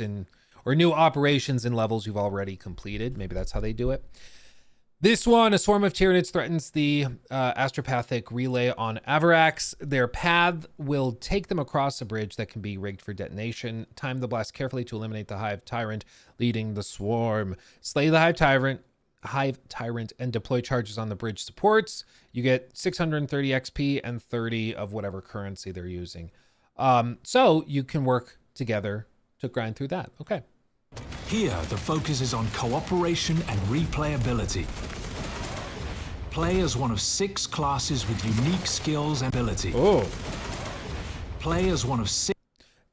or new operations in levels you've already completed. Maybe that's how they do it. This one, a swarm of Tyranids threatens the astropathic relay on Avarax. Their path will take them across a bridge that can be rigged for detonation. Time the blast carefully to eliminate the Hive Tyrant leading the swarm. Slay the Hive Tyrant and deploy charges on the bridge supports. You get 630 XP and 30 of whatever currency they're using. So you can work together to grind through that. Okay. Here, the focus is on cooperation and replayability. Play as one of 6 classes with unique skills and ability. Oh. Play as one of 6...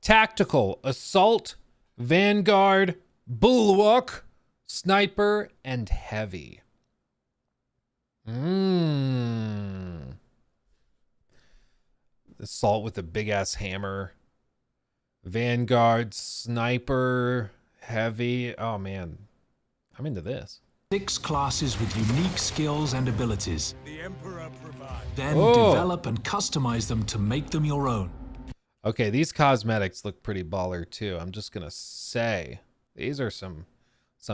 Tactical, Assault, Vanguard, Bulwark, Sniper, and Heavy. Assault with a big-ass hammer. Vanguard, Sniper, Heavy. Oh, man. I'm into this. 6 classes with unique skills and abilities. The Emperor provides. Then Oh. develop and customize them to make them your own. Okay, these cosmetics look pretty baller, too. I'm just going to say. These are some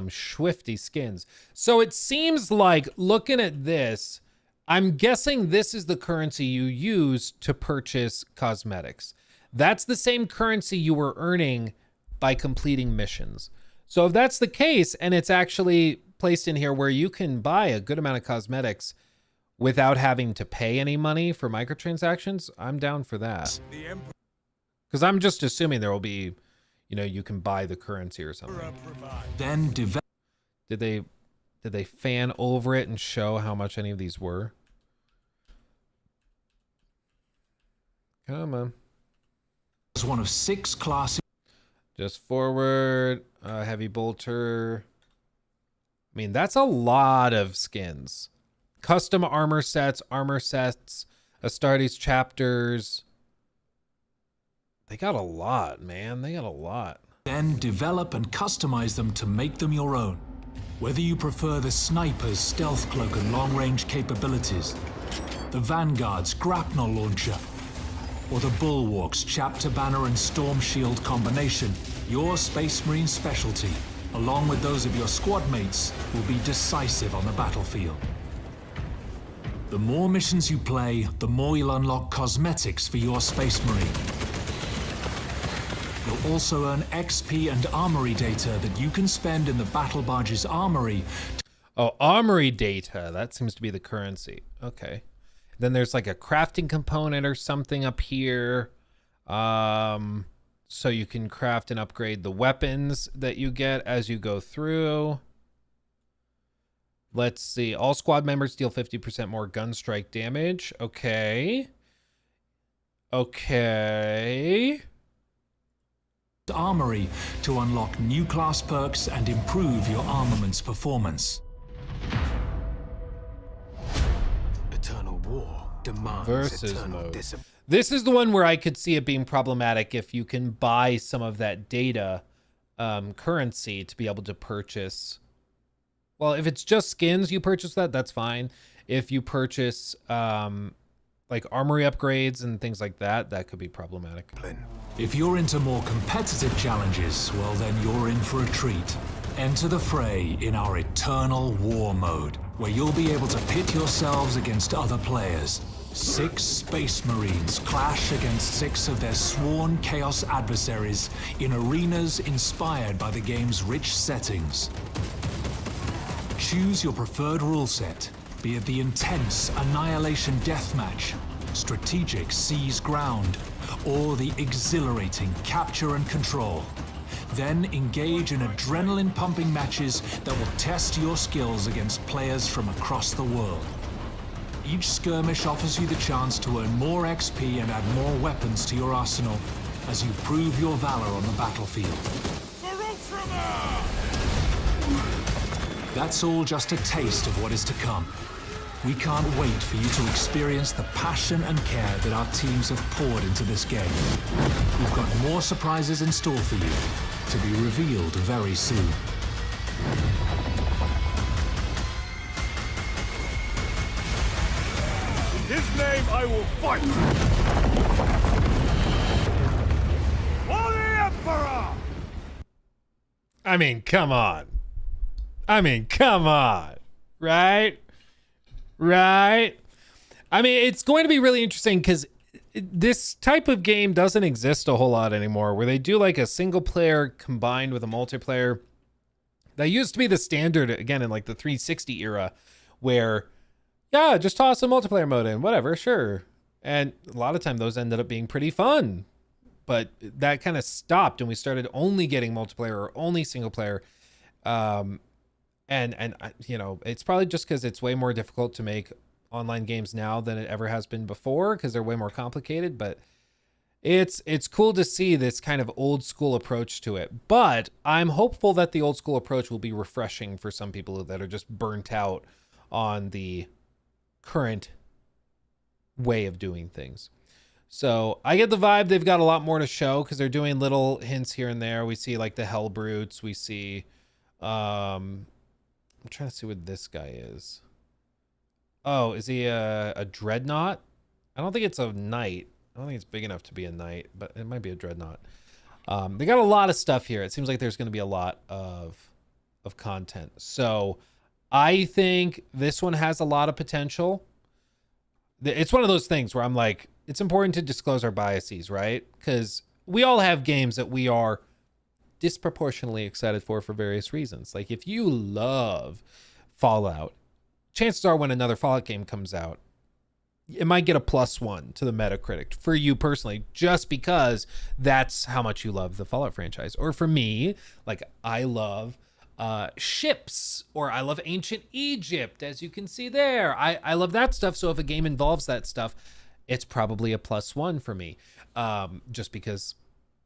swifty skins. So it seems like, looking at this, I'm guessing this is the currency you use to purchase cosmetics. That's the same currency you were earning by completing missions. So if that's the case, and it's actually placed in here where you can buy a good amount of cosmetics without having to pay any money for microtransactions, I'm down for that. Because I'm just assuming there will be, you know, you can buy the currency or something. Then develop. Did they fan over it and show how much any of these were? Come on. As one of 6 classes. Just forward, heavy bolter. I mean, that's a lot of skins. Custom armor sets, Astartes chapters. They got a lot, man. They got a lot. Then develop and customize them to make them your own. Whether you prefer the sniper's stealth cloak and long-range capabilities, the Vanguard's grapnel launcher, or the Bulwark's chapter banner and storm shield combination, your Space Marine specialty, along with those of your squad mates, will be decisive on the battlefield. The more missions you play, the more you'll unlock cosmetics for your Space Marine. You'll also earn XP and armory data that you can spend in the Battle Barge's armory. Oh, armory data. That seems to be the currency. Okay. Then there's like a crafting component or something up here. So you can craft and upgrade the weapons that you get as you go through. Let's see. All squad members deal 50% more gun strike damage. Okay. Okay. Armory to unlock new class perks and improve your armament's performance. Eternal war demands Versus eternal mode. discipline. This is the one where I could see it being problematic if you can buy some of that data currency to be able to purchase. Well, if it's just skins, you purchase that, that's fine. If you purchase like armory upgrades and things like that, that could be problematic. If you're into more competitive challenges, well then you're in for a treat. Enter the fray in our Eternal War mode, where you'll be able to pit yourselves against other players. 6 Space Marines clash against 6 of their sworn Chaos adversaries in arenas inspired by the game's rich settings. Choose your preferred rule set, be it the intense Annihilation Deathmatch, strategic Seize Ground, or the exhilarating Capture and Control. Then engage in adrenaline-pumping matches that will test your skills against players from across the world. Each skirmish offers you the chance to earn more XP and add more weapons to your arsenal as you prove your valor on the battlefield. That's all just a taste of what is to come. We can't wait for you to experience the passion and care that our teams have poured into this game. We've got more surprises in store for you, to be revealed very soon. In his name I will fight! For the Emperor! I mean, come on. Right? Right? I mean, it's going to be really interesting because this type of game doesn't exist a whole lot anymore, where they do like a single player combined with a multiplayer. That used to be the standard, again, in like the 360 era, where, yeah, just toss a multiplayer mode in, whatever, sure. And a lot of time those ended up being pretty fun. But that kind of stopped, and we started only getting multiplayer or only single player. And you know, it's probably just because it's way more difficult to make online games now than it ever has been before, because they're way more complicated. But it's cool to see this kind of old school approach to it. But I'm hopeful that the old school approach will be refreshing for some people that are just burnt out on the current way of doing things. So I get the vibe they've got a lot more to show, because they're doing little hints here and there. We see like the Hell Brutes. We see I'm trying to see what this guy is. Oh, is he a dreadnought? I don't think it's a knight. I don't think it's big enough to be a knight, but it might be a dreadnought. They got a lot of stuff here. It seems like there's going to be a lot of content. So I think this one has a lot of potential. It's one of those things where I'm like, it's important to disclose our biases, right? Because we all have games that we are disproportionately excited for various reasons. Like if you love Fallout, chances are when another Fallout game comes out, it might get a +1 to the Metacritic for you personally, just because that's how much you love the Fallout franchise. Or for me, like I love ships, or I love ancient Egypt, as you can see there. I love that stuff. So if a game involves that stuff, it's probably a +1 for me, just because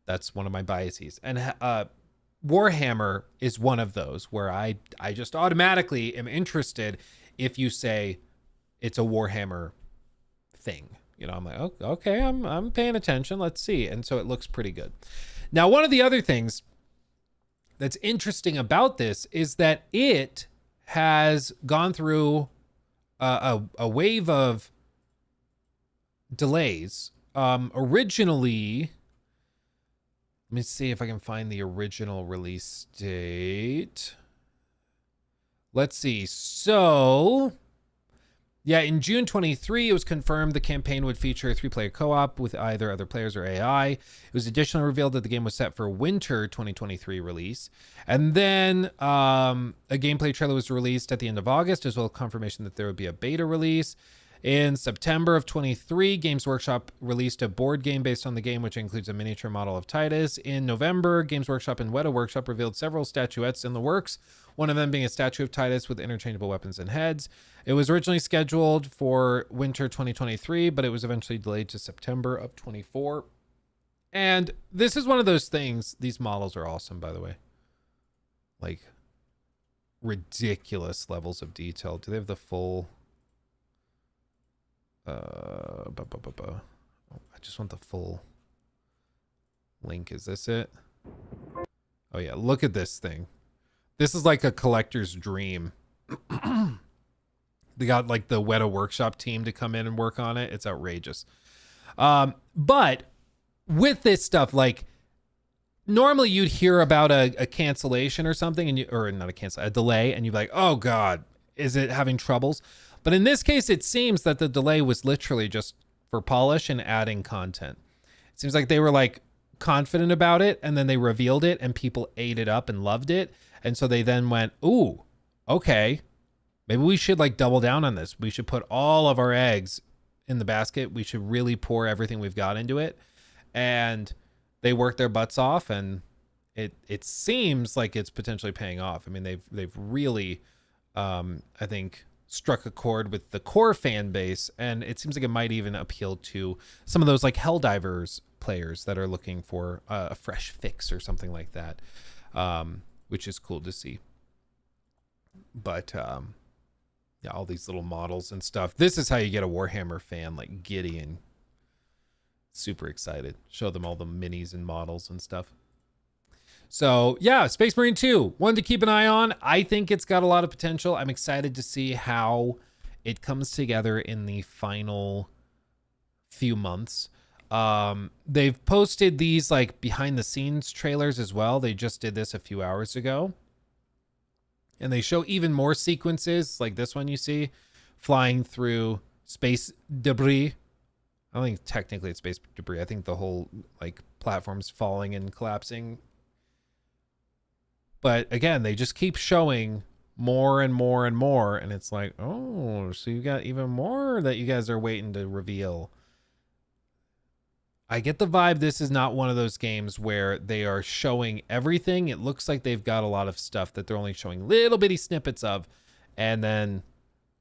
That's one of my biases. And Warhammer is one of those where I just automatically am interested if you say it's a Warhammer thing. You know, I'm like, oh, okay, I'm paying attention. Let's see. And so it looks pretty good. Now, one of the other things that's interesting about this is that it has gone through a wave of delays. Originally, let me see if I can find the original release date. Let's see. So, yeah, in June 23, it was confirmed the campaign would feature a 3-player co-op with either other players or AI. It was additionally revealed that the game was set for winter 2023 release. And then a gameplay trailer was released at the end of August, as well as confirmation that there would be a beta release. In September of 23, Games Workshop released a board game based on the game, which includes a miniature model of Titus. In November, Games Workshop and Weta Workshop revealed several statuettes in the works, one of them being a statue of Titus with interchangeable weapons and heads. It was originally scheduled for winter 2023, but it was eventually delayed to September of 24. And this is one of those things. These models are awesome, by the way. Like, ridiculous levels of detail. Do they have the full... I just want the full link. Is this it? Oh yeah, look at this thing. This is like a collector's dream. They got like the Weta Workshop team to come in and work on it. It's outrageous. But with this stuff, like normally you'd hear about a cancellation or something, and a delay, and you'd be like, oh God, is it having troubles? But in this case, it seems that the delay was literally just for polish and adding content. It seems like they were like confident about it, and then they revealed it and people ate it up and loved it. And so they then went, ooh, okay, maybe we should like double down on this. We should put all of our eggs in the basket. We should really pour everything we've got into it. And they worked their butts off, and it seems like it's potentially paying off. I mean, they've really, I think, struck a chord with the core fan base, and it seems like it might even appeal to some of those like Helldivers players that are looking for a fresh fix or something like that, which is cool to see. But yeah, all these little models and stuff. This is how you get a Warhammer fan like Gideon. Super excited. Show them all the minis and models and stuff. So yeah, Space Marine 2, one to keep an eye on. I think it's got a lot of potential. I'm excited to see how it comes together in the final few months. They've posted these like behind the scenes trailers as well. They just did this a few hours ago. And they show even more sequences like this one you see, flying through space debris. I don't think technically it's space debris. I think the whole like platform's falling and collapsing. But again, they just keep showing more and more and more. And it's like, oh, so you got even more that you guys are waiting to reveal. I get the vibe this is not one of those games where they are showing everything. It looks like they've got a lot of stuff that they're only showing little bitty snippets of. And then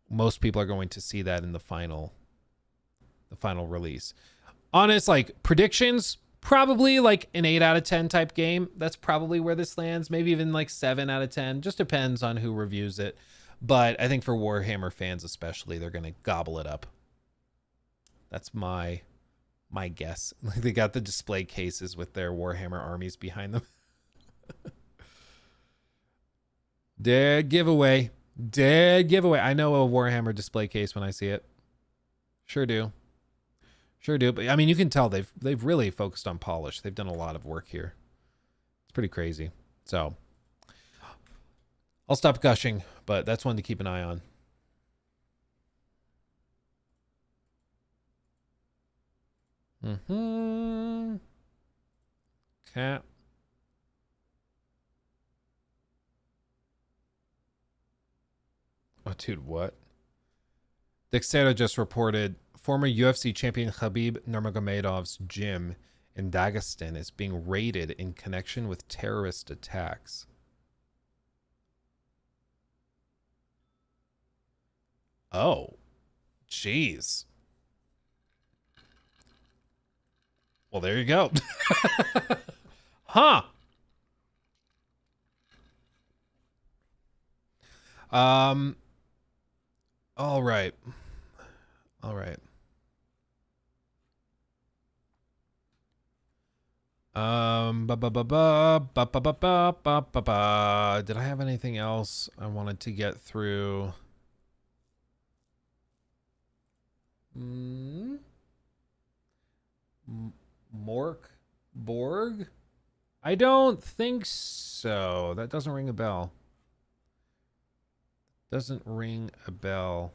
most people are going to see that in the final release. Honest, like predictions, probably like an 8 out of 10 type game. That's probably where this lands. Maybe even like 7 out of 10. Just depends on who reviews it. But I think for Warhammer fans especially, they're going to gobble it up. That's my guess. They got the display cases with their Warhammer armies behind them. Dead giveaway. Dead giveaway. I know a Warhammer display case when I see it. Sure do. Sure do. But I mean, you can tell they've really focused on polish. They've done a lot of work here. It's pretty crazy. So I'll stop gushing, but that's one to keep an eye on. Cat. Oh, dude, what? Dexter just reported former UFC champion Khabib Nurmagomedov's gym in Dagestan is being raided in connection with terrorist attacks. Oh, jeez. Well, there you go. Huh. All right. All right. Did I have anything else I wanted to get through? Borg? I don't think so. That doesn't ring a bell. Doesn't ring a bell.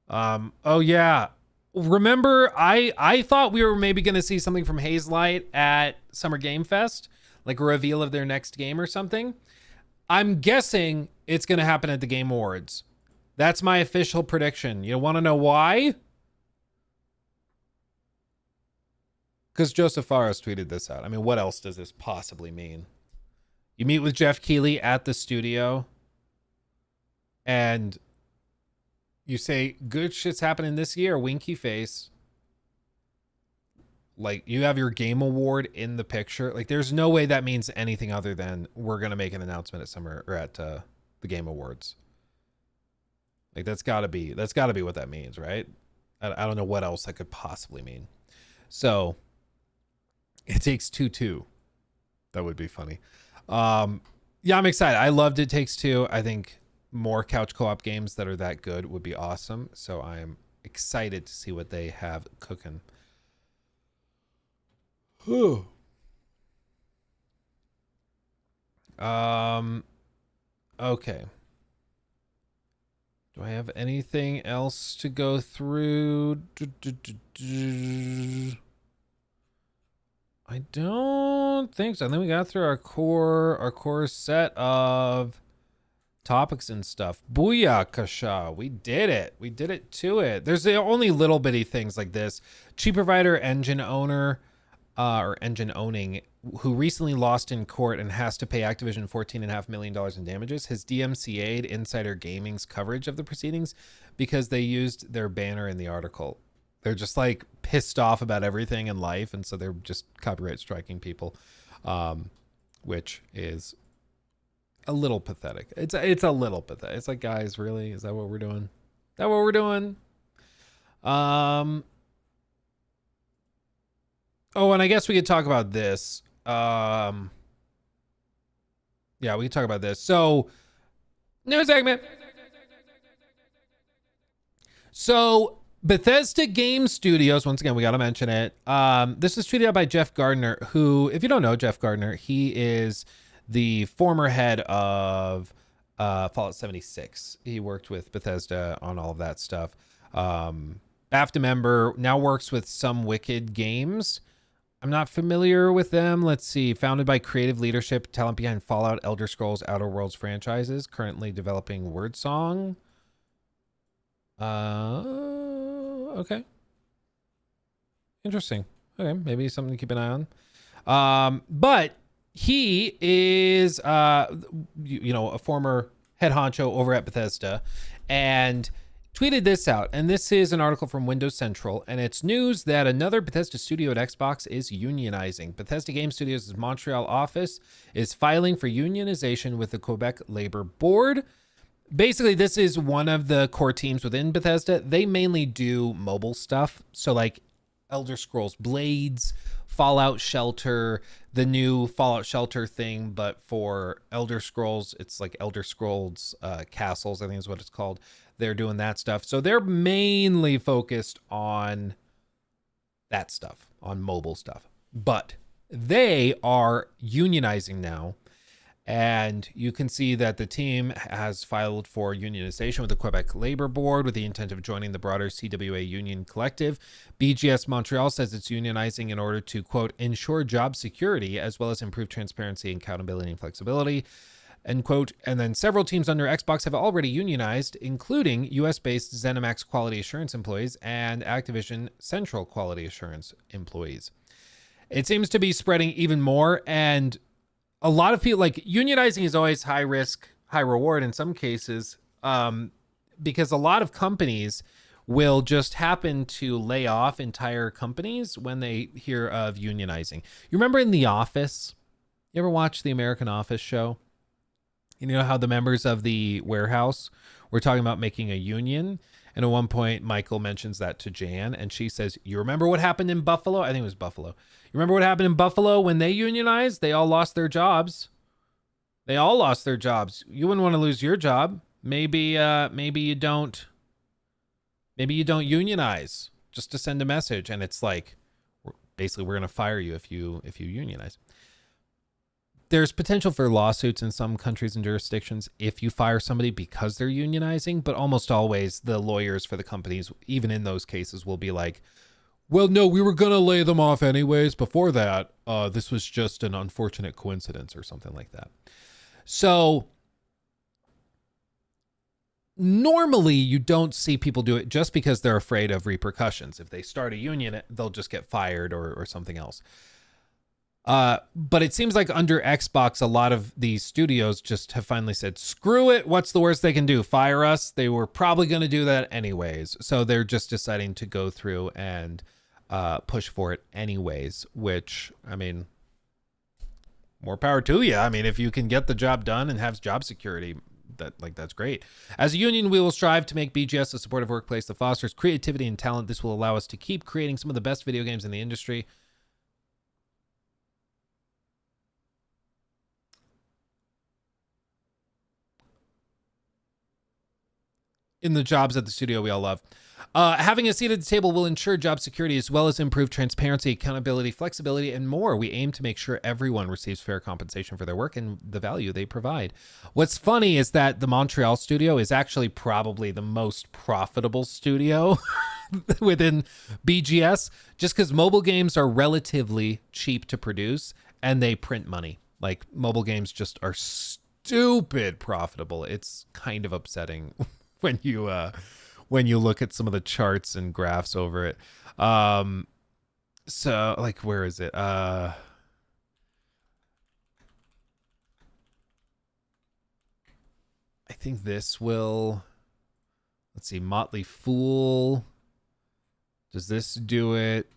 Oh yeah. Remember, I thought we were maybe going to see something from Hazelight at Summer Game Fest, like a reveal of their next game or something. I'm guessing it's going to happen at the Game Awards. That's my official prediction. You want to know why? Because Joseph Fares tweeted this out. I mean, what else does this possibly mean? You meet with Jeff Keighley at the studio, and you say, good shit's happening this year, winky face. Like, you have your game award in the picture. Like, there's no way that means anything other than we're going to make an announcement at summer or at the Game Awards. Like, that's got to be what that means, right? I don't know what else that could possibly mean. So, It Takes Two too. That would be funny. Yeah, I'm excited. I loved It Takes Two. I think more couch co-op games that are that good would be awesome. So I am excited to see what they have cooking. Whew. Okay. Do I have anything else to go through? I don't think so. I think we got through our core set of topics and stuff. Booyakasha. We did it. We did it to it. There's only little bitty things like this. Cheap provider engine owner or engine owning who recently lost in court and has to pay Activision $14.5 million in damages has DMCA'd Insider Gaming's coverage of the proceedings because they used their banner in the article. They're just like pissed off about everything in life, and so they're just copyright striking people, which is a little pathetic. It's a little pathetic. It's like, guys, really? Is that what we're doing? Is that what we're doing? Oh, and I guess we could talk about this. Yeah, we could talk about this. So, new segment. So, Bethesda Game Studios, once again, we got to mention it. This is tweeted out by Jeff Gardner, who, if you don't know Jeff Gardner, he is the former head of Fallout 76. He worked with Bethesda on all of that stuff. BAFTA member, now works with Some Wicked Games. I'm not familiar with them. Let's see. Founded by creative leadership, talent behind Fallout, Elder Scrolls, Outer Worlds franchises. Currently developing Wordsong. Okay. Interesting. Okay, maybe something to keep an eye on. But he is, you know, a former head honcho over at Bethesda, and tweeted this out. And this is an article from Windows Central, and it's news that another Bethesda studio at Xbox is unionizing. Bethesda Game Studios' Montreal office is filing for unionization with the Quebec Labor Board. Basically, this is one of the core teams within Bethesda. They mainly do mobile stuff. So like Elder Scrolls Blades, Fallout Shelter, the new Fallout Shelter thing, but for Elder Scrolls, it's like Elder Scrolls Castles, I think is what it's called. They're doing that stuff. So they're mainly focused on that stuff, on mobile stuff. But they are unionizing now. And you can see that the team has filed for unionization with the Quebec Labor Board with the intent of joining the broader CWA union collective. BGS Montreal says it's unionizing in order to, quote, ensure job security as well as improve transparency, accountability, and flexibility, end quote. And then several teams under Xbox have already unionized, including US-based ZeniMax Quality Assurance employees and Activision Central Quality Assurance employees. It seems to be spreading even more, and a lot of people, like, unionizing is always high risk, high reward in some cases, because a lot of companies will just happen to lay off entire companies when they hear of unionizing. You remember in The Office? You ever watch the American Office show? You know how the members of the warehouse were talking about making a union? And at one point, Michael mentions that to Jan, and she says, you remember what happened in Buffalo? I think it was Buffalo. You remember what happened in Buffalo when they unionized? They all lost their jobs. They all lost their jobs. You wouldn't want to lose your job. Maybe you don't unionize just to send a message. And it's like, basically, we're going to fire you if you unionize. There's potential for lawsuits in some countries and jurisdictions if you fire somebody because they're unionizing, but almost always the lawyers for the companies, even in those cases, will be like, well, no, we were going to lay them off anyways. Before that, this was just an unfortunate coincidence or something like that. So normally you don't see people do it just because they're afraid of repercussions. If they start a union, they'll just get fired or something else. But it seems like under Xbox, a lot of these studios just have finally said, screw it. What's the worst they can do? Fire us. They were probably going to do that anyways. So they're just deciding to go through and push for it anyways, which, I mean, more power to you. I mean, if you can get the job done and have job security, that's great. As a union, we will strive to make BGS a supportive workplace that fosters creativity and talent. This will allow us to keep creating some of the best video games in the industry. In the jobs at the studio we all love. Having a seat at the table will ensure job security as well as improve transparency, accountability, flexibility, and more. We aim to make sure everyone receives fair compensation for their work and the value they provide. What's funny is that the Montreal studio is actually probably the most profitable studio within BGS, just because mobile games are relatively cheap to produce and they print money. Like, mobile games just are stupid profitable. It's kind of upsetting when you look at some of the charts and graphs over it. So, like, where is it? I think this will, let's see, Motley Fool. Does this do it?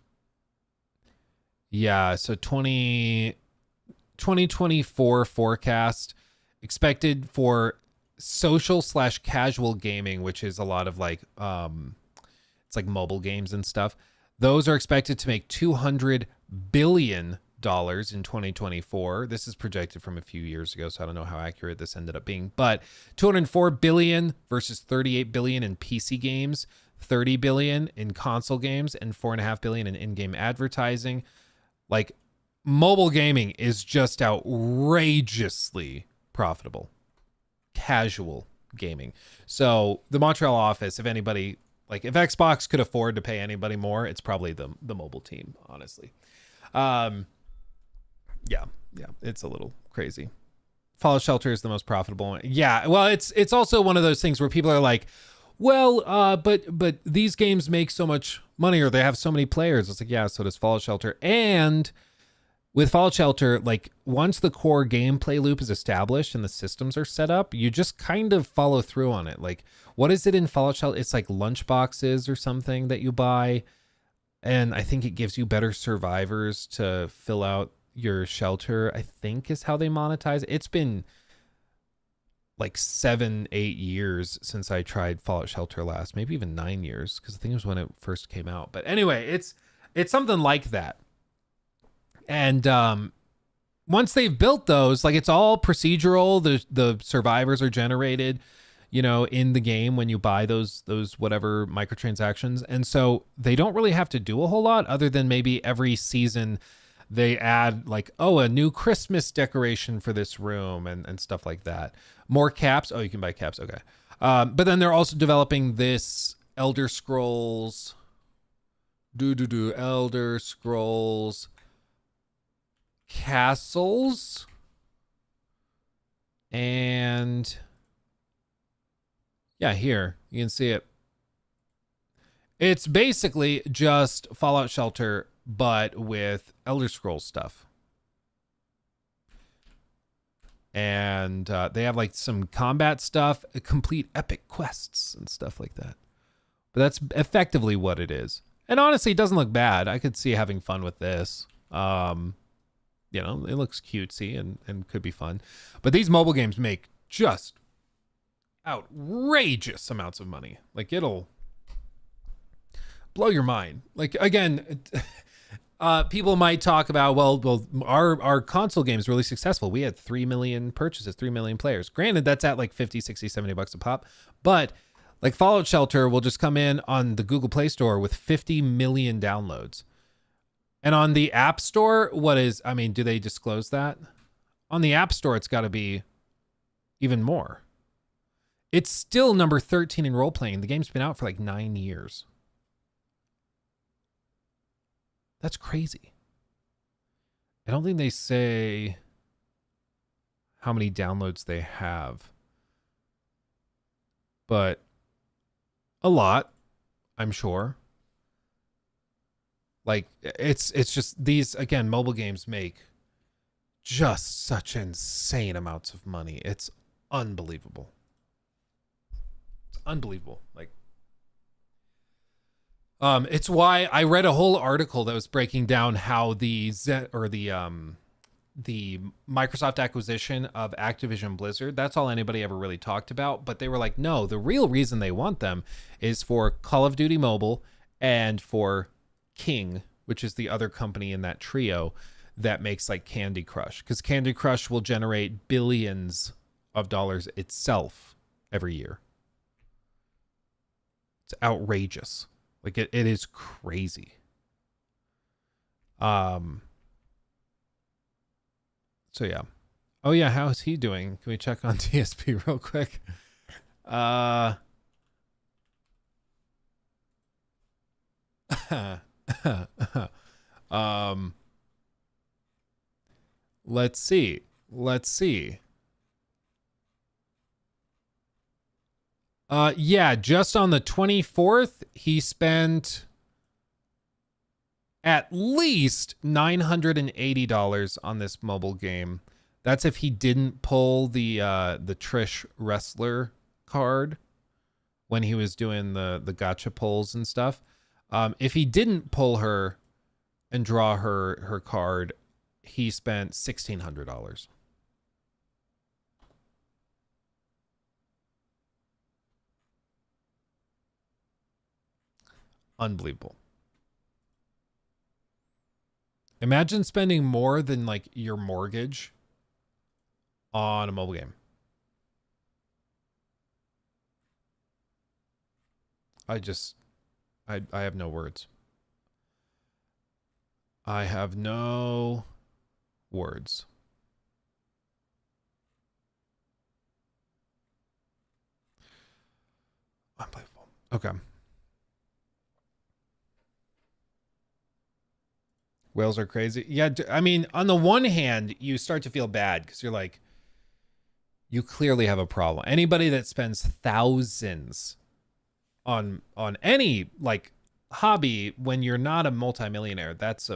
Yeah, so 2024 forecast expected for social/casual gaming, which is a lot of like it's like mobile games and stuff. Those are expected to make $200 billion in 2024. This is projected from a few years ago, so I don't know how accurate this ended up being, but $204 billion versus $38 billion in PC games, $30 billion in console games, and $4.5 billion in in-game advertising. Like, mobile gaming is just outrageously profitable. Casual gaming. So the Montreal office, if anybody, like, if Xbox could afford to pay anybody more, it's probably the mobile team, honestly. Yeah, it's a little crazy. Fallout Shelter is the most profitable one. Yeah, well, it's also one of those things where people are like, well, but these games make so much money, or they have so many players. It's like, yeah, so does Fallout Shelter. And with Fallout Shelter, like, once the core gameplay loop is established and the systems are set up, you just kind of follow through on it. Like, what is it in Fallout Shelter? It's like lunch boxes or something that you buy. And I think it gives you better survivors to fill out your shelter, I think is how they monetize it. It's been like 7-8 years since I tried Fallout Shelter last, maybe even 9 years, because I think it was when it first came out. But anyway, it's something like that. And once they've built those, like, it's all procedural. The survivors are generated, you know, in the game when you buy those whatever microtransactions. And so they don't really have to do a whole lot other than maybe every season they add, like, oh, a new Christmas decoration for this room and stuff like that. More caps. Oh, you can buy caps. Okay. But then they're also developing this Elder Scrolls. Elder Scrolls Castles, and yeah, here you can see it. It's basically just Fallout Shelter, but with Elder Scrolls stuff. And they have like some combat stuff, complete epic quests and stuff like that. But that's effectively what it is. And honestly, it doesn't look bad. I could see having fun with this. You know, it looks cutesy and could be fun. But these mobile games make just outrageous amounts of money. Like, it'll blow your mind. Like, again, people might talk about, well, our console game is really successful. We had 3 million purchases, 3 million players. Granted, that's at like 50, 60, 70 bucks a pop. But like Fallout Shelter will just come in on the Google Play Store with 50 million downloads. And on the App Store, do they disclose that? On the App Store, it's got to be even more. It's still number 13 in role-playing. The game's been out for like 9 years. That's crazy. I don't think they say how many downloads they have. But a lot, I'm sure. Like, it's just these, again, mobile games make just such insane amounts of money. It's unbelievable. It's unbelievable. Like, it's why I read a whole article that was breaking down how the Microsoft acquisition of Activision Blizzard, that's all anybody ever really talked about. But they were like, no, the real reason they want them is for Call of Duty Mobile and for King, which is the other company in that trio that makes like Candy Crush, because Candy Crush will generate billions of dollars itself every year. It's outrageous. Like, it is crazy. So yeah. Oh yeah, how is he doing? Can we check on TSP real quick? Let's see. Yeah, just on the 24th, he spent at least $980 on this mobile game. That's if he didn't pull the Trish Wrestler card when he was doing the gacha pulls and stuff. If he didn't pull her and draw her card, he spent $1,600. Unbelievable. Imagine spending more than like your mortgage on a mobile game. I have no words. I have no words. Unbelievable. Okay. Whales are crazy. Yeah, I mean, on the one hand, you start to feel bad because you're like, you clearly have a problem. Anybody that spends thousands on any like hobby when you're not a multimillionaire, that's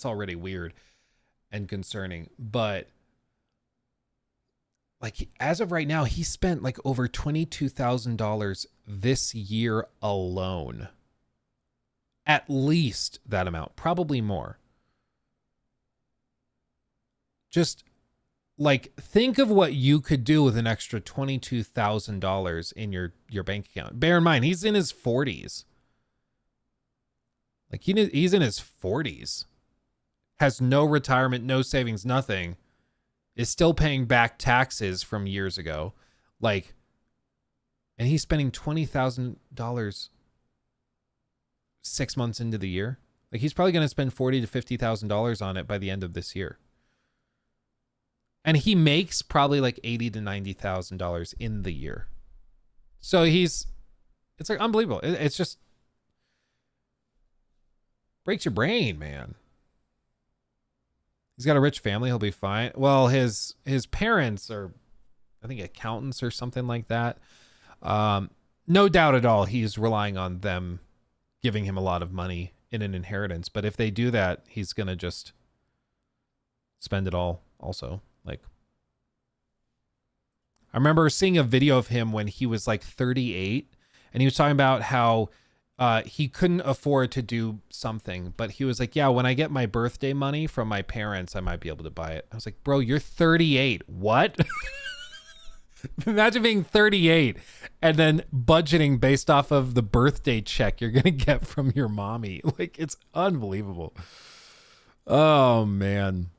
already weird and concerning. But like, as of right now, he spent like over $22,000 this year alone. At least that amount, probably more. Just like, think of what you could do with an extra $22,000 in your bank account. Bear in mind, he's in his 40s. Like, he's in his 40s. Has no retirement, no savings, nothing. Is still paying back taxes from years ago. Like, and he's spending $20,000 6 months into the year. Like, he's probably going to spend $40,000 to $50,000 on it by the end of this year. And he makes probably like $80,000 to $90,000 in the year. So it's like unbelievable. It's just breaks your brain, man. He's got a rich family. He'll be fine. Well, his parents are, I think, accountants or something like that. No doubt at all, he's relying on them giving him a lot of money in an inheritance. But if they do that, he's going to just spend it all also. Like, I remember seeing a video of him when he was like 38, and he was talking about how he couldn't afford to do something, but he was like, yeah, when I get my birthday money from my parents, I might be able to buy it. I was like, bro, you're 38. What? Imagine being 38 and then budgeting based off of the birthday check you're going to get from your mommy. Like, it's unbelievable. Oh, man.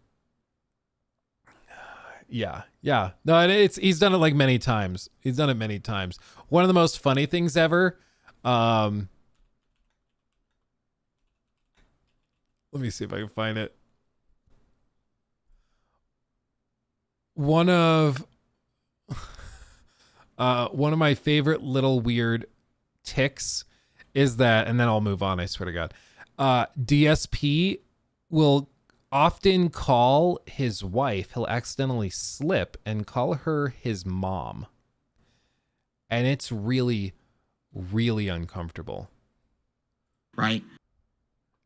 Yeah. No, and he's done it like many times. He's done it many times. One of the most funny things ever. Let me see if I can find it. One of my favorite little weird ticks is that, and then I'll move on, I swear to God. DSP will often call his wife. He'll accidentally slip and call her his mom. And it's really, really uncomfortable. Right?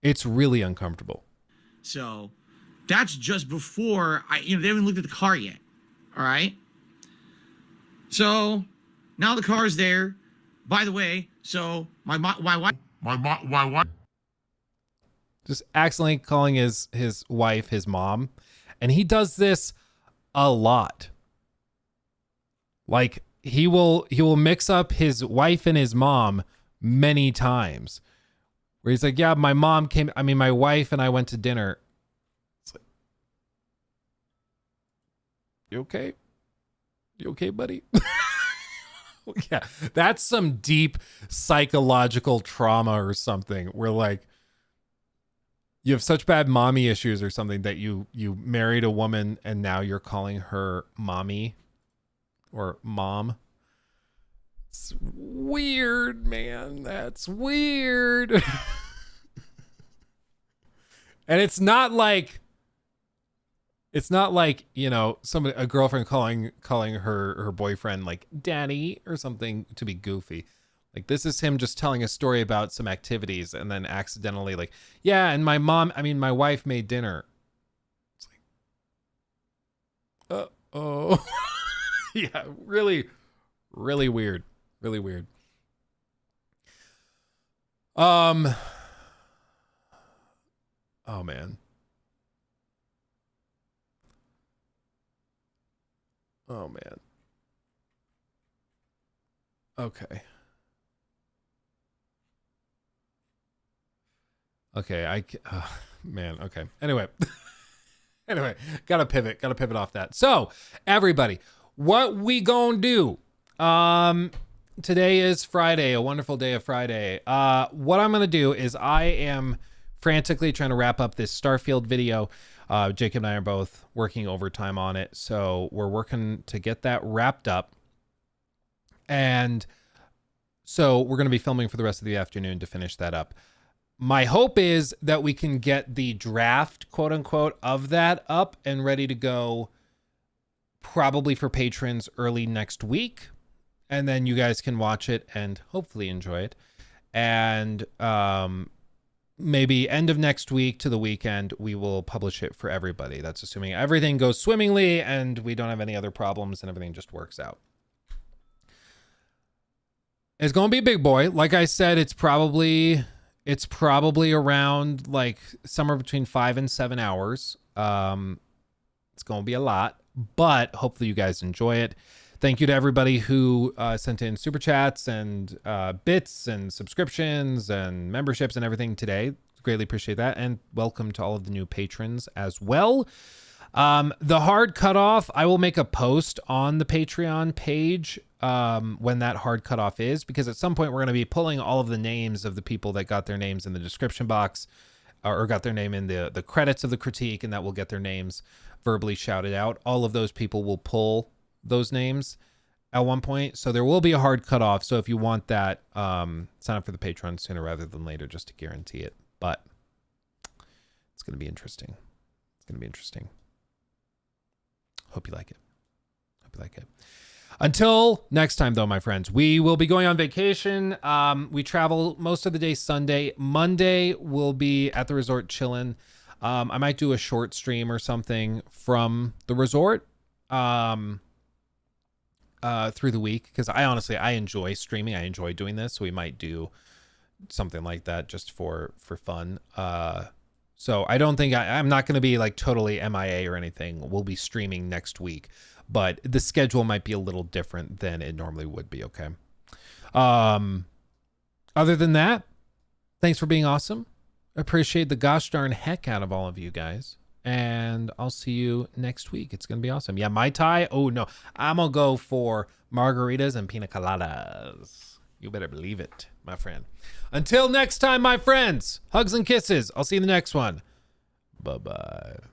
It's really uncomfortable. So that's just before they haven't looked at the car yet. All right. So now the car's there. By the way, so my wife. Just accidentally calling his wife his mom. And he does this a lot. Like he will mix up his wife and his mom many times. Where he's like, yeah, my wife and I went to dinner. It's like, you okay? You okay, buddy? Yeah, that's some deep psychological trauma or something where like you have such bad mommy issues or something that you married a woman and now you're calling her mommy or mom. It's weird, man. That's weird. And it's not like, a girlfriend calling her boyfriend like daddy or something to be goofy. Like this is him just telling a story about some activities and then accidentally like, yeah, and my wife made dinner. It's like, oh. Yeah, really, really weird. Really weird. Oh man. Oh man. Okay. Man. Okay. Anyway, gotta pivot off that. So everybody, what we gonna do? Today is Friday, a wonderful day of Friday. What I'm gonna do is I am frantically trying to wrap up this Starfield video. Jacob and I are both working overtime on it, so we're working to get that wrapped up. And so we're going to be filming for the rest of the afternoon to finish that up. My hope is that we can get the draft, quote unquote, of that up and ready to go probably for patrons early next week. And then you guys can watch it and hopefully enjoy it. And maybe end of next week to the weekend, we will publish it for everybody. That's assuming everything goes swimmingly and we don't have any other problems and everything just works out. It's going to be a big boy. Like I said, it's probably around like somewhere between 5 and 7 hours. It's going to be a lot, but hopefully you guys enjoy it. Thank you to everybody who sent in super chats and bits and subscriptions and memberships and everything today. Greatly appreciate that. And welcome to all of the new patrons as well. The hard cutoff, I will make a post on the Patreon page when that hard cutoff is, because at some point we're going to be pulling all of the names of the people that got their names in the description box or got their name in the credits of the critique, and that will get their names verbally shouted out. All of those people will pull those names at one point, so there will be a hard cutoff. So if you want that, sign up for the Patreon sooner rather than later, just to guarantee it. But it's going to be interesting. Hope you like it. Until next time, though, my friends, we will be going on vacation. We travel most of the day Sunday. Monday, we'll be at the resort chilling. I might do a short stream or something from the resort through the week, because I enjoy streaming. I enjoy doing this. So we might do something like that just for fun. So I don't think I'm not going to be like totally MIA or anything. We'll be streaming next week, but the schedule might be a little different than it normally would be. Okay. Other than that, thanks for being awesome. Appreciate the gosh darn heck out of all of you guys. And I'll see you next week. It's going to be awesome. Yeah, Mai Tai. Oh, no. I'm going to go for margaritas and pina coladas. You better believe it, my friend. Until next time, my friends. Hugs and kisses. I'll see you in the next one. Bye-bye.